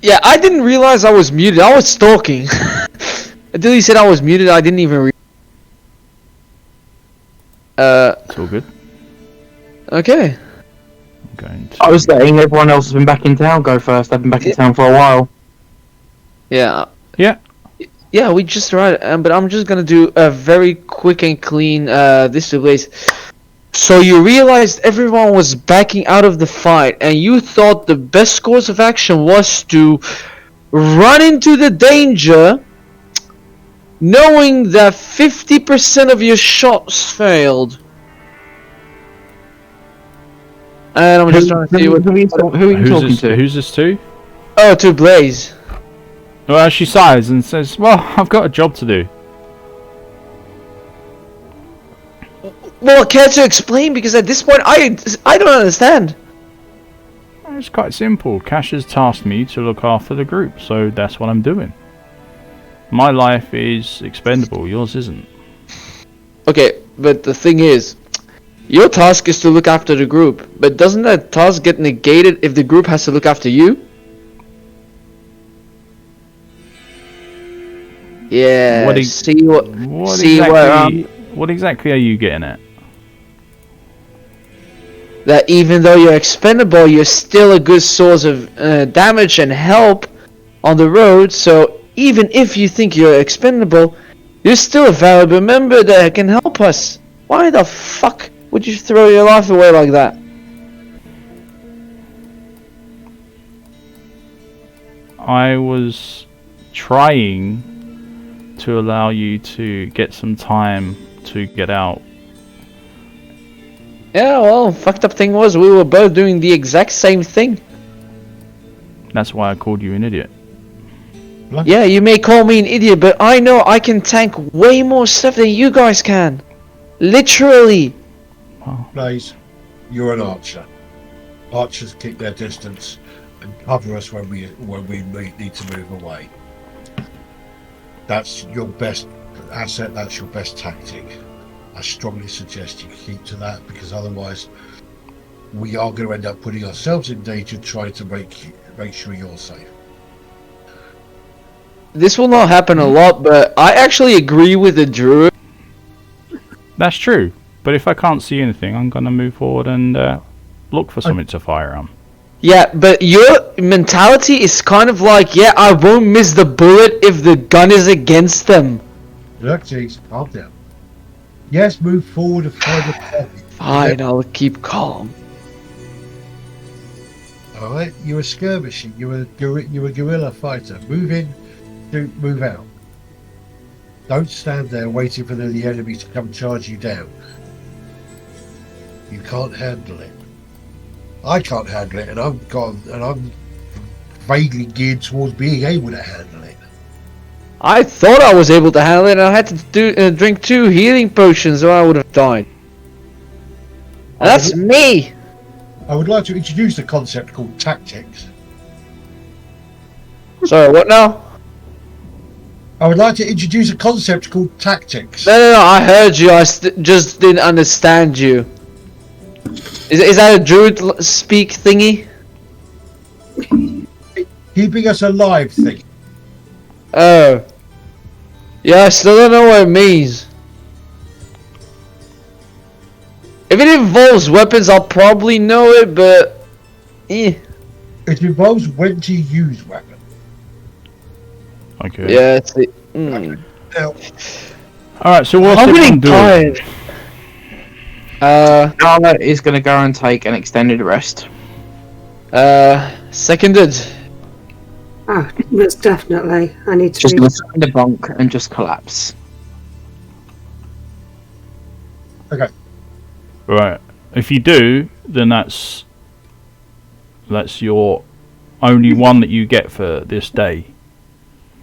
Speaker 4: Yeah, I didn't realize I was muted. I was stalking. Until he said I was muted, I didn't even
Speaker 1: It's all good.
Speaker 4: Okay.
Speaker 1: I'm going to...
Speaker 2: I was letting everyone else who's been back in town go first. I've been back in town for a while.
Speaker 4: Yeah.
Speaker 1: Yeah.
Speaker 4: Yeah, we just arrived, but I'm just gonna do a very quick and clean this place. So you realized everyone was backing out of the fight, and you thought the best course of action was to run into the danger, knowing that 50% of your shots failed. And I'm just trying to see what.
Speaker 2: Who are you talking to?
Speaker 1: Who's this to?
Speaker 4: Oh, to Blaze.
Speaker 1: Well, she sighs and says, "Well, I've got a job to do."
Speaker 4: Well, care to explain? Because at this point, I don't understand.
Speaker 1: It's quite simple. Cash has tasked me to look after the group, so that's what I'm doing. My life is expendable, yours isn't.
Speaker 4: Okay, but the thing is, your task is to look after the group, but doesn't that task get negated if the group has to look after you? Yeah.
Speaker 1: What exactly are you getting at?
Speaker 4: That even though you're expendable, you're still a good source of damage and help on the road. So even if you think you're expendable, you're still a valuable member that can help us. Why the fuck would you throw your life away like that?
Speaker 1: I was trying to allow you to get some time to get out.
Speaker 6: Yeah, well, fucked up thing was we were both doing the exact same thing.
Speaker 1: That's why I called you an idiot.
Speaker 6: Yeah, you may call me an idiot, but I know I can tank way more stuff than you guys can. Literally.
Speaker 3: Blaze, you're an archer. Archers keep their distance and cover us when we need to move away. That's your best asset. That's your best tactic. I strongly suggest you keep to that, because otherwise we are going to end up putting ourselves in danger trying to make sure you're safe.
Speaker 6: This will not happen a lot, but I actually agree with the druid.
Speaker 1: That's true. But if I can't see anything, I'm going to move forward and look for something to fire on.
Speaker 6: Yeah, but your mentality is kind of like, yeah, I won't miss the bullet if the gun is against them.
Speaker 3: Look, geez, calm down. Yes, move forward and find the target.
Speaker 6: Fine, I'll keep calm.
Speaker 3: Alright, you're a skirmisher, you're a guerrilla fighter. Move in, move out. Don't stand there waiting for the enemy to come charge you down. You can't handle it. I can't handle it, and I'm vaguely geared towards being able to handle it.
Speaker 6: I thought I was able to handle it, and I had to drink 2 healing potions or I would have died. And that's me!
Speaker 3: I would like to introduce a concept called tactics.
Speaker 6: Sorry, what now?
Speaker 3: I would like to introduce a concept called tactics.
Speaker 6: No, I heard you, I just didn't understand you. Is that a druid speak thingy?
Speaker 3: Keeping us alive thing.
Speaker 6: Oh. Yeah, I still don't know what it means. If it involves weapons, I'll probably know it, but... eh.
Speaker 3: It involves when to use weapon.
Speaker 1: Okay.
Speaker 6: Yeah, it's the... mm.
Speaker 3: Now,
Speaker 1: Alright, so what's
Speaker 6: I'm
Speaker 1: everyone
Speaker 6: getting
Speaker 1: doing?
Speaker 6: tired.
Speaker 2: Darla is going to go and take an extended rest.
Speaker 6: Seconded.
Speaker 5: Oh, most definitely. I need to
Speaker 2: Just
Speaker 5: be...
Speaker 2: going to find a bunk and just collapse.
Speaker 3: okay.
Speaker 1: Right. If you do, then that's your only one that you get for this day.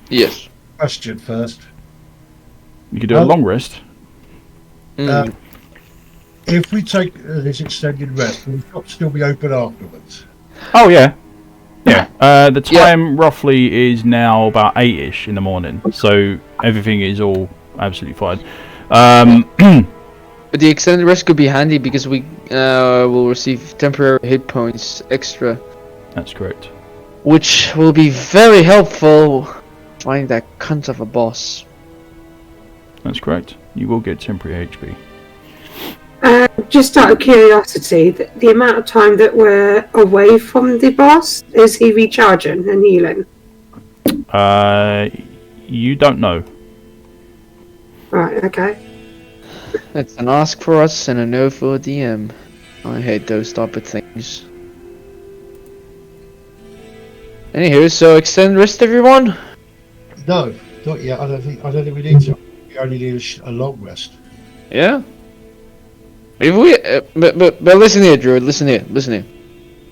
Speaker 6: Yes.
Speaker 3: Question first.
Speaker 1: You could do a long rest.
Speaker 6: Mm.
Speaker 3: If we take this extended rest, will the shop still be open afterwards?
Speaker 1: Oh yeah. Yeah. The time roughly is now about 8ish in the morning, so everything is all absolutely fine.
Speaker 6: But the extended rest could be handy because we will receive temporary hit points extra,
Speaker 1: That's correct.
Speaker 6: which will be very helpful finding that cunt of a boss.
Speaker 1: That's correct. You will get temporary HP.
Speaker 5: Just out of curiosity, the amount of time that we're away from the boss, is he recharging and healing?
Speaker 1: You don't know.
Speaker 5: Right, okay.
Speaker 6: That's an ask for us and a no for a DM. I hate those type of things. Anywho, so extend rest, everyone.
Speaker 3: No, not yet. I don't think we need to. We only need a long rest.
Speaker 6: Yeah. If we, but listen here, Druid. Listen here.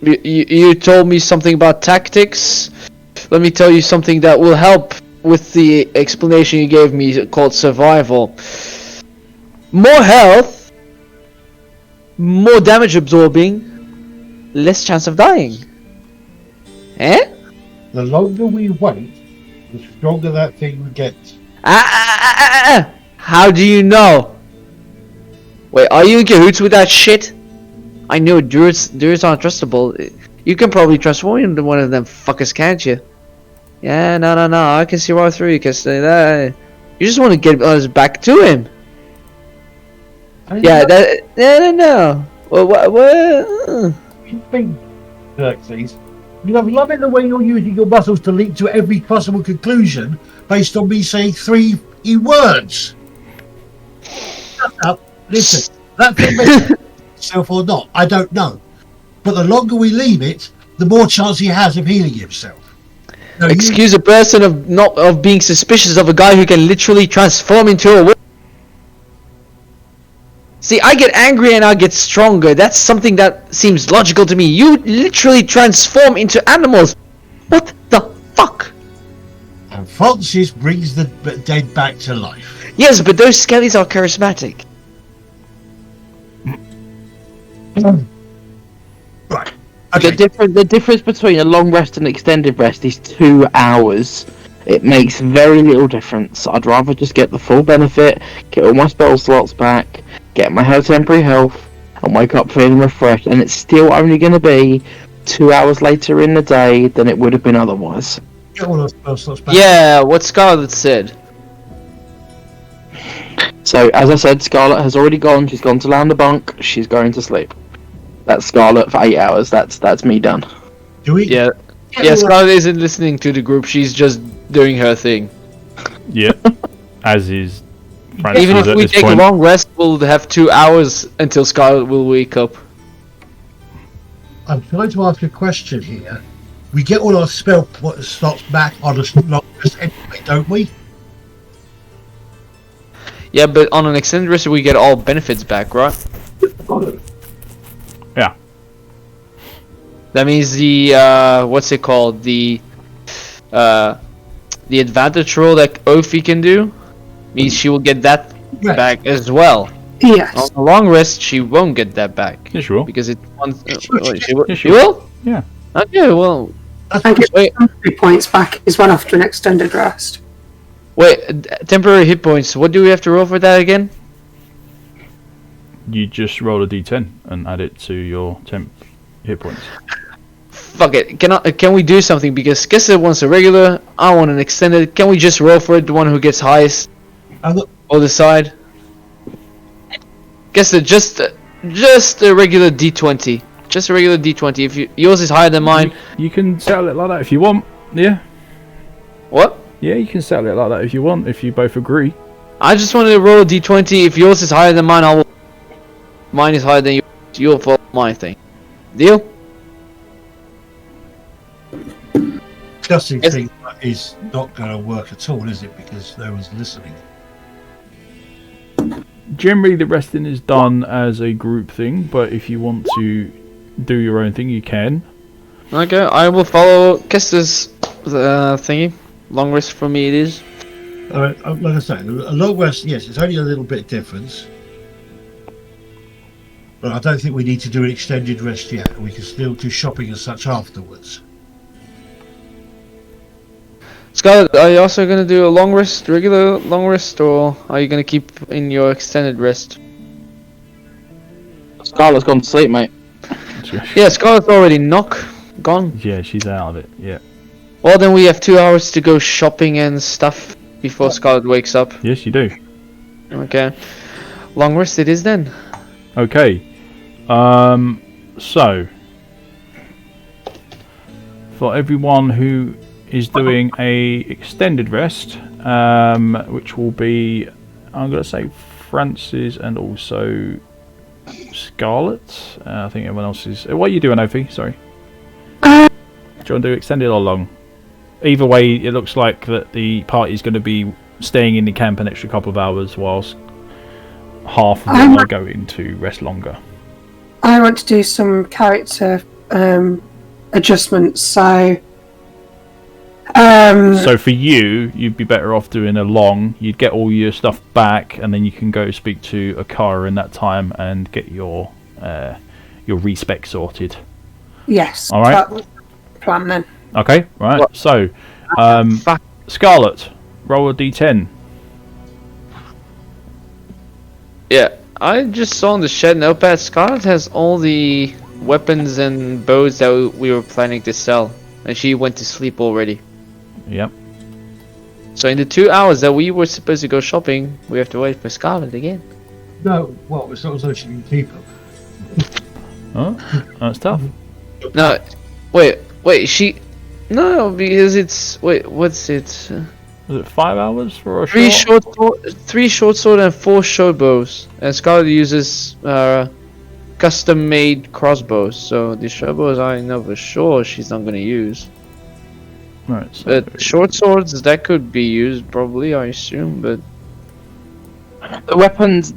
Speaker 6: You told me something about tactics. Let me tell you something that will help with the explanation you gave me called survival. More health, more damage absorbing, less chance of dying. Eh?
Speaker 3: The longer we wait, the stronger that thing gets.
Speaker 6: How do you know? Wait, are you in cahoots with that shit? I knew druids aren't trustable. You can probably trust one of them fuckers, can't you? Yeah, no, I can see right through you, cause you just want to get us back to him. Yeah, no. Well, what?
Speaker 3: You think, Xerxes? I'm loving the way you're using your muscles to leap to every possible conclusion based on me saying 3 words. Shut up. Listen, that thing may itself or not, I don't know. But the longer we leave it, the more chance he has of healing himself. No,
Speaker 4: Excuse a person of being suspicious of a guy who can literally transform into a wolf. See, I get angry and I get stronger. That's something that seems logical to me. You literally transform into animals. What the fuck?
Speaker 3: And Francis brings the dead back to life.
Speaker 4: Yes, but those skellies are charismatic.
Speaker 3: Right. Okay.
Speaker 2: The difference between a long rest and extended rest is 2 hours. It makes very little difference. I'd rather just get the full benefit, get all my spell slots back, get my temporary health, and wake up feeling refreshed. And it's still only going to be 2 hours later in the day than it would have been otherwise.
Speaker 3: Get all those spell slots back.
Speaker 4: Yeah, what Scarlet said.
Speaker 2: So, as I said, Scarlet has already gone. She's gone to land the bunk. She's going to sleep. That's Scarlet for 8 hours. That's me done.
Speaker 3: Do we?
Speaker 4: Yeah.
Speaker 3: Get
Speaker 4: Yeah,
Speaker 3: all
Speaker 4: Scarlet isn't listening to the group. She's just doing her thing.
Speaker 1: Yeah. As is Francis
Speaker 4: Even if
Speaker 1: at
Speaker 4: we
Speaker 1: this
Speaker 4: take
Speaker 1: point.
Speaker 4: a long rest, we'll have 2 hours until Scarlet will wake up.
Speaker 3: I'm trying to ask a question here. We get all our spell slots back on a long rest anyway, don't we?
Speaker 4: Yeah, but on an extended rest, we get all benefits back, right?
Speaker 1: Yeah.
Speaker 4: That means the what's it called? The advantage roll that Ophi can do means she will get that
Speaker 3: Right.
Speaker 4: back as well.
Speaker 5: Yes.
Speaker 4: On the long rest, she won't get that back
Speaker 1: Yeah, sure.
Speaker 4: because it's one.
Speaker 3: Sure,
Speaker 4: She will.
Speaker 1: Yeah,
Speaker 4: She
Speaker 1: sure.
Speaker 4: will.
Speaker 1: Yeah.
Speaker 4: Okay. Well,
Speaker 5: I get
Speaker 4: wait.
Speaker 5: 3 points back as well after an extended rest.
Speaker 4: Wait. Temporary hit points. What do we have to roll for that again?
Speaker 1: You just roll a d10 and add it to your temp hit points.
Speaker 4: Fuck it. Can we do something? Because Kessa wants a regular. I want an extended. Can we just roll for it? The one who gets highest. Or decide. Kessa, just a regular D20. Just a regular D20. If yours is higher than mine.
Speaker 1: You can settle it like that if you want. Yeah.
Speaker 4: What?
Speaker 1: Yeah, you can settle it like that if you want, if you both agree.
Speaker 4: I just wanted to roll a D20. If yours is higher than mine, I will. Mine is higher than yours. You'll follow my thing. Deal?
Speaker 3: Discussing
Speaker 4: Yes.
Speaker 3: things is not going to work at all, is it? Because no one's listening.
Speaker 1: Generally, the resting is done as a group thing, but if you want to do your own thing, you can.
Speaker 4: Okay, I will follow Kessa's thingy. Long rest for me it is.
Speaker 3: Like I say, a long rest, yes, it's only a little bit difference. But I don't think we need to do an extended rest yet. We can still do shopping and such afterwards.
Speaker 4: Scarlet, are you also gonna do a long rest, regular long rest, or are you gonna keep in your extended rest?
Speaker 2: Scarlet's gone to sleep, mate.
Speaker 4: Yeah, Scarlet's already gone.
Speaker 1: Yeah, she's out of it. Yeah.
Speaker 4: Well, then we have 2 hours to go shopping and stuff before Scarlet wakes up.
Speaker 1: Yes, you do.
Speaker 4: Okay. Long rest it is then.
Speaker 1: Okay. So for everyone who is doing a extended rest, which will be, I'm gonna say Francis and also Scarlet. I think everyone else is. What are you doing, Ophi? Sorry. Do you want to do extended or long? Either way, it looks like that the party is going to be staying in the camp an extra couple of hours, whilst half of them are going to rest longer.
Speaker 5: I want to do some character adjustments, so
Speaker 1: So for you, you'd be better off doing a long. You'd get all your stuff back, and then you can go speak to Akara in that time and get your respec sorted.
Speaker 5: yes.
Speaker 1: All right.
Speaker 5: That was the plan then.
Speaker 1: Okay, right.
Speaker 4: What?
Speaker 1: So,
Speaker 4: Fuck.
Speaker 1: Scarlet, roll a d10.
Speaker 4: Yeah, I just saw in the shed notepad Scarlet has all the weapons and bows that we were planning to sell, and she went to sleep already.
Speaker 1: Yep.
Speaker 4: So in the 2 hours that we were supposed to go shopping, we have to wait for Scarlet again.
Speaker 3: No, well, it's not as though she can keep them.
Speaker 1: Oh, that's tough.
Speaker 4: No, wait, she... No, because it's... Wait, what's it?
Speaker 1: Was it 5 hours for a
Speaker 4: Three
Speaker 1: short?
Speaker 4: three short sword and 4 short bows. And Scarlet uses custom-made crossbows. So the short bows I know for sure she's not gonna use.
Speaker 1: Right. So
Speaker 4: Short swords that could be used probably, I assume, but
Speaker 2: The weapons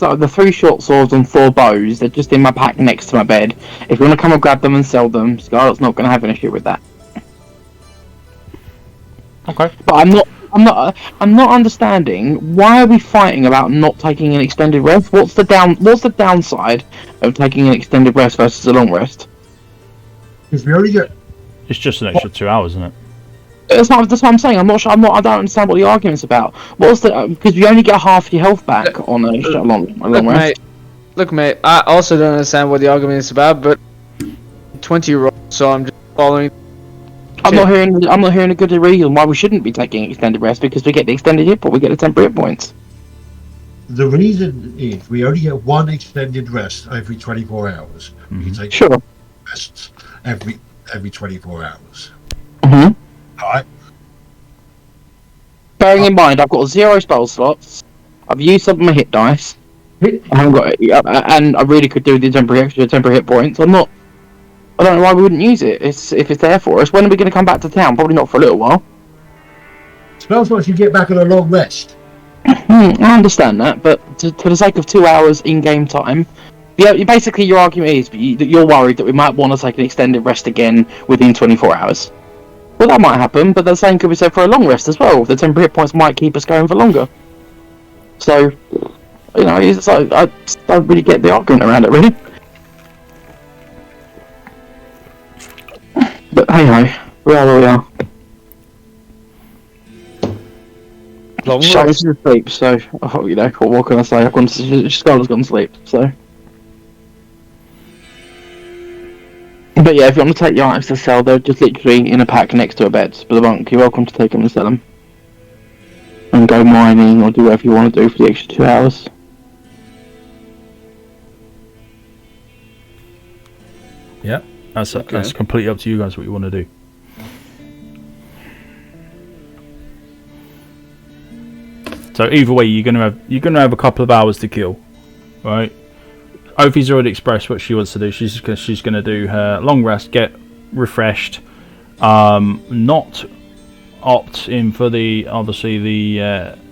Speaker 2: are the 3 short swords and 4 bows. They're just in my pack next to my bed. If you want to come and grab them and sell them, Scarlet's not going to have an issue with that.
Speaker 1: okay.
Speaker 2: But I'm not understanding why are we fighting about not taking an extended rest? What's the downside of taking an extended rest versus a long rest?
Speaker 3: Because we only get
Speaker 1: It's just an extra 2 hours, isn't it?
Speaker 2: That's what I'm saying. I'm not sure. I don't understand what the argument's about. What's the because you only get half your health back on a long rest.
Speaker 4: Look, mate. I also don't understand what the argument is about, but 20 rolls, so I'm just following.
Speaker 2: I'm not hearing a good reason why we shouldn't be taking extended rest because we get the extended hit point, we get the temporary hit points.
Speaker 3: the reason is we only get 1 extended rest every 24 hours. We can take
Speaker 2: Sure.
Speaker 3: rests every 24 hours.
Speaker 2: Mm-hmm.
Speaker 3: All right.
Speaker 2: Bearing in mind, I've got 0 spell slots. I've used some of my hit dice. I haven't got it, and I really could do the temporary hit points. I don't know why we wouldn't use it. If it's there for us. When are we going to come back to town? Probably not for a little while.
Speaker 3: Spell slots you get back on a long rest.
Speaker 2: I understand that, but to the sake of 2 hours in-game time, basically your argument is that you're worried that we might want to take an extended rest again within 24 hours. Well, that might happen, but the same could be said for a long rest as well. The temporary hit points might keep us going for longer. So, it's like, I just don't really get the argument around it, really. But hey-ho, we are where we are. Shadow's asleep, so, what can I say? Scarlet's gone to sleep, so. But yeah, if you want to take your items to sell, they're just literally in a pack next to a bed. But the monk, you're welcome to take them and sell them. And go mining or do whatever you want to do for the extra 2 hours.
Speaker 1: Yeah, that's completely up to you guys what you want to do. So either way, you're gonna have a couple of hours to kill, right? Ophi's already expressed what she wants to do. She's gonna do her long rest, get refreshed, not opt in for the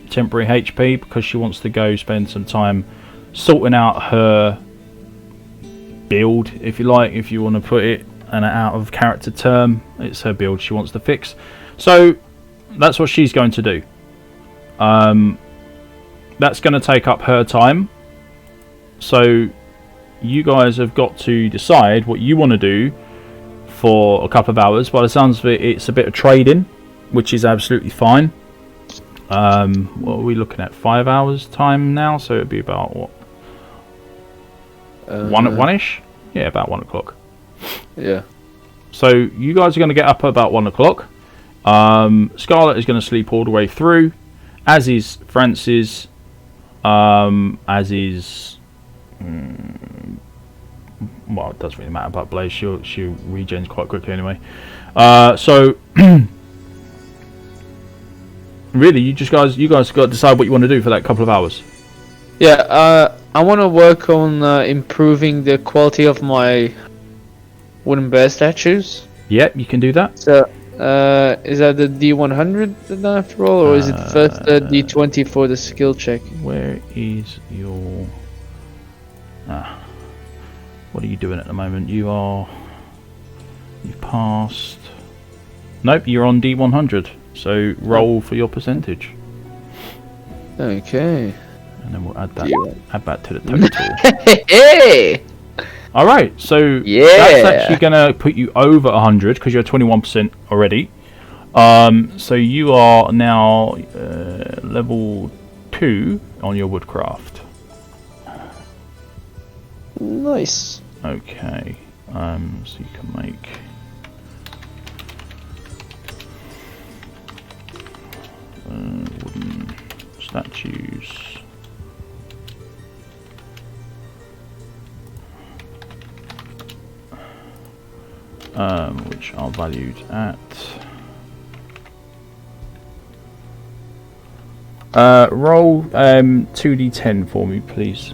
Speaker 1: temporary HP because she wants to go spend some time sorting out her build, if you like, if you want to put it an out of character term. It's her build she wants to fix, so that's what she's going to do. That's going to take up her time, so you guys have got to decide what you want to do for a couple of hours. By the sounds of it, it's a bit of trading, which is absolutely fine. What are we looking at? 5 hours time now, so it'd be about what? One-ish? Yeah, about 1 o'clock.
Speaker 4: Yeah.
Speaker 1: So you guys are going to get up at about 1 o'clock. Scarlet is going to sleep all the way through, as is Francis, as is... well, it doesn't really matter about Blaze. She regens quite quickly anyway. So really, you guys got to decide what you want to do for that couple of hours.
Speaker 4: Yeah, I want to work on improving the quality of my wooden bear statues.
Speaker 1: Yep, you can do that.
Speaker 4: So, is that the D100 that I have to roll, or is it first the D20 for the skill check?
Speaker 1: Where is your... what are you doing at the moment? You've passed... Nope, you're on D100. So roll for your percentage.
Speaker 4: Okay.
Speaker 1: And then we'll add that to the total.
Speaker 4: Hey!
Speaker 1: Alright, so that's actually going to put you over 100 because you're 21% already. So you are now level 2 on your woodcraft.
Speaker 4: Nice.
Speaker 1: Okay, so you can make... wooden statues. Which are valued at... roll 2d10 for me, please.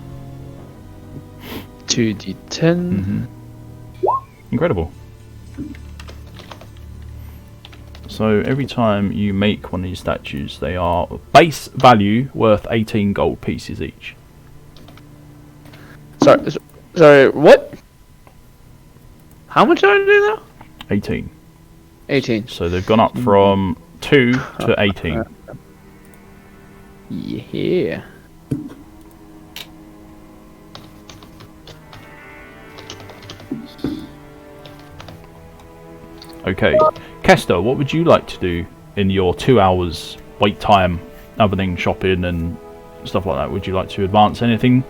Speaker 4: 2d10.
Speaker 1: Mm-hmm. Incredible. So every time you make one of these statues, they are base value worth 18 gold pieces each.
Speaker 4: Sorry, what? How much are they now?
Speaker 1: 18.
Speaker 4: 18.
Speaker 1: So they've gone up from 2 to 18.
Speaker 4: Yeah.
Speaker 1: Okay, Kester, what would you like to do in your 2 hours wait time, other than shopping and stuff like that? Would you like to advance anything?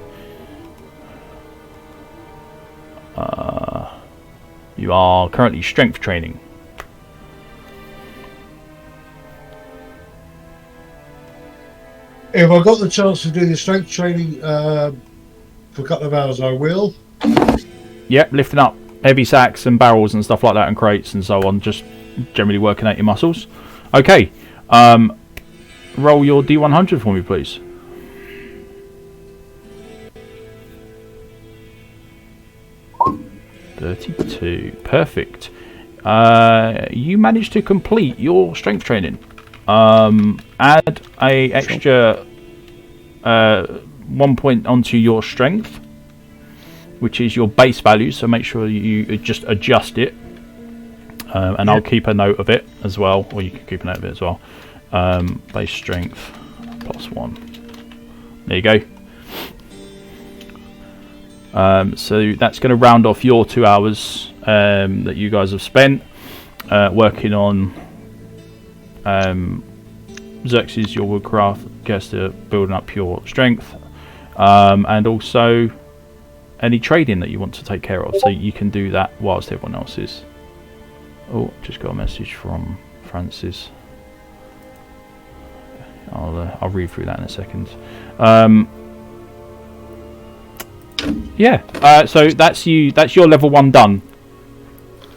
Speaker 1: You are currently strength training.
Speaker 3: If I got the chance to do the strength training for a couple of hours, I will.
Speaker 1: Yep, lifting up heavy sacks and barrels and stuff like that and crates and so on, just generally working out your muscles. Okay, roll your D100 for me, please. 32, perfect. You managed to complete your strength training. Add a extra 1 point onto your strength, which is your base value, so make sure you just adjust it, and I'll keep a note of it as well, or you can keep a note of it as well. Base strength +1. There you go. So that's going to round off your 2 hours that you guys have spent working on Xerxes, your woodcraft, Kester, building up your strength, and also any trading that you want to take care of, so you can do that whilst everyone else is. Oh, just got a message from Francis. I'll read through that in a second. Yeah, so that's your level 1 done.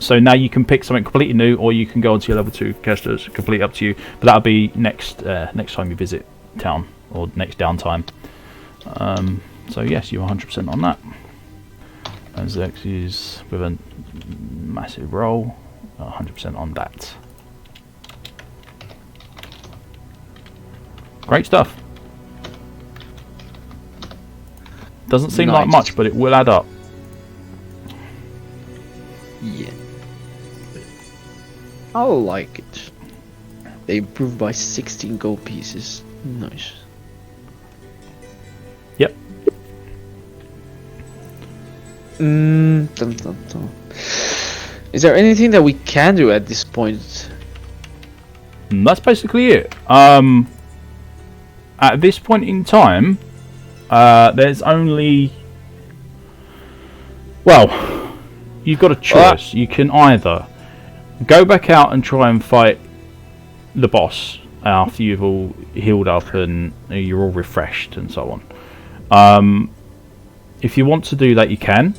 Speaker 1: So now you can pick something completely new, or you can go on to your level 2. Kester, it's completely up to you, but that'll be next time you visit town, or next downtime. So yes, you're 100% on that. And Xerxes with a massive roll, 100% on that. Great stuff. Doesn't seem like much, but it will add up.
Speaker 4: Yeah. I like it. They improved by 16 gold pieces. Nice.
Speaker 1: Yep.
Speaker 4: Dun, dun, dun. Is there anything that we can do at this point?
Speaker 1: And that's basically it. At this point in time, there's only... Well, you've got a choice. You can either go back out and try and fight the boss after you've all healed up and you're all refreshed and so on. If you want to do that, you can.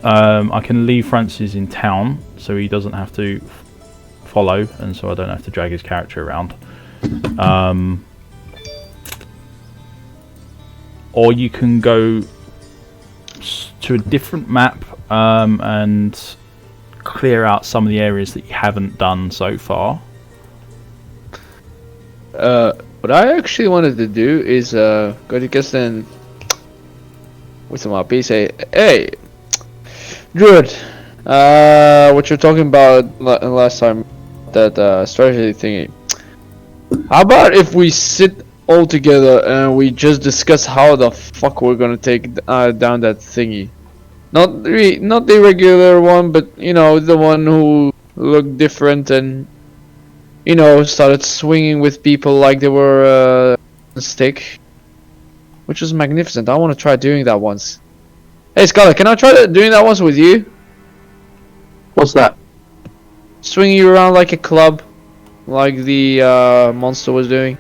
Speaker 1: I can leave Francis in town so he doesn't have to follow, and so I don't have to drag his character around. Or you can go to a different map and clear out some of the areas that you haven't done so far.
Speaker 4: What I actually wanted to do is go to Gaston with some RP, say, hey, Druid, what you're talking about last time, that strategy thingy. How about if we sit all together and we just discuss how the fuck we're gonna take down that thingy? Not the regular one, but you know, the one who looked different and, you know, started swinging with people like they were a stick, which was magnificent. I want to try doing that once. Hey Scarlet, can I try doing that once with you?
Speaker 2: What's that?
Speaker 4: Swinging you around like a club, like the monster was doing.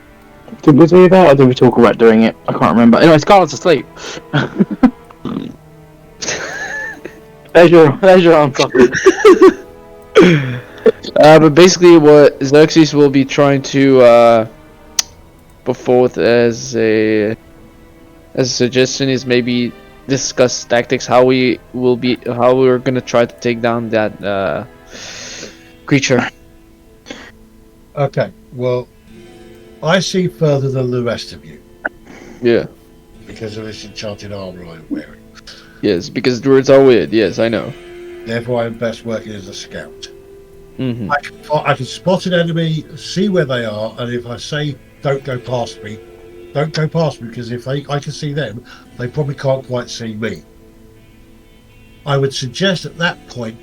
Speaker 2: Did we do that, or did we talk about doing it? I can't remember. Anyway, Scarlet's asleep. there's your answer.
Speaker 4: But basically, what Xerxes will be trying to put forth as a suggestion is maybe discuss tactics, how we're gonna try to take down that creature.
Speaker 3: Okay, well, I see further than the rest of you
Speaker 4: Yeah.
Speaker 3: because of this enchanted armor I'm wearing.
Speaker 4: Yes, because druids are weird. Yes, I know.
Speaker 3: Therefore, I'm best working as a scout.
Speaker 4: Mm-hmm.
Speaker 3: I can spot an enemy, see where they are, and if I say don't go past me, don't go past me, because if I can see them, they probably can't quite see me. I would suggest at that point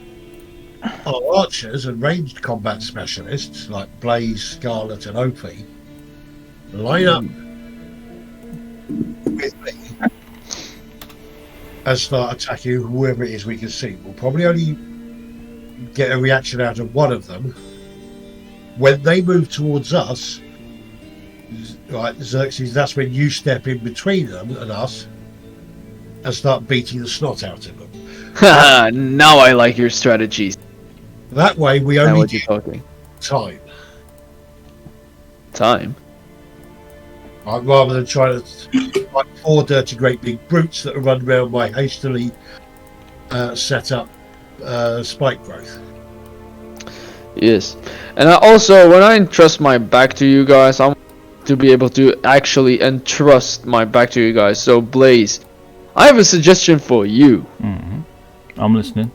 Speaker 3: our archers and ranged combat specialists like Blaze, Scarlet, and Opie line up with me and start attacking whoever it is we can see. We'll probably only get a reaction out of one of them. When they move towards us, right, Xerxes, that's when you step in between them and us and start beating the snot out of them.
Speaker 4: Haha, now I like your strategies.
Speaker 3: That way we
Speaker 4: Now
Speaker 3: only
Speaker 4: what you
Speaker 3: get
Speaker 4: talking?
Speaker 3: time.
Speaker 4: Time.
Speaker 3: Right, rather than trying to like 4 dirty great big brutes that are run around my hastily set up spike growth.
Speaker 4: Yes. And I also, when I entrust my back to you guys, I want to be able to actually entrust my back to you guys. So Blaze, I have a suggestion for you.
Speaker 1: Mm-hmm. I'm listening.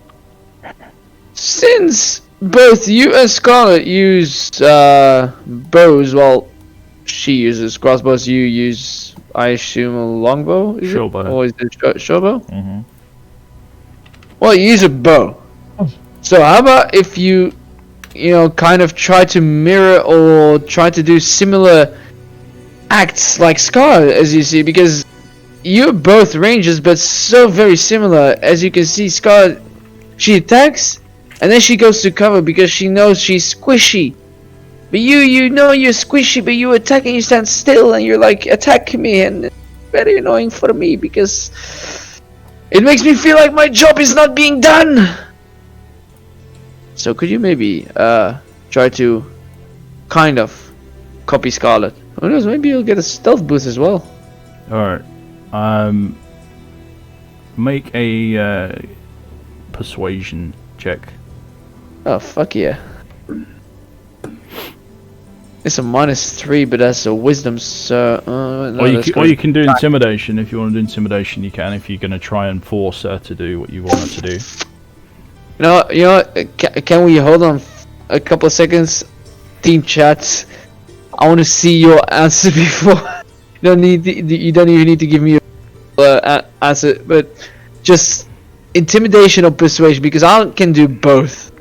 Speaker 4: Since both you and Scarlet use bows, well, she uses crossbows, you use, I assume, a longbow?
Speaker 1: Shortbow.
Speaker 4: Or is it shortbow?
Speaker 1: Mm-hmm.
Speaker 4: Well, you use a bow. So how about if you kind of try to mirror or try to do similar acts like Scarlet, as you see, because you're both ranges, but so very similar. As you can see, Scarlet, she attacks, and then she goes to cover because she knows she's squishy. But you know you're squishy, but you attack and you stand still, and you're like, attack me, and it's very annoying for me because it makes me feel like my job is not being done. So could you maybe try to kind of copy Scarlet? Who knows, maybe you'll get a stealth boost as well.
Speaker 1: Alright. Make a persuasion check.
Speaker 4: Oh, fuck yeah. It's a -3, but that's a wisdom, so... no,
Speaker 1: Or you can do intimidation. If you want to do intimidation, you can. If you're going to try and force her to do what you want her to do.
Speaker 4: You know, can we hold on a couple of seconds? Team chats. I want to see your answer before. You don't even need to give me your answer, but just intimidation or persuasion, because I can do both.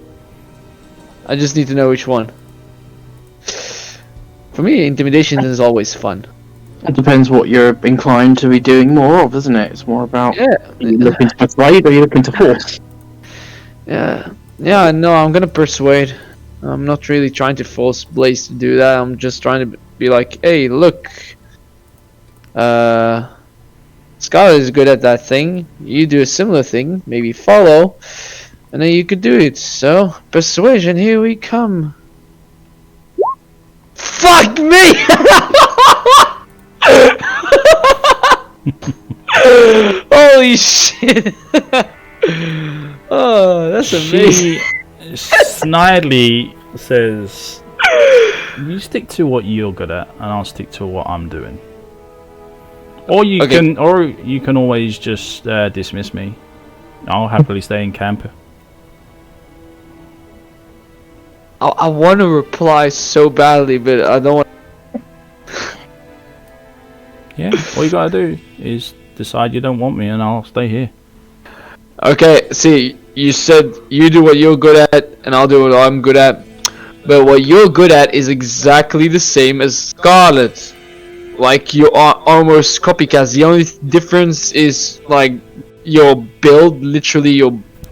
Speaker 4: I just need to know which one. For me, intimidation is always fun.
Speaker 2: It depends what you're inclined to be doing more of, isn't it? It's more about are you looking to persuade or are you looking to force?
Speaker 4: Yeah, no, I'm gonna persuade. I'm not really trying to force Blaze to do that. I'm just trying to be like, hey, look, Scarlet is good at that thing. You do a similar thing, maybe follow, and then you could do it. So, persuasion, here we come. Fuck me! Holy shit! Oh, that's amazing.
Speaker 1: She snidely says, "You stick to what you're good at, and I'll stick to what I'm doing." Or you can always just dismiss me. I'll happily stay in camp.
Speaker 4: I want to reply so badly, but I don't want.
Speaker 1: Yeah, all you gotta do is decide you don't want me, and I'll stay here.
Speaker 4: Okay, see, you said you do what you're good at, and I'll do what I'm good at. But what you're good at is exactly the same as Scarlet. Like, you are almost copycats. The only difference is, like, your build, literally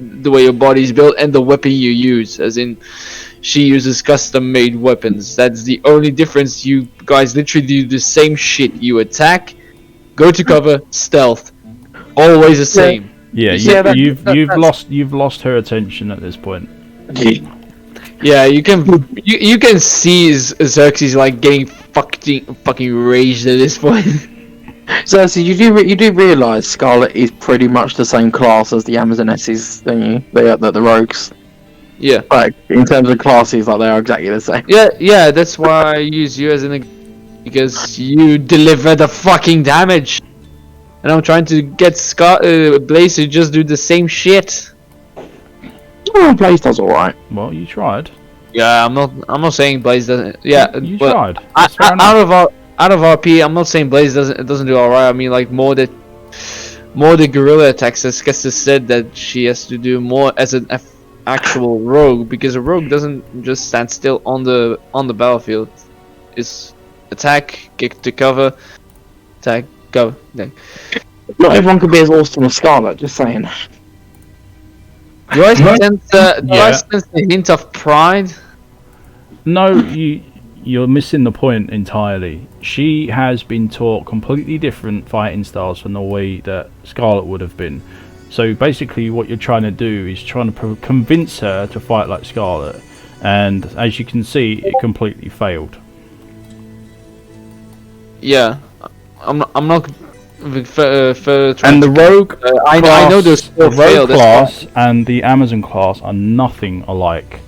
Speaker 4: the way your body's built, and the weapon you use. As in, she uses custom-made weapons. That's the only difference. You guys literally do the same shit. You attack, go to cover, stealth. Always the same.
Speaker 1: Yeah, you've lost her attention at this point.
Speaker 4: Yeah, you can see Xerxes like getting fucking raged at this point.
Speaker 2: Xerxes, you do realise Scarlet is pretty much the same class as the Amazonesses, don't you? The rogues.
Speaker 4: Yeah.
Speaker 2: Like in terms of classes, like they are exactly the same.
Speaker 4: Yeah, that's why I use you as because you deliver the fucking damage. And I'm trying to get Blaze to just do the same shit.
Speaker 2: Oh, Blaze does alright.
Speaker 1: Well, you tried.
Speaker 4: Yeah, I'm not saying Blaze doesn't. Yeah,
Speaker 1: You
Speaker 4: but
Speaker 1: tried. That's fair enough.
Speaker 4: out of RP, I'm not saying Blaze doesn't do alright. I mean, like more the guerrilla attacks. As Kesta said that she has to do more as an actual rogue, because a rogue doesn't just stand still on the battlefield. It's attack, kick to cover, attack, go. Yeah.
Speaker 2: Not everyone can be as awesome as Scarlet. Just saying.
Speaker 4: Do I sense a hint of pride?
Speaker 1: No, you're missing the point entirely. She has been taught completely different fighting styles from the way that Scarlet would have been. So basically what you're trying to do is trying to convince her to fight like Scarlet. And as you can see, it completely failed.
Speaker 4: Yeah, I'm not.
Speaker 1: And the rogue
Speaker 4: I know there's
Speaker 1: the rogue class and the Amazon class are nothing alike.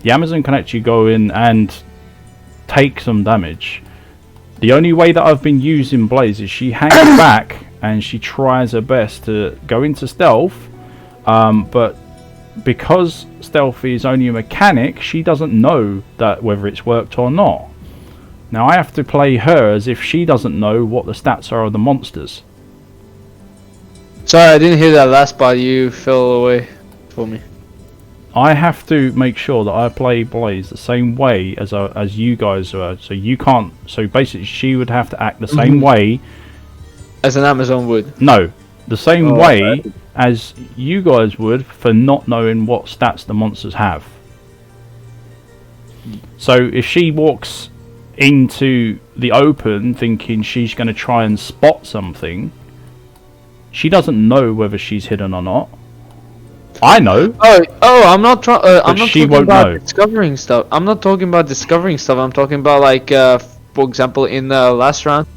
Speaker 1: The Amazon can actually go in and take some damage. The only way that I've been using Blaze is she hangs back and she tries her best to go into stealth, but because stealth is only a mechanic, she doesn't know that whether it's worked or not. Now I have to play her as if she doesn't know what the stats are of the monsters.
Speaker 4: Sorry, I didn't hear that last part. You fell away for me.
Speaker 1: I have to make sure that I play Blaze the same way as you guys are. So you can't. So basically, she would have to act the same way
Speaker 4: as an Amazon would.
Speaker 1: No, the same way as you guys would for not knowing what stats the monsters have. So if she walks into the open thinking she's going to try and spot something, she doesn't know whether she's hidden or not. I know.
Speaker 4: I'm not trying. I'm not
Speaker 1: she
Speaker 4: talking
Speaker 1: won't
Speaker 4: about
Speaker 1: know.
Speaker 4: discovering stuff. I'm not talking about discovering stuff. I'm talking about like, for example, in the last round,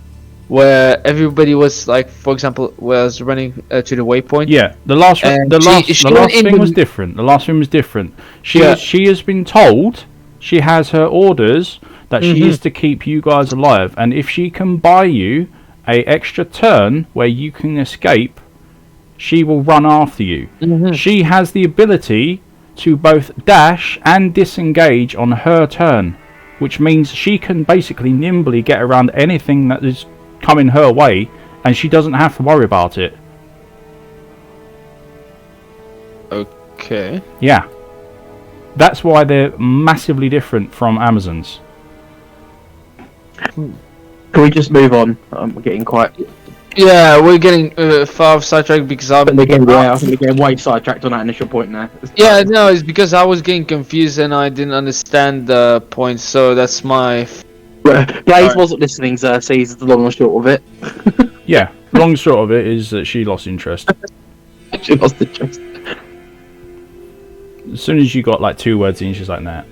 Speaker 4: where everybody was like, for example, was running to the waypoint.
Speaker 1: Yeah, the last thing was different. The last thing was different. She has been told, she has her orders that she is to keep you guys alive, and if she can buy you a extra turn where you can escape, she will run after you. She has the ability to both dash and disengage on her turn, which means she can basically nimbly get around anything that is coming her way, and she doesn't have to worry about it.
Speaker 4: Okay.
Speaker 1: Yeah. That's why they're massively different from Amazons.
Speaker 2: Can we just move on? I'm getting quite...
Speaker 4: Yeah, we're getting far off sidetracked because I think
Speaker 2: we're getting way sidetracked on that initial point now.
Speaker 4: Yeah, no, it's because I was getting confused and I didn't understand the point, so that's my...
Speaker 2: Blaze wasn't listening, Xerxes, is the long and short of it.
Speaker 1: Yeah, long and short of it is that she lost interest.
Speaker 2: She lost interest.
Speaker 1: As soon as you got like 2 words in, she's like, nah.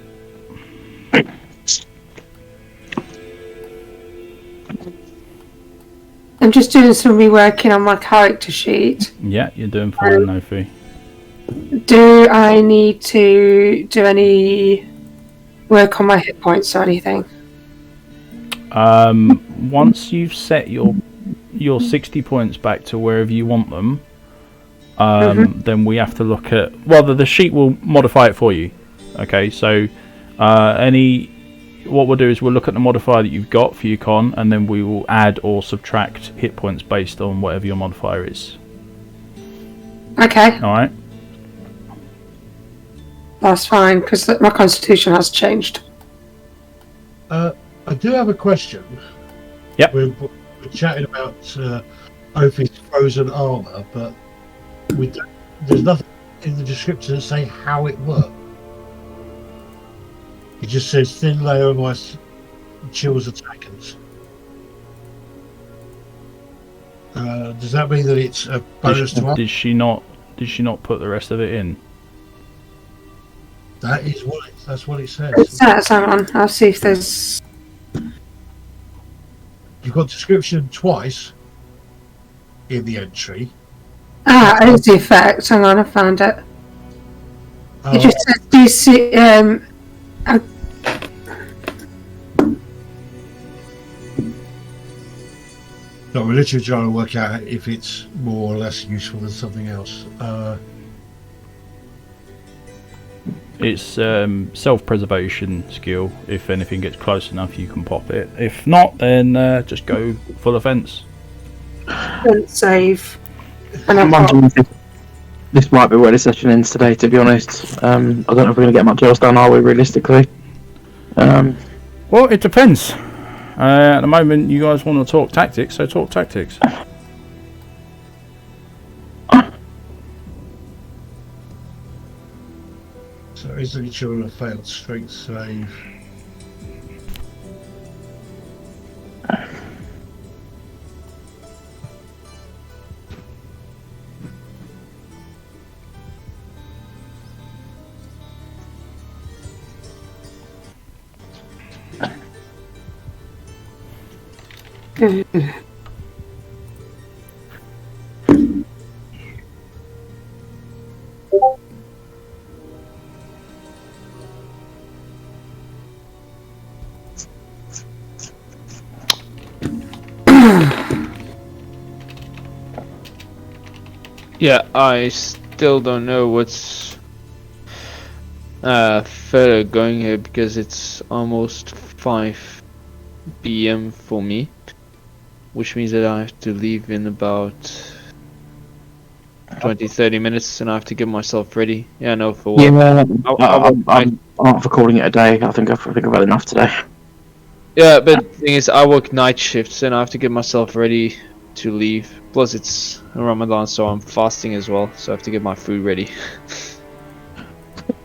Speaker 5: I'm just doing some reworking on my character sheet.
Speaker 1: Yeah, you're doing fine, Nofi.
Speaker 5: Do I need to do any work on my hit points or anything?
Speaker 1: Once you've set your 60 points back to wherever you want them, then we have to look at... Well, the sheet will modify it for you. Okay, so what we'll do is we'll look at the modifier that you've got for your con, and then we will add or subtract hit points based on whatever your modifier is.
Speaker 5: Okay.
Speaker 1: Alright.
Speaker 5: That's fine, because my constitution has changed.
Speaker 3: I do have a question.
Speaker 1: Yep.
Speaker 3: We're chatting about Ophi's frozen armor, but there's nothing in the description that say how it works. It just says thin layer of ice chills attackers. Does that mean that it's a bonus to us?
Speaker 1: Did she not put the rest of it in?
Speaker 3: That's what it says.
Speaker 5: It says, hang on, I'll see if there's...
Speaker 3: You've got description twice in the entry.
Speaker 5: It's the effect. Hang on, I found it. It just says, do you see,
Speaker 3: No, we're literally trying to work out if it's more or less useful than something else.
Speaker 1: It's self-preservation skill. If anything gets close enough, you can pop it. If not, then just go full offense.
Speaker 5: don't save. And
Speaker 2: I'm
Speaker 5: I've got,
Speaker 2: wondering if this might be where the session ends today, to be honest. I don't know if we're going to get much else done, are we, realistically?
Speaker 1: Well, it depends. At the moment, you guys want to talk tactics, so talk tactics.
Speaker 3: So is the children a failed strength save?
Speaker 4: Yeah, I still don't know what's further going here because it's almost 5 p.m. for me, which means that I have to leave in about 20-30 minutes, and I have to get myself ready. Yeah, no, for what?
Speaker 2: Yeah,
Speaker 4: I
Speaker 2: I'm up for calling it a day. I think I've had enough today.
Speaker 4: Yeah, but the thing is, I work night shifts, and I have to get myself ready to leave. Plus, it's Ramadan, so I'm fasting as well, so I have to get my food ready.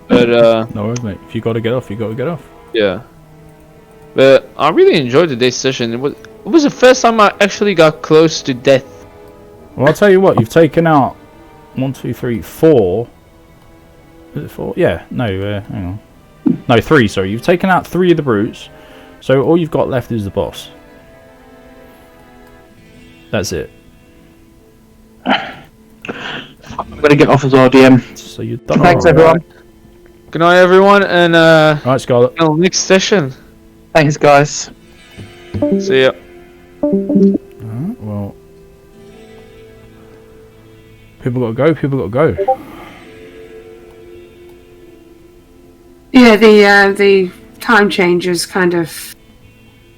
Speaker 4: But
Speaker 1: No worries, mate. If you got to get off, you got to get off.
Speaker 4: yeah. But I really enjoyed today's session. It was the first time I actually got close to death.
Speaker 1: Well, I'll tell you what. You've taken out 1, 2, 3, 4. Is it 4? Yeah. No. Hang on. No, 3. Sorry. You've taken out 3 of the brutes. So all you've got left is the boss. That's it.
Speaker 2: I'm going to get off as well, DM.
Speaker 1: So you've done.
Speaker 2: Thanks,
Speaker 1: all right.
Speaker 2: everyone.
Speaker 4: Good night, everyone, and
Speaker 1: Right, Scarlet.
Speaker 4: till next session.
Speaker 2: Thanks, guys.
Speaker 4: See ya.
Speaker 1: Alright, well, people got to go. People got to go.
Speaker 5: yeah, the time changes kind of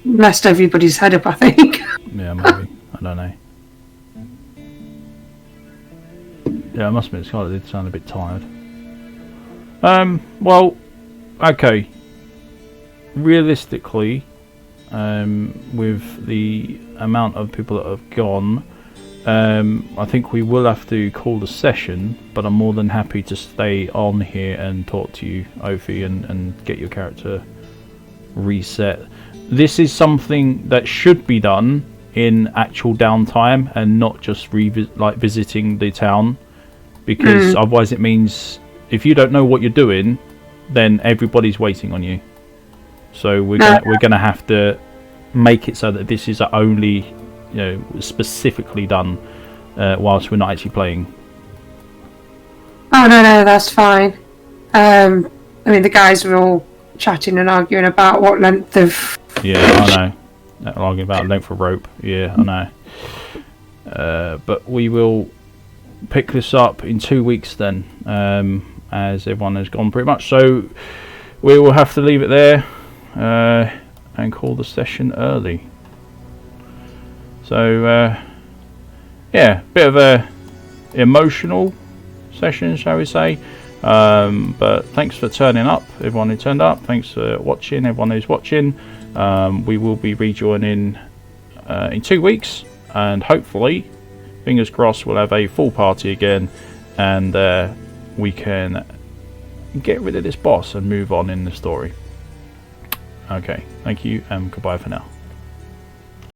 Speaker 5: messed everybody's head up, I think.
Speaker 1: Yeah, maybe. I don't know. Yeah, I must admit, Scarlet did sound a bit tired. Well, okay. Realistically, with the amount of people that have gone, I think we will have to call the session, but I'm more than happy to stay on here and talk to you, Ophi, and get your character reset. This is something that should be done in actual downtime and not just visiting the town, because otherwise it means if you don't know what you're doing, then everybody's waiting on you. So we're gonna have to make it so that this is only, specifically done whilst we're not actually playing.
Speaker 5: Oh no, that's fine. I mean, the guys were all chatting and arguing about what length of.
Speaker 1: Yeah, I know. They're arguing about length of rope. Yeah, I know. But we will pick this up in 2 weeks then, as everyone has gone pretty much. So we will have to leave it there and call the session early. So yeah, bit of a emotional session, shall we say. But thanks for turning up, everyone who turned up. Thanks for watching, everyone who's watching. We will be rejoining in 2 weeks, and hopefully, fingers crossed, we'll have a full party again, and we can get rid of this boss and move on in the story. Okay, thank you, and goodbye for now.